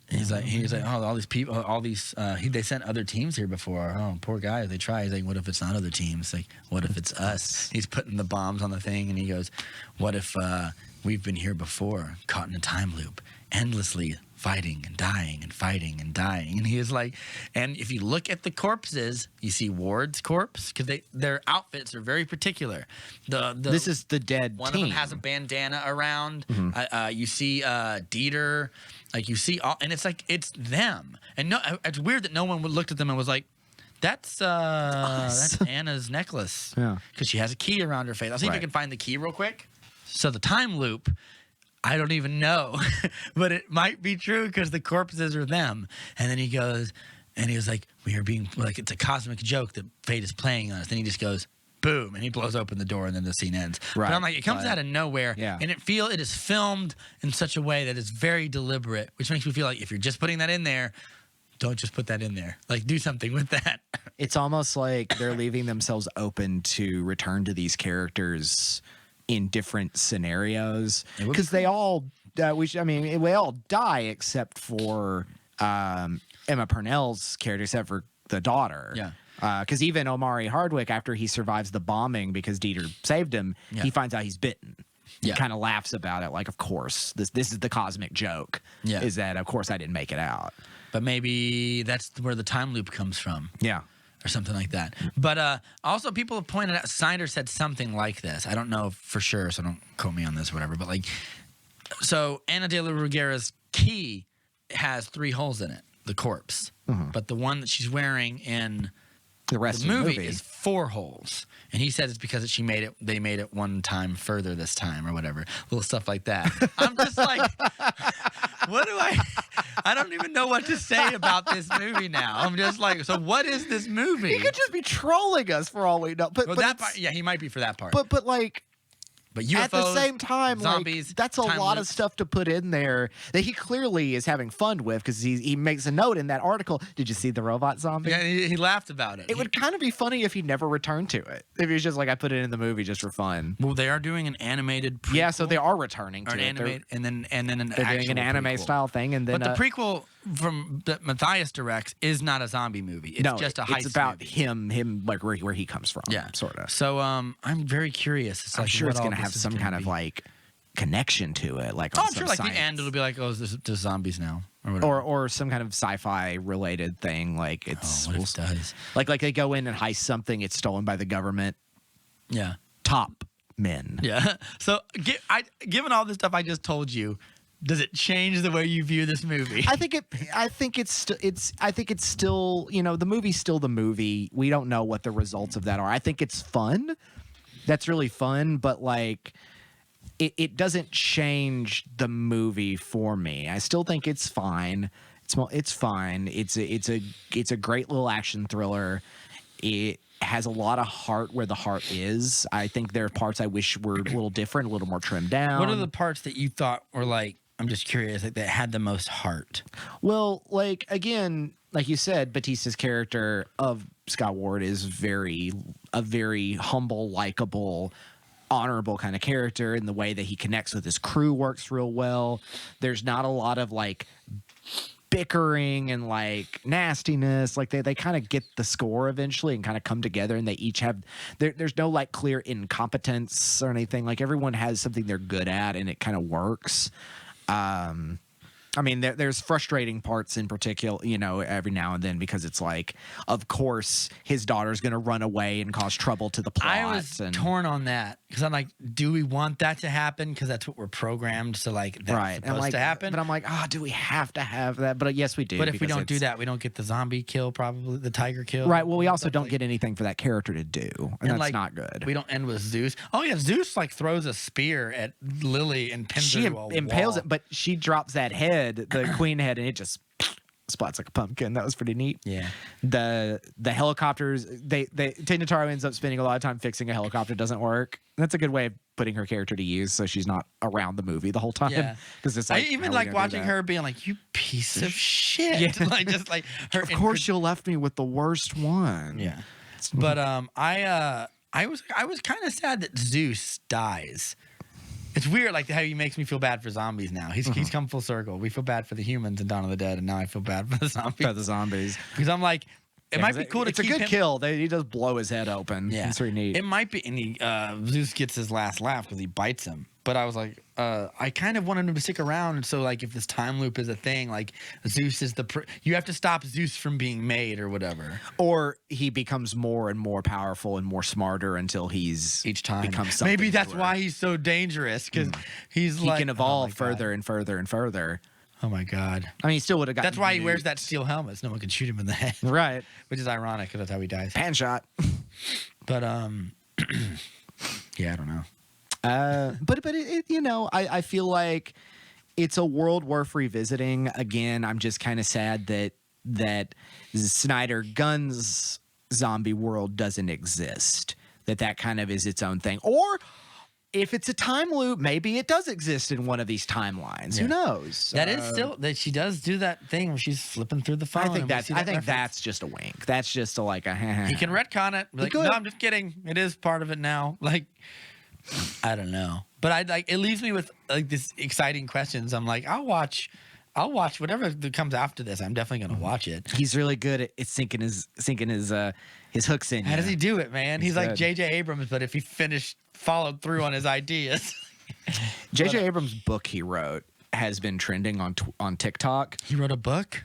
He's like, oh, all these people, they sent other teams here before. Oh, poor guy. They try. He's like, what if it's not other teams? Like, what if it's us? He's putting the bombs on the thing, and he goes, what if we've been here before, caught in a time loop, endlessly fighting and dying and fighting and dying? And he is like, and if you look at the corpses, you see Ward's corpse because their outfits are very particular. This is the dead one team. of them has a bandana around. You see Dieter. Like you see, and it's like it's them, and no, it's weird that no one looked at them and was like, "That's Anna's necklace." Yeah, because she has a key around her face. I'll see if I can find the key real quick. So the time loop, I don't even know, but it might be true because the corpses are them. And then he goes, and he was like, "We are being like it's a cosmic joke that fate is playing on us." Then he just goes, boom, and he blows open the door, and then the scene ends. Right. But I'm like, it comes out of nowhere, and it is filmed in such a way that is very deliberate, which makes me feel like if you're just putting that in there, don't just put that in there. Like, do something with that. It's almost like they're leaving themselves open to return to these characters in different scenarios because they all, we all die except for Emma Purnell's character, except for the daughter. Yeah. Because even Omari Hardwick, after he survives the bombing because Dieter saved him, he finds out he's bitten. He kind of laughs about it, like, of course, this is the cosmic joke, is that, of course, I didn't make it out. But maybe that's where the time loop comes from. Yeah. Or something like that. But also people have pointed out, Snyder said something like this. I don't know for sure, so don't quote me on this or whatever. But, like, so Ana de la Reguera's key has 3 holes in it, the corpse. But the one that she's wearing in the rest of the movie is 4 holes, and he says it's because they made it one time further this time or whatever, little stuff like that. I'm just like, what do I don't even know what to say about this movie now. I'm just like, so what is this movie? He could just be trolling us for all we know. But that part, yeah, he might be for that part. But like. But UFOs, at the same time, zombies, like, that's a lot of stuff to put in there that he clearly is having fun with because he makes a note in that article. Did you see the robot zombie? Yeah, he laughed about it. It would kind of be funny if he never returned to it. If he was just like, I put it in the movie just for fun. Well, they are doing an animated prequel. Yeah, so they are returning to it. And then an they're doing an anime prequel. style thing, and then but the prequel from that Matthias directs is not a zombie movie. It's just a heist. It's about movie. him like where he comes from. Yeah, sort of. So I'm very curious. I'm sure it's gonna have some kind of like connection to it. Like, I'm sure like the end it'll be like, oh, there's zombies now, or whatever. Or some kind of sci-fi related thing. Like it's what if it does? Like they go in and heist something. It's stolen by the government. Yeah. Top men. Yeah. So given all the stuff I just told you, does it change the way you view this movie? I think it's still, you know, the movie's still the movie. We don't know what the results of that are. I think it's fun. That's really fun, but like it doesn't change the movie for me. I still think it's fine. It's fine. It's a great little action thriller. It has a lot of heart where the heart is. I think there are parts I wish were a little different, a little more trimmed down. What are the parts that you thought were like, I'm just curious, like that had the most heart? Well, like, again, like you said, Batista's character of Scott Ward is a very humble, likable, honorable kind of character, and the way that he connects with his crew works real well. There's not a lot of like bickering and like nastiness. Like they kind of get the score eventually and kind of come together, and they each have there's no like clear incompetence or anything. Like everyone has something they're good at, and it kind of works. I mean, there's frustrating parts in particular, you know, every now and then, because it's like, of course, his daughter's going to run away and cause trouble to the plot. I was torn on that because I'm like, do we want that to happen? Because that's what we're programmed. So like, that's supposed to happen. But I'm like, do we have to have that? But yes, we do. But if we don't do that, we don't get the zombie kill, probably the tiger kill. Right. Well, we also don't get anything for that character to do, and that's like, not good. We don't end with Zeus. Oh yeah, Zeus like throws a spear at Lily and pins her to a wall. Impales it, but she drops that head, the queen head, and it just splats like a pumpkin. That was pretty neat. Yeah. The helicopters, Tinataro ends up spending a lot of time fixing a helicopter. Doesn't work. That's a good way of putting her character to use, so she's not around the movie the whole time. Yeah. Because it's like, I even like watching her being like, "You piece of shit." Yeah. Like just like her. Of course, you left me with the worst one. Yeah. But I was kind of sad that Zeus dies. It's weird, like how he makes me feel bad for zombies now. He's come full circle. We feel bad for the humans in Dawn of the Dead, and now I feel bad for the zombies. Because I'm like, it might be cool to keep him. It's a good kill. He does blow his head open. Yeah, it's pretty neat. It might be, and Zeus gets his last laugh because he bites him. But I was like, I kind of wanted him to stick around. And so, like, if this time loop is a thing, like, Zeus is you have to stop Zeus from being made or whatever. Or he becomes more and more powerful and more smarter until each time becomes something. Maybe that's why he's so dangerous, because he can evolve further and further and further. Oh my God! I mean, he still would have got. That's why he wears that steel helmet, so no one can shoot him in the head. Right. Which is ironic, because that's how he dies. Pan shot. But yeah, I don't know. But it, you know, I feel like it's a world worth revisiting. Again, I'm just kind of sad that Snyder Gunn's zombie world doesn't exist. That kind of is its own thing. Or if it's a time loop, maybe it does exist in one of these timelines. Yeah. Who knows? That is still that she does do that thing where she's flipping through the phone. I think that's just a wink. That's just a like a. He can retcon it. Like, no, I'm just kidding. It is part of it now. Like, I don't know, but it leaves me with like this exciting questions. I'm like, I'll watch whatever that comes after this. I'm definitely gonna watch it. He's really good at sinking his hooks in. How does he do it, man? He's like J.J. Abrams, but if he followed through on his ideas. J.J. Abrams' book he wrote has been trending on TikTok. He wrote a book?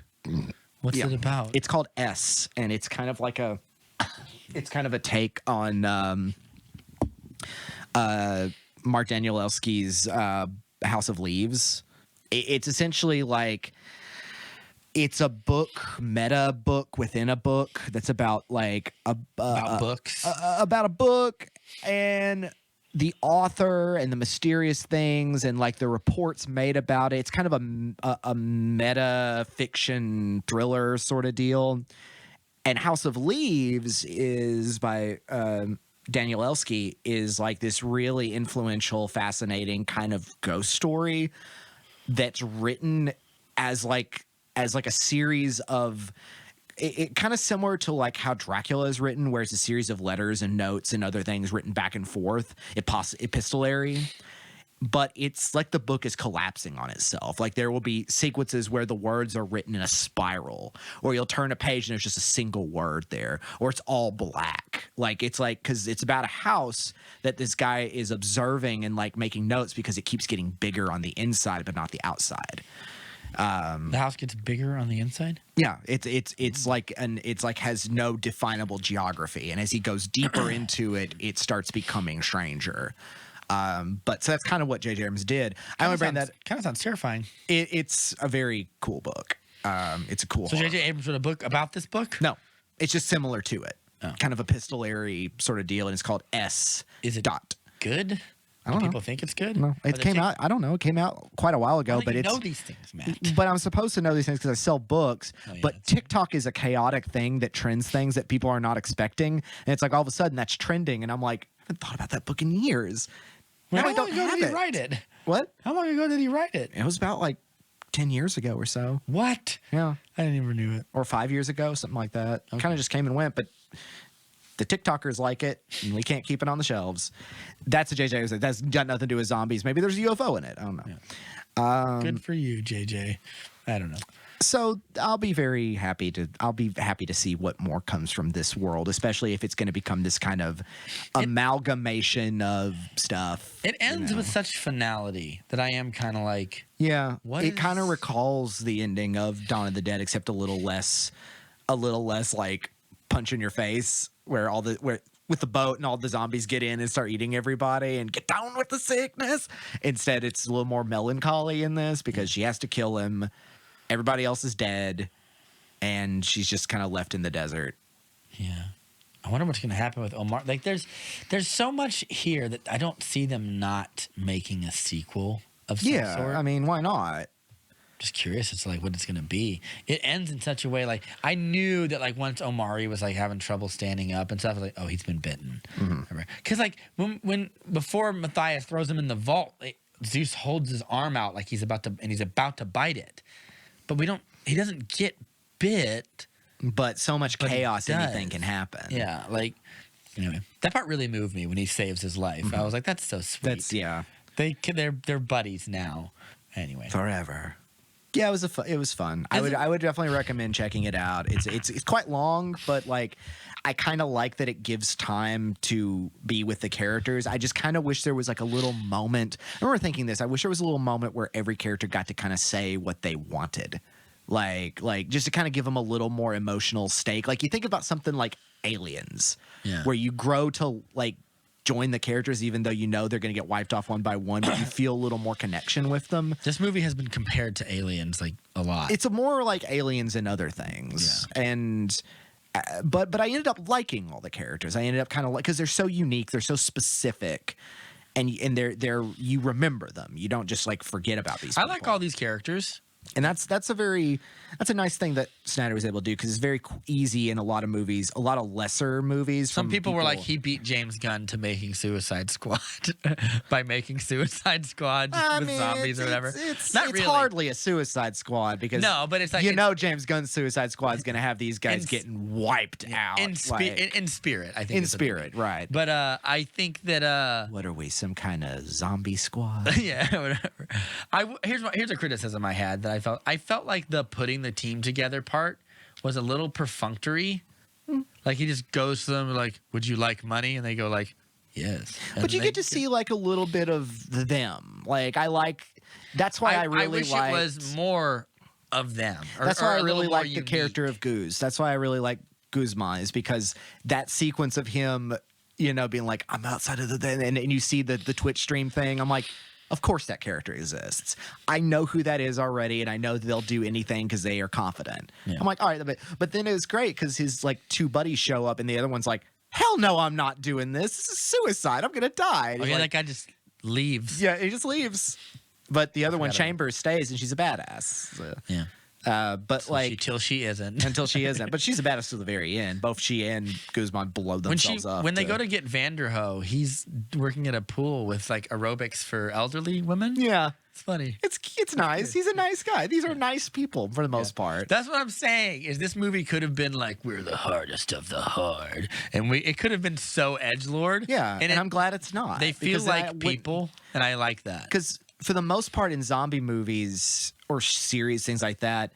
What's it about? It's called S, and it's kind of like a take on Mark Danielewski's House of Leaves. It's essentially like it's a meta book within a book that's about like about books, about a book, and the author and the mysterious things and like the reports made about it. It's kind of a meta fiction thriller sort of deal. And House of Leaves is by Daniel Elsky, is like this really influential, fascinating kind of ghost story that's written as like a series of it kind of similar to like how Dracula is written, where it's a series of letters and notes and other things written back and forth, epistolary. But it's like the book is collapsing on itself. Like there will be sequences where the words are written in a spiral, or you'll turn a page and there's just a single word there, or it's all black. Like it's like, because it's about a house that this guy is observing and like making notes because it keeps getting bigger on the inside but not the outside. The house gets bigger on the inside. Yeah, it's like has no definable geography, and as he goes deeper into it, it starts becoming stranger. But so that's kind of what J.J. Abrams did. I only bring that. Kind of sounds terrifying. It's a very cool book. It's a cool. So J.J. Abrams wrote a book about this book? No, it's just similar to it. Oh. Kind of epistolary sort of deal, and it's called S. Is it dot good? I don't know. People think it's good. No, it came out. I don't know. It came out quite a while ago, but you it's know these things, Matt. But I'm supposed to know these things because I sell books. Oh, yeah, but TikTok is a chaotic thing that trends things that people are not expecting, and it's like all of a sudden that's trending, and I'm like, I haven't thought about that book in years. Well, Now how I don't long ago have did it. he write it? What? How long ago did he write it? It was about like 10 years ago or so. What? Yeah. I didn't even knew it. Or 5 years ago, something like that. Okay. Kind of just came and went, but the TikTokers like it, and we can't keep it on the shelves. That's a JJ. That's got nothing to do with zombies. Maybe there's a UFO in it. I don't know. Yeah. Good for you, JJ. I don't know. So I'll be happy to see what more comes from this world, especially if it's going to become this kind of amalgamation of stuff. It ends with such finality that I am kind of like, yeah, what kind of recalls the ending of Dawn of the Dead, except a little less like punch in your face, where with the boat and all the zombies get in and start eating everybody and get down with the sickness. Instead, it's a little more melancholy in this because she has to kill him. Everybody else is dead, and she's just kind of left in the desert. Yeah. I wonder what's going to happen with Omar. Like, there's so much here that I don't see them not making a sequel of some sort. I mean, why not? Just curious as to like what it's going to be. It ends in such a way, like I knew that like once Omari was like having trouble standing up and stuff, I was like, oh, he's been bitten. Because like when before Matthias throws him in the vault, Zeus holds his arm out like he's about to bite it. But he doesn't get bit. But so much chaos, anything can happen. Yeah, like, anyway, that part really moved me when he saves his life. I was like, that's so sweet. They're buddies now. Anyway. Forever. Yeah, it was fun. I would definitely recommend checking it out. It's quite long, but like I kind of like that it gives time to be with the characters. I just kind of wish there was like a little moment. I remember thinking this. I wish there was a little moment where every character got to kind of say what they wanted. Like just to kind of give them a little more emotional stake. Like you think about something like Aliens, where you grow to like join the characters even though you know they're going to get wiped off one by one, but you feel a little more connection with them. This movie has been compared to Aliens like a lot. It's more like Aliens and other things. Yeah. And but I ended up liking all the characters. I ended up kind of like, because they're so unique, they're so specific, and they're you remember them. You don't just like forget about these people. I like all these characters. And that's a nice thing that Snyder was able to do, because it's very easy in a lot of movies, a lot of lesser movies. Some people were like, he beat James Gunn to making Suicide Squad by making Suicide Squad with zombies or whatever. It's really. Hardly a Suicide Squad, because but it's like James Gunn's Suicide Squad is going to have these guys getting wiped out in spirit. I think in spirit, right? But I think that what are we, some kind of zombie squad? Yeah, whatever. Here's a criticism I had that I felt like the putting the team together part was a little perfunctory. Like he just goes to them like, "Would you like money?" And they go like, "Yes." But you get to see like a little bit of them. Like that's why I really wish it was more of them. That's why I really like the character of Goose. That's why I really like Guzman, is because that sequence of him, being like, "I'm outside of the," and you see the Twitch stream thing. I'm like, of course that character exists. I know who that is already, and I know that they'll do anything because they are confident. Yeah. I'm like, all right, but then it was great because his like two buddies show up, and the other one's like, hell no, I'm not doing this. This is suicide. I'm gonna die. And Oh he's yeah, like, that guy just leaves. yeah, he just leaves. But the other one, Chambers, stays, and she's a badass. So, but So like till she isn't. until she isn't. But she's a badass to the very end. Both she and Guzman blow themselves up. When they go to get Vanderho, he's working at a pool with like aerobics for elderly women. Yeah. It's funny. It's nice. He's a nice guy. These are nice people for the most part. That's what I'm saying. Is this movie could have been like we're the hardest of the hard, and it could have been so edgelord. Yeah, and I'm glad it's not. They feel like people, and I like that. Because for the most part in zombie movies or series, things like that,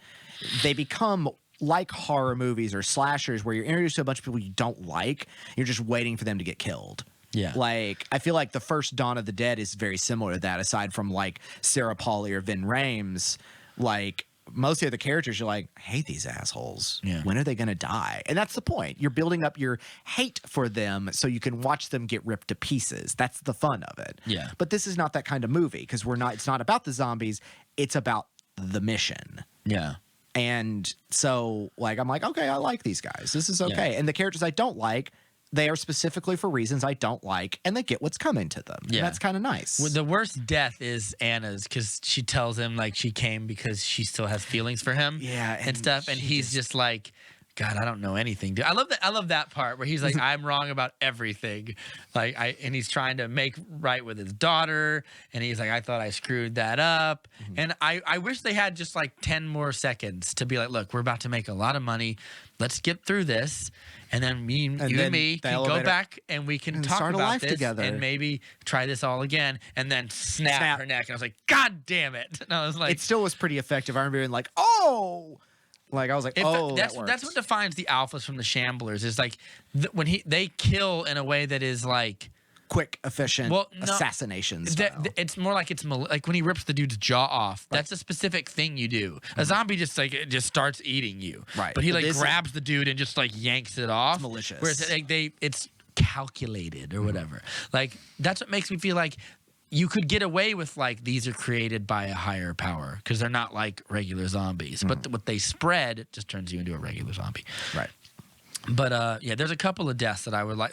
they become like horror movies or slashers where you're introduced to a bunch of people you don't like. You're just waiting for them to get killed. Yeah. Like, I feel like the first Dawn of the Dead is very similar to that, aside from like Sarah Polley or Vin Rames. Like, most of the other characters, you're like, I hate these assholes. Yeah. When are they going to die? And that's the point. You're building up your hate for them so you can watch them get ripped to pieces. That's the fun of it. Yeah. But this is not that kind of movie because it's not about the zombies. It's about the mission. Yeah. And so, like, I'm like, okay, I like these guys. This is okay. And the characters I don't like, they are specifically for reasons I don't like, and they get what's coming to them. Yeah. And that's kind of nice. Well, the worst death is Anna's because she tells him, like, she came because she still has feelings for him. Yeah. And stuff. And he's just like, God, I don't know anything. Dude. I love that part where he's like, I'm wrong about everything. And he's trying to make right with his daughter. And he's like, I thought I screwed that up. Mm-hmm. And I wish they had just like 10 more seconds to be like, look, we're about to make a lot of money. Let's get through this. And then you and me can go back and we can talk about this together and maybe try this all again. And then snap her neck. And I was like, God damn it. And I was like, it still was pretty effective. I remember being like, oh. Like I was like, that's what defines the alphas from the shamblers is like when they kill in a way that is like quick, efficient, assassination style. It's more like like when he rips the dude's jaw off. Right. That's a specific thing you do. A zombie just starts eating you. Right. But he grabs the dude and just like yanks it off. It's malicious. Whereas it's calculated or whatever. Like that's what makes me feel like you could get away with like these are created by a higher power because they're not like regular zombies. But what they spread just turns you into a regular zombie. Right. But there's a couple of deaths that I would like.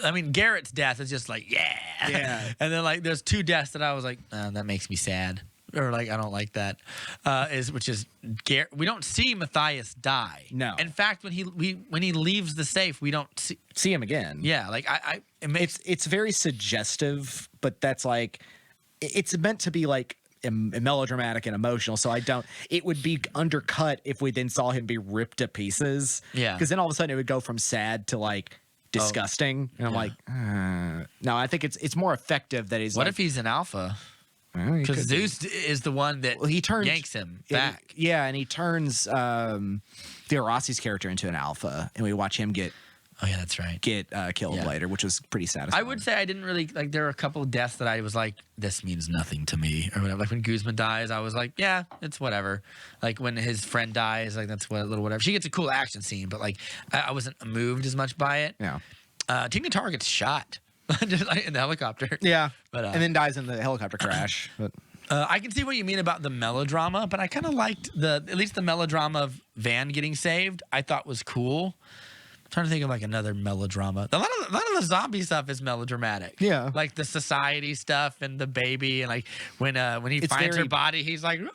I mean, Garrett's death is just like yeah. And then like there's 2 deaths that I was like that makes me sad or like I don't like that. Which is Garrett. We don't see Matthias die. No. In fact, when he leaves the safe, we don't see him again. Yeah. Like it's very suggestive, but that's like it's meant to be like melodramatic and emotional. So it would be undercut if we then saw him be ripped to pieces. Yeah. Because then all of a sudden it would go from sad to like disgusting. And I'm like, no, I think it's more effective that he's What if he's an alpha? Because Zeus is the one that yanks him back. And he turns Theodossi's character into an alpha, and we watch him get killed later, which was pretty satisfying. I would say I didn't really like. There were a couple of deaths that I was like, this means nothing to me, or whatever. Like when Guzman dies, I was like, yeah, it's whatever. Like when his friend dies, like that's a little whatever. She gets a cool action scene, but like I wasn't moved as much by it. Yeah. Tina Tar gets shot just like in the helicopter. Yeah, but and then dies in the helicopter crash. But I can see what you mean about the melodrama, but I kind of liked at least the melodrama of Van getting saved. I thought was cool. I'm trying to think of like another melodrama. A lot of the zombie stuff is melodramatic. Yeah, like the society stuff and the baby, and like when he finds her body, he's like, but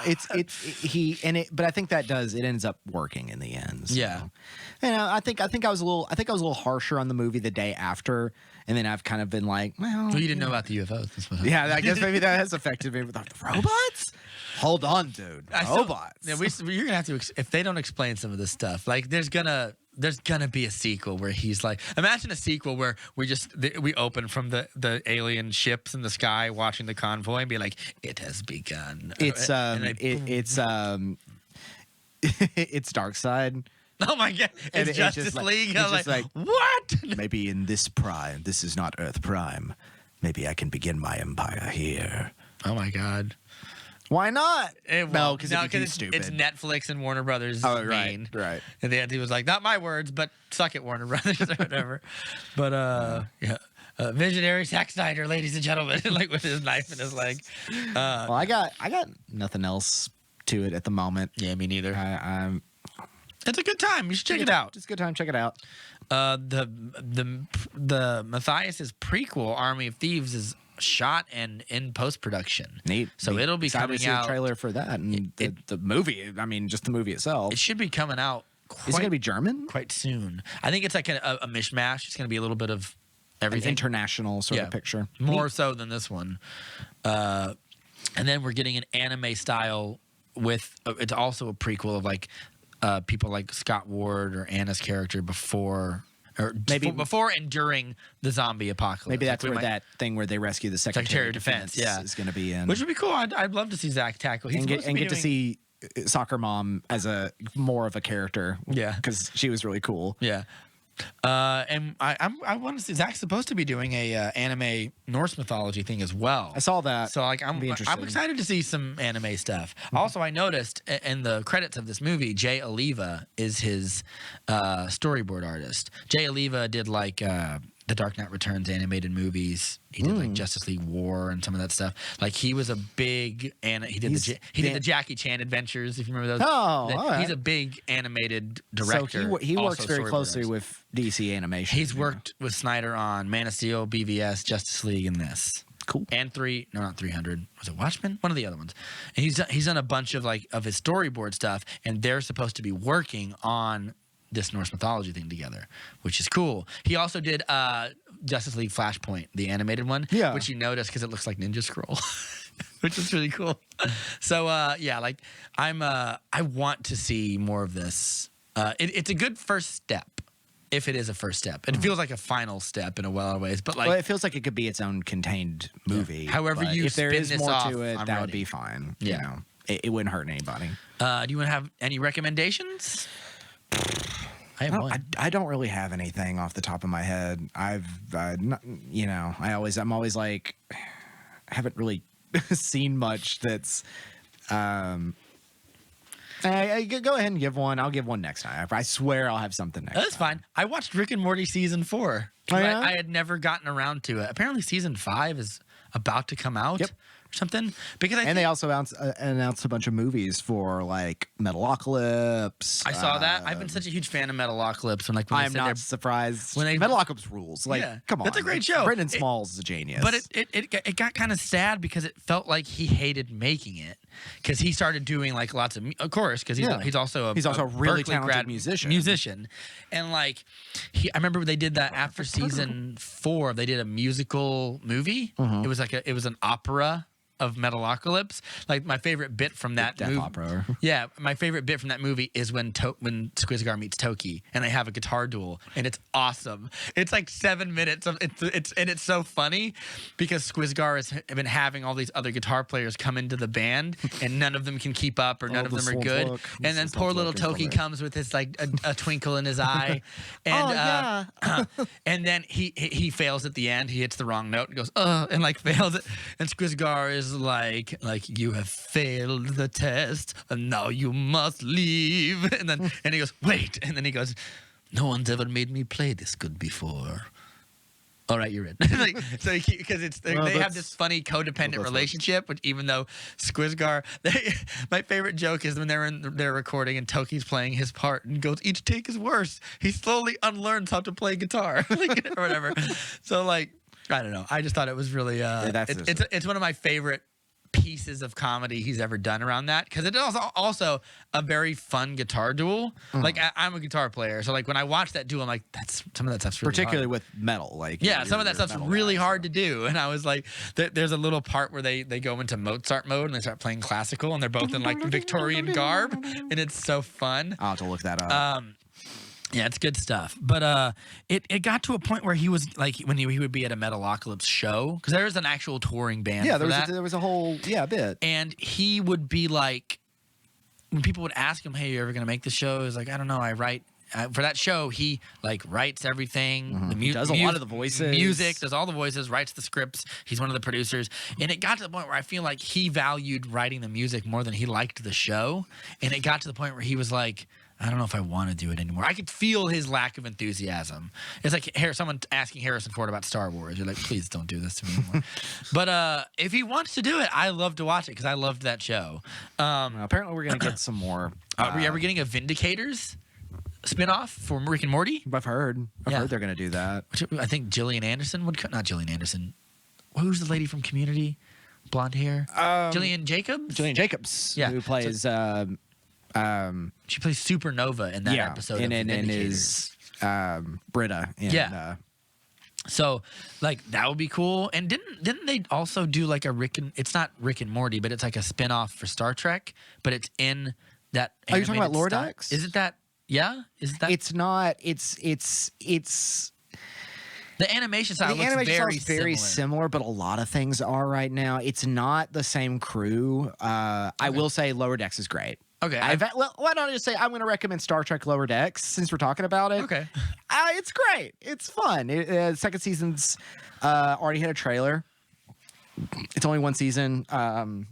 I think that it ends up working in the end. So. Yeah. And I think I was a little harsher on the movie the day after, and then I've kind of been like, well, you didn't know about the UFOs. Yeah, I guess maybe that has affected me with the robots. Hold on, dude, robots. You're gonna have to if they don't explain some of this stuff. Like there's gonna be a sequel where he's like, imagine a sequel where we open from the alien ships in the sky, watching the convoy, and be like, it has begun. It's it's Dark Side. Oh my God! It's Justice League. I was like, what? Maybe in this prime, this is not Earth Prime. Maybe I can begin my empire here. Oh my God! Why not? No, because it's Netflix and Warner Brothers. Oh, right. And he was like, not my words, but suck it, Warner Brothers or whatever. But visionary Zack Snyder, ladies and gentlemen, like with his knife in his leg. Well, I got nothing else to it at the moment. Yeah, me neither. I'm It's a good time. You should check it out. It's a good time. Check it out. The Matthias's prequel, Army of Thieves, is shot and in post-production. Neat. So it'll be Excited coming to see out. the trailer for that and the movie. I mean, just the movie itself. It should be coming out. Is it going to be German? Quite soon. I think it's like a mishmash. It's going to be a little bit of everything. An international sort of picture. More so than this one. And then we're getting an anime style with it's also a prequel of like people like Scott Ward or Anna's character before and during the zombie apocalypse. Maybe that's where that thing where they rescue the Secretary of Defense is going to be in. Which would be cool. I'd love to see Zach tackle. And get to see Soccer Mom as a more of a character. Yeah. Because she was really cool. Yeah. And I want to see Zach's supposed to be doing a anime Norse mythology thing as well. I saw that. So like I'm excited to see some anime stuff. Also, I noticed in the credits of this movie, Jay Oliva is his storyboard artist. Jay Oliva did like the Dark Knight Returns animated movies. He did like Justice League War and some of that stuff. Like he was a big he did the Jackie Chan adventures, if you remember those. Oh, all right. He's a big animated director. So he works very closely with DC Animation. He's worked with Snyder on Man of Steel, BVS, Justice League, and this. Cool. And not 300. Was it Watchmen? One of the other ones. And he's done a bunch of of his storyboard stuff, and they're supposed to be working on this Norse mythology thing together, which is cool. He also did Justice League Flashpoint, the animated one, which you notice because it looks like Ninja Scroll, which is really cool. So I want to see more of this. It's a good first step. If it is a first step, it feels like a final step in a lot of ways. But well, it feels like it could be its own contained movie. Yeah. However, if there is more to it, I'm that ready. would be fine. Yeah, you know, it wouldn't hurt anybody. Do you want to have any recommendations? I don't really have anything off the top of my head. I'm always like, I haven't really seen much that's. Go ahead and give one. I'll give one next time. I swear I'll have something next. That's fine. I watched Rick and Morty season 4. Oh, yeah? I had never gotten around to it. Apparently, season 5 is about to come out. Yep. Or something because they also announced a bunch of movies for like Metalocalypse. I saw that. I've been such a huge fan of Metalocalypse. When I'm not surprised. Metalocalypse rules. Like, come on, that's a great show. Brendan Smalls is a genius. But it got kind of sad because it felt like he hated making it because he started doing like lots of course because he's also a really Berkeley talented musician. And like I remember they did that after season 4. They did a musical movie. It was like it was an opera of Metalocalypse. Like my favorite bit from that Death movie, opera. Yeah, my favorite bit from that movie is when Squizgar meets Toki and they have a guitar duel, and it's awesome. It's like 7 minutes of it's so funny because Squizgar has been having all these other guitar players come into the band and none of them can keep up or none of them are good. And then poor little Toki comes with his like a twinkle in his eye, and and then he fails at the end. He hits the wrong note and goes and like fails it, and Squizgar is like you have failed the test and now you must leave, and he goes wait, and then he goes, no one's ever made me play this good before. All right, you're in. Because they have this funny codependent relationship, which even though Squizgar, my favorite joke is when they're recording and Toki's playing his part and goes, each take is worse. He slowly unlearns how to play guitar, or whatever. So like, I don't know. I just thought it was really it's one of my favorite pieces of comedy he's ever done around that, because it is also a very fun guitar duel. Like I'm a guitar player, so like when I watch that duel, I'm like, that's some of that stuff's really particularly hard. With metal, like some of that stuff's really hard to do. And I was like, there's a little part where they go into Mozart mode and they start playing classical, and they're both in like Victorian garb, and it's so fun. I'll have to look that up. Yeah, it's good stuff. But it got to a point where he was like, when he would be at a Metalocalypse show, because there was an actual touring band. Yeah, there was a whole bit. And he would be like, when people would ask him, "Hey, you ever gonna make the show?" He's like, "I don't know. I write." For that show, he like writes everything. He does a lot of the voices, music, does all the voices, writes the scripts. He's one of the producers, and it got to the point where I feel like he valued writing the music more than he liked the show. And it got to the point where he was like, I don't know if I want to do it anymore. I could feel his lack of enthusiasm. It's like someone asking Harrison Ford about Star Wars. You're like, please don't do this to me anymore. But if he wants to do it, I love to watch it because I loved that show. Apparently, we're gonna get some more. Are we getting a Vindicators spinoff for Rick and Morty. I've heard they're gonna do that. Which I think Gillian Anderson would not Gillian Anderson. Who's the lady from Community? Blonde hair. Gillian Jacobs. Gillian Jacobs. Yeah. Who plays? She plays Supernova in that episode. And is Britta. So, like, that would be cool. And didn't they also do like it's not Rick and Morty, but it's like a spinoff for Star Trek, but it's in that. Are you talking about Lower style? Decks? Is it that? Yeah, is that? It's not. It's the animation style. The animation style is very similar, but a lot of things are right now. It's not the same crew. I will say Lower Decks is great. Okay. Well, why don't I just say I'm going to recommend Star Trek Lower Decks since we're talking about it. Okay. It's great. It's fun. Second season's already had a trailer. It's only one season. It's on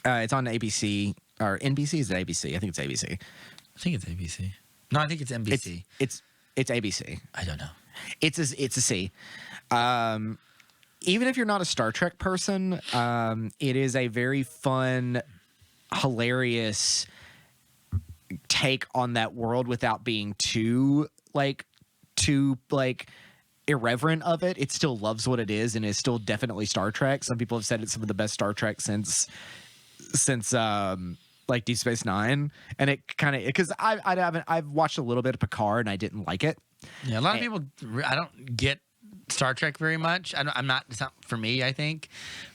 ABC or NBC. Is it ABC? I think it's ABC. I think it's ABC. No, I think it's NBC. It's ABC. I don't know. It's a C. Even if you're not a Star Trek person, it is a very fun, hilarious take on that world without being too irreverent of it. It still loves what it is and is still definitely Star Trek. Some people have said it's some of the best Star Trek since like Deep Space Nine, and it kind of because I've watched a little bit of Picard and I didn't like it. Yeah, a lot of people. I don't get Star Trek very much. I'm not. It's not for me. I think,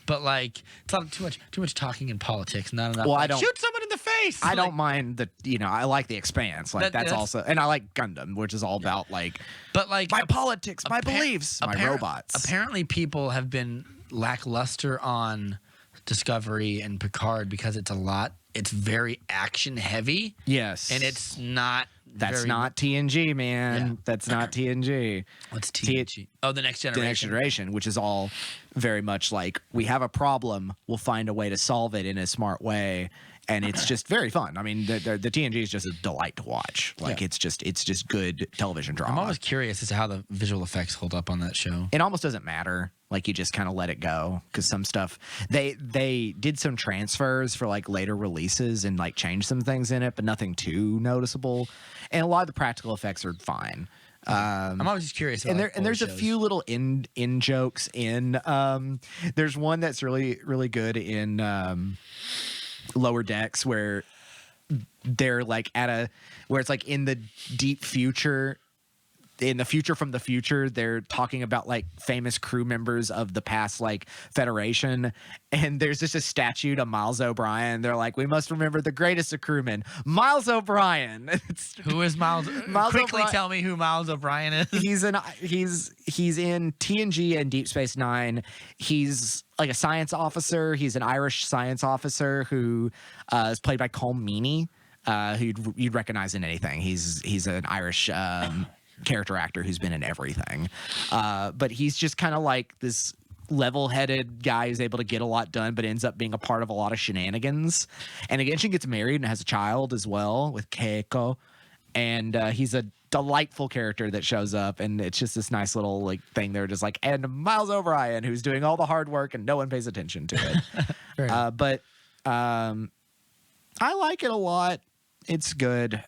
but like it's not too much talking in politics. Not enough. Well, like, I don't shoot someone in the face. I don't mind the. I like the Expanse. Like that's also, and I like Gundam, which is all about like. But like my politics, my beliefs, my robots. Apparently, people have been lackluster on Discovery and Picard because it's a lot. It's very action heavy. Yes, and it's not. That's not TNG, man. Yeah. That's not TNG. What's TNG? The Next Generation. The Next Generation, which is all very much like we have a problem, we'll find a way to solve it in a smart way, and it's just very fun. I mean, the TNG is just a delight to watch. Like it's just good television drama. I'm always curious as to how the visual effects hold up on that show. It almost doesn't matter. Like you just kind of let it go because some stuff they did some transfers for like later releases and like changed some things in it, but nothing too noticeable. And a lot of the practical effects are fine. I'm always just curious. And there's shows. a few little in jokes in. There's one that's really good in Lower Decks where they're like where it's like in the deep future. In the future from the future, they're talking about like famous crew members of the past like Federation, and there's just a statue to Miles O'Brien. They're like, we must remember the greatest of crewmen, Miles O'Brien. Who is Miles? Quickly tell me who Miles O'Brien is. He's in TNG and Deep Space Nine. He's like a science officer. He's an Irish science officer who is played by Colm Meaney, who you'd recognize in anything. He's an Irish. Character actor who's been in everything, but he's just kind of like this level-headed guy who's able to get a lot done, but ends up being a part of a lot of shenanigans. And again, she gets married and has a child as well with Keiko, and he's a delightful character that shows up, and it's just this nice little like thing. They're just like, and Miles O'Brien, who's doing all the hard work, and no one pays attention to it. But I like it a lot. It's good.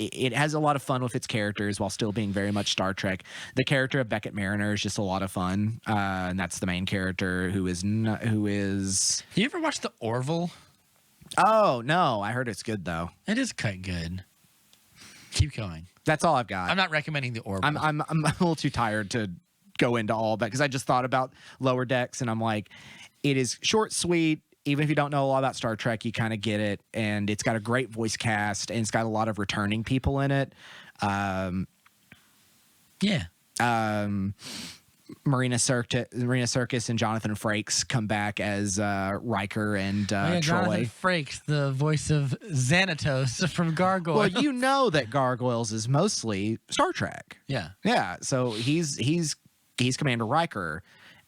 It has a lot of fun with its characters while still being very much Star Trek. The character of Beckett Mariner is just a lot of fun, and that's the main character who is. You ever watch The Orville? Oh no, I heard it's good though. It is quite good. Keep going. That's all I've got. I'm not recommending The Orville. I'm a little too tired to go into all of that because I just thought about Lower Decks and I'm like, it is short, sweet. Even if you don't know a lot about Star Trek, you kind of get it. And it's got a great voice cast, and it's got a lot of returning people in it. Marina Sirtis and Jonathan Frakes come back as Riker and Troy. Jonathan Frakes, the voice of Xanatos from Gargoyles. Well, you know that Gargoyles is mostly Star Trek. Yeah. So he's Commander Riker.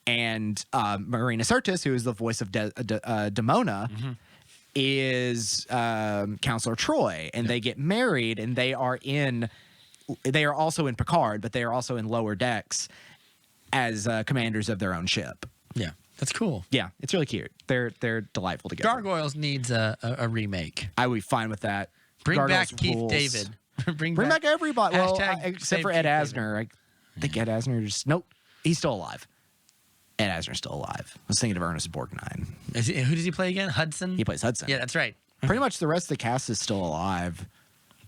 And Marina Sirtis, who is the voice of Demona, is Counselor Troy, and they get married, and they are also in Picard, but they are also in Lower Decks as commanders of their own ship. Yeah, that's cool. Yeah, it's really cute. They're delightful together. Gargoyles needs a remake. I would be fine with that. Bring Gargoyles back Keith rules. David. Bring back everybody. Well, Hashtag except save for Ed Keith David. Asner. I think Ed Asner just nope. He's still alive. Ed Asner's still alive. I was thinking of Ernest Borgnine. Who does he play again? Hudson? He plays Hudson. Yeah, that's right. Pretty much the rest of the cast is still alive.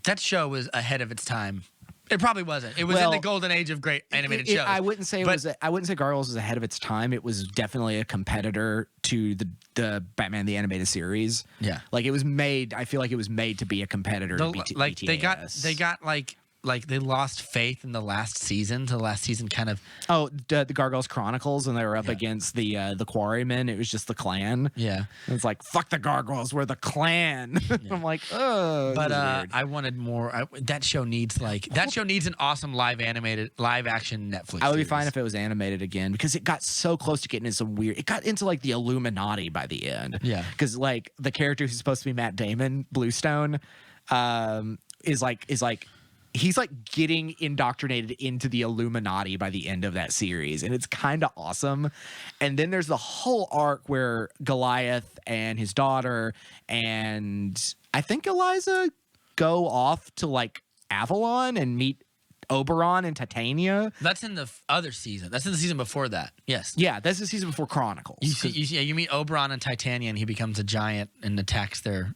That show was ahead of its time. It probably wasn't. It was in the golden age of great animated shows. I wouldn't say I wouldn't say Gargoyles was ahead of its time. It was definitely a competitor to the Batman the Animated Series. Yeah, like it was made. I feel like it was made to be a competitor. To BTAS. they got like they lost faith in the last season. The last season kind of the Gargoyles Chronicles, and they were up against the Quarrymen. It was just the Clan. Yeah, and it's like fuck the Gargoyles, we're the Clan. Yeah. I'm like, oh, but I wanted more. That show needs an awesome live action Netflix. I would be series. fine if it was animated again because it got so close to getting into some weird. It got into like the Illuminati by the end. Yeah, because like the character who's supposed to be Matt Damon, Bluestone, is like. He's like getting indoctrinated into the Illuminati by the end of that series, and it's kind of awesome. And then there's the whole arc where Goliath and his daughter and I think Eliza go off to like Avalon and meet Oberon and Titania. That's in the other season. That's in the season before that. Yes. Yeah, that's the season before Chronicles. You meet Oberon and Titania, and he becomes a giant and attacks their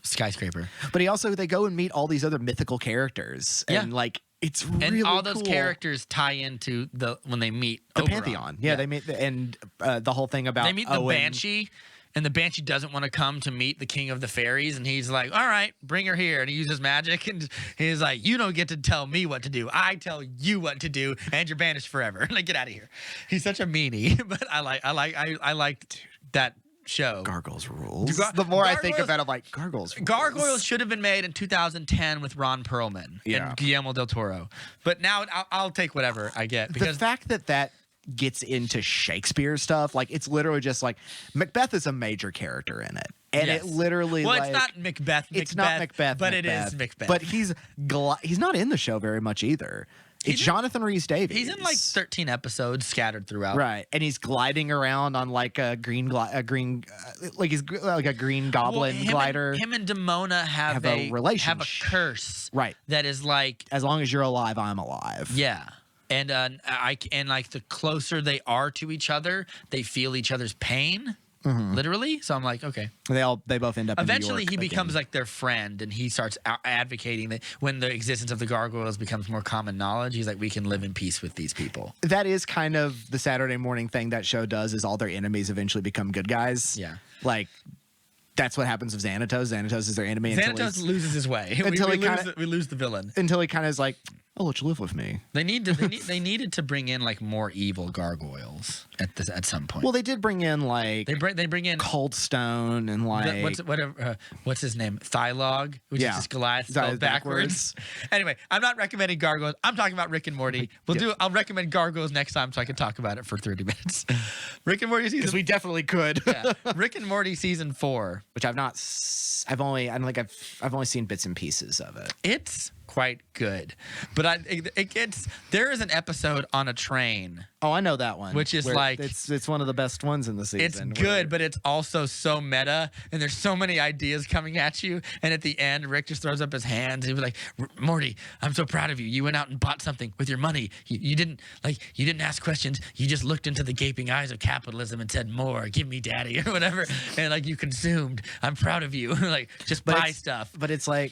skyscraper. But they go and meet all these other mythical characters, and like it's really and all those cool. characters tie into when they meet the Oberon. Pantheon. Yeah, they meet the whole thing about they meet the Banshee. And the Banshee doesn't want to come to meet the King of the Fairies. And he's like, all right, bring her here. And he uses magic. And he's like, you don't get to tell me what to do. I tell you what to do. And you're banished forever. Like, get out of here. He's such a meanie. But I liked that show. Gargoyles rules. The more I think about it, I'm like, Gargoyles rules. Gargoyles should have been made in 2010 with Ron Perlman and Guillermo del Toro. But now I'll take whatever I get. Because the fact that gets into Shakespeare stuff, like it's literally just like Macbeth is a major character in it, and it literally it's not Macbeth. It's not Macbeth, but it is Macbeth. But he's not in the show very much either. It's Jonathan Rhys-Davies. He's in like 13 episodes scattered throughout. Right, and he's gliding around on like a green goblin glider. Him and Demona have a relationship, have a curse. Right, that is like, as long as you're alive, I'm alive. Yeah. And like the closer they are to each other, they feel each other's pain, literally. So I'm like, okay. They both end up. Eventually, in New York he becomes like their friend, and he starts advocating that when the existence of the gargoyles becomes more common knowledge, he's like, we can live in peace with these people. That is kind of the Saturday morning thing that show does. Is all their enemies eventually become good guys. Yeah, like. That's what happens with Xanatos. Xanatos is their enemy. Xanatos loses his way. We lose the villain until he kind of is like, "I'll let you live with me." They needed to bring in like more evil gargoyles at some point. Well, they did bring in like they bring in Cold Stone and like what's his name, Thylog, which is just Goliath spelled backwards. Anyway, I'm not recommending gargoyles. I'm talking about Rick and Morty. I'll recommend gargoyles next time so I can talk about it for 30 minutes. Rick and Morty season. Because we definitely could. Yeah. Rick and Morty season 4. Which I've only seen bits and pieces of it. It's quite good, but there is an episode on a train. Oh, I know that one. Which is like it's one of the best ones in the season. It's good, but it's also so meta, and there's so many ideas coming at you. And at the end, Rick just throws up his hands. He was like, "Morty, I'm so proud of you. You went out and bought something with your money. You didn't ask questions. You just looked into the gaping eyes of capitalism and said, 'More, give me, daddy,' or whatever. And like you consumed. I'm proud of you. Like just buy stuff." But it's like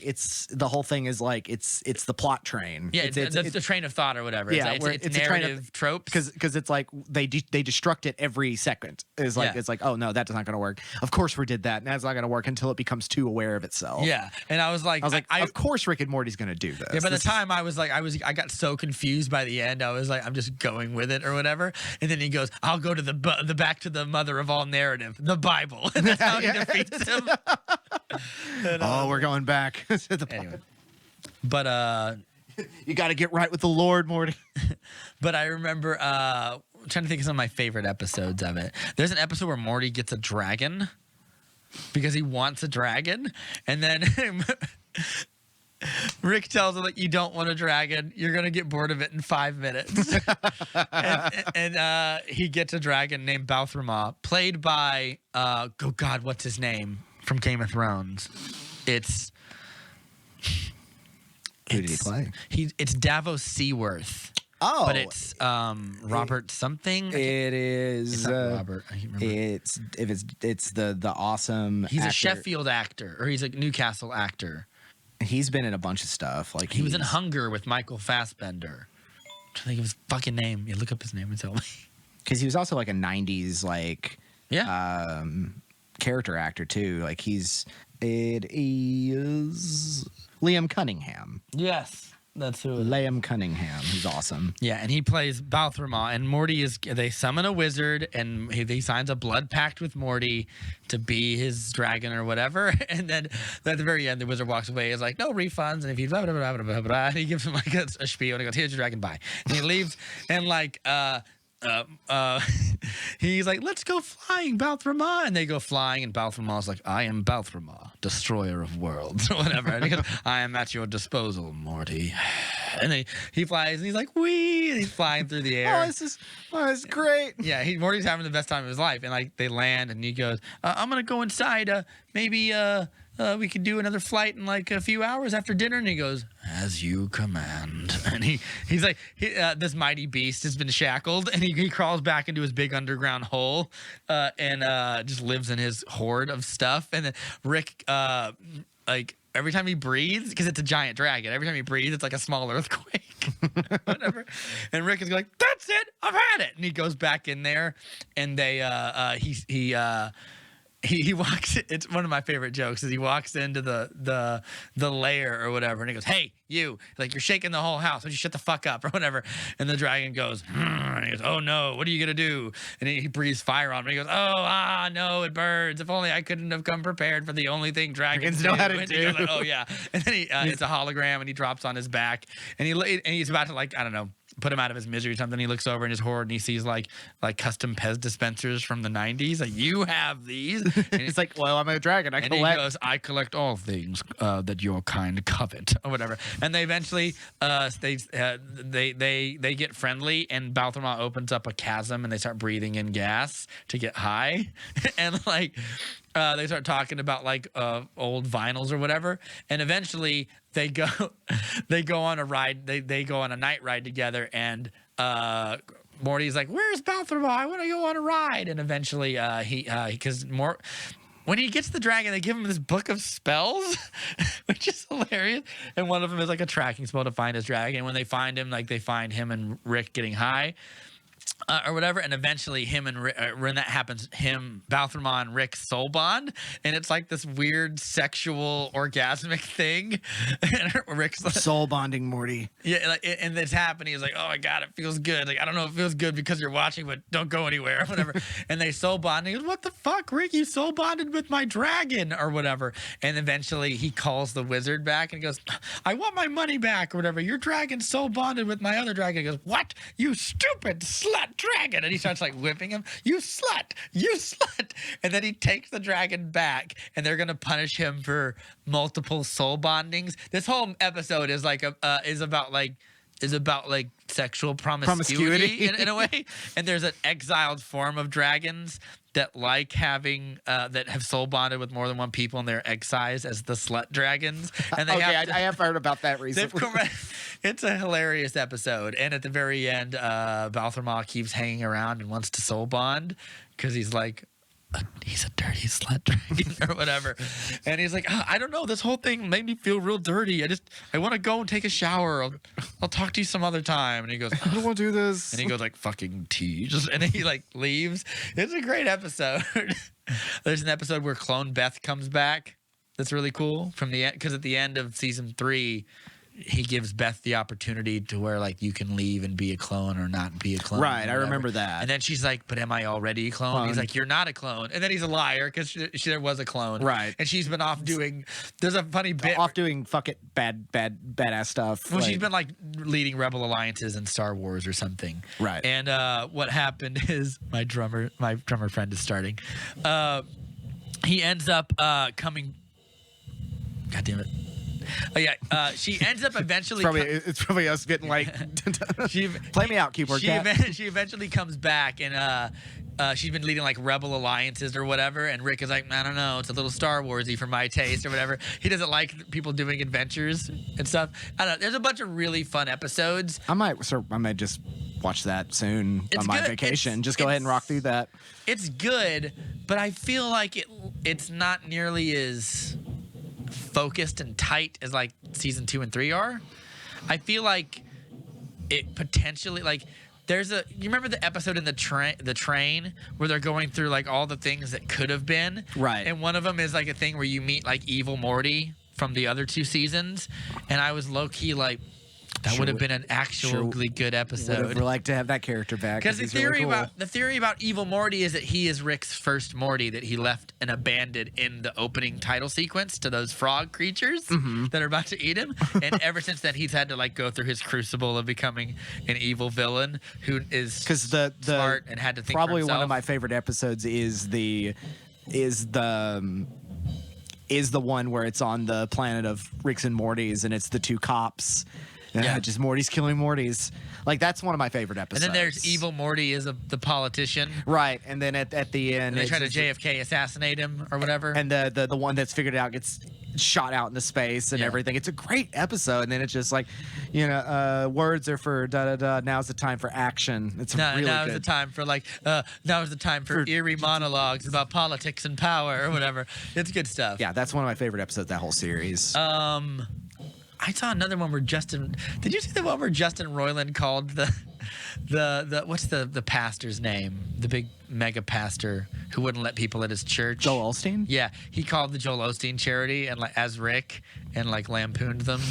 the whole thing is like it's the plot train. Yeah, it's the train of thought or whatever. Yeah, it's narrative tropes. Because it's like they destruct it every second. It's like, oh no, that's not going to work. Of course we did that, and that's not going to work until it becomes too aware of itself. Yeah, and I was like, of course Rick and Morty's going to do this. Yeah, by the time I got so confused by the end. I was like, I'm just going with it or whatever. And then he goes, I'll go to the back to the mother of all narrative, the Bible, and that's how he defeats him. And, we're going back to the Bible. Anyway. But you got to get right with the Lord, Morty. But I remember trying to think of some of my favorite episodes of it. There's an episode where Morty gets a dragon because he wants a dragon, and then Rick tells him, like, you don't want a dragon. You're gonna get bored of it in 5 minutes. and he gets a dragon named Balthramar, played by what's his name from Game of Thrones? It's Who did he play? It's Davos Seaworth. Oh, but it's Robert something. It is. It's not Robert. I can't remember. It's the awesome. He's actor. a Sheffield actor, or he's a Newcastle actor. He's been in a bunch of stuff. Like he was in Hunger with Michael Fassbender. I'm trying to think of his fucking name. You look up his name and tell me. Because he was also like a '90s character actor too. Like it is Liam Cunningham. Yes. That's who. Liam Cunningham. He's awesome. Yeah, and he plays Balthramar, and Morty is. They summon a wizard, and he signs a blood pact with Morty to be his dragon or whatever. And then at the very end, the wizard walks away. He's like, "No refunds," and if you blah blah blah blah blah blah, and he gives him like a spiel, and he goes, "Here's your dragon, bye." And he leaves, and like he's like, "Let's go flying, Balthramar," and they go flying, and Balthramar's like, "I am Balthramar, destroyer of worlds," or whatever. And he goes, "I am at your disposal, Morty." And he flies, and he's like, "Wee!" And he's flying through the air. This is great. Yeah, Morty's having the best time of his life, and like they land, and he goes, "I'm gonna go inside. Maybe we could do another flight in like a few hours after dinner." And he goes, "As you command." And he's like, this mighty beast has been shackled, and he crawls back into his big underground hole, and just lives in his hoard of stuff. And then Rick, like every time he breathes, because it's a giant dragon, every time he breathes, it's like a small earthquake, whatever. And Rick is like, "That's it, I've had it." And he goes back in there, and they he walks. It's one of my favorite jokes. Is he walks into the lair or whatever, and he goes, "Hey, you! Like you're shaking the whole house. Why don't you shut the fuck up or whatever?" And the dragon goes, and he goes, "Oh no, what are you gonna do?" And he breathes fire on him. And he goes, "Oh no, it burns. If only I couldn't have come prepared for the only thing dragons know how to And do." he goes like, "Oh yeah." And then it's a hologram, and he drops on his back, and he's about to like I don't know. Put him out of his misery or something. He looks over in his hoard and he sees like custom Pez dispensers from the 90s. Like, "You have these?" And He's like, "Well, I'm a dragon. I collect." And he goes, "I collect all things that your kind covet," or whatever. And they eventually they get friendly, and Balthramar opens up a chasm, and they start breathing in gas to get high, and like. They start talking about like old vinyls or whatever, and eventually they go on a ride. They go on a night ride together, and Morty's like, "Where's Balthramar? I want to go on a ride." And eventually when he gets the dragon, they give him this book of spells, which is hilarious. And one of them is like a tracking spell to find his dragon. When they find him, like they find him and Rick getting high. Or whatever, and eventually when that happens, Balthramar and Rick soul bond, and it's like this weird sexual orgasmic thing. And Rick's like, soul bonding Morty. Yeah, like, and it's happening. He's like, "Oh my god, it feels good." Like, "I don't know if it feels good because you're watching, but don't go anywhere," or whatever. And they soul bond. And he goes, "What the fuck, Rick? You soul bonded with my dragon," or whatever. And eventually he calls the wizard back and goes, "I want my money back," or whatever. "Your dragon soul bonded with my other dragon." He goes, "What? You stupid slut dragon!" And he starts like whipping him. "You slut, you slut." And then he takes the dragon back, and they're gonna punish him for multiple soul bondings. This whole episode is like is about sexual promiscuity in a way. And there's an exiled form of dragons that like having that have soul bonded with more than one people, and they're excised as the slut dragons. And they I have heard about that recently. It's a hilarious episode, and at the very end, Balthramar keeps hanging around and wants to soul bond because he's like, he's a dirty slut dragon or whatever. And he's like, "I don't know, this whole thing made me feel real dirty. I want to go and take a shower. I'll talk to you some other time." And he goes, "I don't want to do this." And he goes like, "Fucking tease." And he like leaves. It's a great episode. There's an episode where Clone Beth comes back. That's really cool from the end, because at the end of season 3, he gives Beth the opportunity to where like you can leave and be a clone or not be a clone. Right, I remember that. And then she's like, "But am I already a clone?" He's like, "You're not a clone." And then he's a liar because she was a clone. Right. And she's been off doing. There's a funny bit. Off doing badass stuff. Well, she's been like leading rebel alliances in Star Wars or something. Right. And what happened is my drummer friend is starting. He ends up coming. God damn it. Oh yeah, she ends up eventually. It's probably us getting like. Play me out, keyboard cat. She eventually comes back, and she's been leading like rebel alliances or whatever, and Rick is like, I don't know, it's a little Star Warsy for my taste or whatever. He doesn't like people doing adventures and stuff. I don't know. There's a bunch of really fun episodes. I might just watch that soon on my vacation. Just go ahead and rock through that. It's good, but I feel like it's not nearly as focused and tight as like season 2 and 3 are. I feel like it potentially like you remember the episode in the train where they're going through like all the things that could have been, right? And one of them is like a thing where you meet like evil Morty from the other 2 seasons, and I was low key like, that would have been an actually good episode. Would have liked to have that character back. Because the theory about evil Morty is that he is Rick's first Morty that he left and abandoned in the opening title sequence to those frog creatures that are about to eat him. And ever since then, he's had to like go through his crucible of becoming an evil villain who is smart and had to think probably for himself. One of my favorite episodes is the one where it's on the planet of Rick's and Morty's, and it's the 2 cops. Yeah, just Morty's killing Morty's. Like, that's one of my favorite episodes. And then there's evil Morty is the politician. Right, and then at the end... And they try to JFK assassinate him or whatever. And the one that's figured it out gets shot out into space and everything. It's a great episode, and then it's just like, words are for da-da-da, now's the time for action. It's really good. Now's the time for, now is the time for eerie monologues about politics and power or whatever. It's good stuff. Yeah, that's one of my favorite episodes, that whole series. I saw another one where Justin. Did you see the one where Justin Roiland called the what's the pastor's name? The big mega pastor who wouldn't let people at his church. Joel Osteen? Yeah, he called the Joel Osteen charity and as Rick and lampooned them.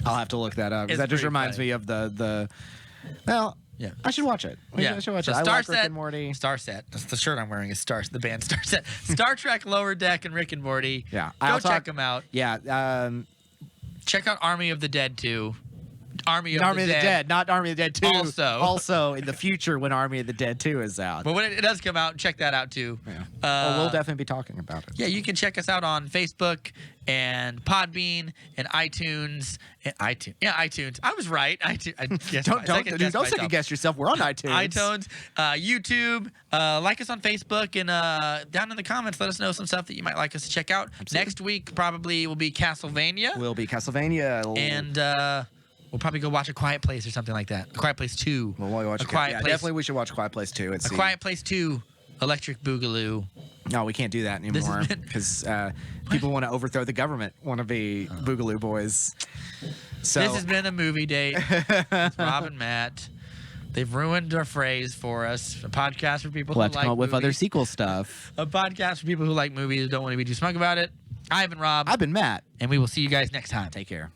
I'll have to look that up. That just reminds me of the. Well. Yeah, I should watch it. I should watch it. I like Rick and Morty. Starset. That's the shirt I'm wearing. Is the band Starset. Star Trek Lower Deck and Rick and Morty. Yeah, go check them out. Yeah. Check out Army of the Dead 2. Army of the Dead, not Army of the Dead 2. Also in the future when Army of the Dead 2 is out. But when it does come out, check that out too. Yeah. We'll definitely be talking about it. Yeah, you can check us out on Facebook and Podbean and iTunes. Yeah, iTunes. I was right. Don't second guess yourself. We're on iTunes. iTunes, YouTube. Like us on Facebook, and down in the comments, let us know some stuff that you might like us to check out. Absolutely. Next week probably will be Castlevania. And we'll probably go watch A Quiet Place or something like that. A Quiet Place 2. We'll watch Place. Definitely we should watch A Quiet Place 2. A Quiet Place 2, Electric Boogaloo. No, we can't do that anymore because people want to overthrow the government, want to be Boogaloo boys. So this has been a movie date. It's Rob and Matt. They've ruined our phrase for us. A podcast for people who like movies. We'll have to come up with other sequel stuff. A podcast for people who like movies and don't want to be too smug about it. I've been Rob. I've been Matt. And we will see you guys next time. Take care.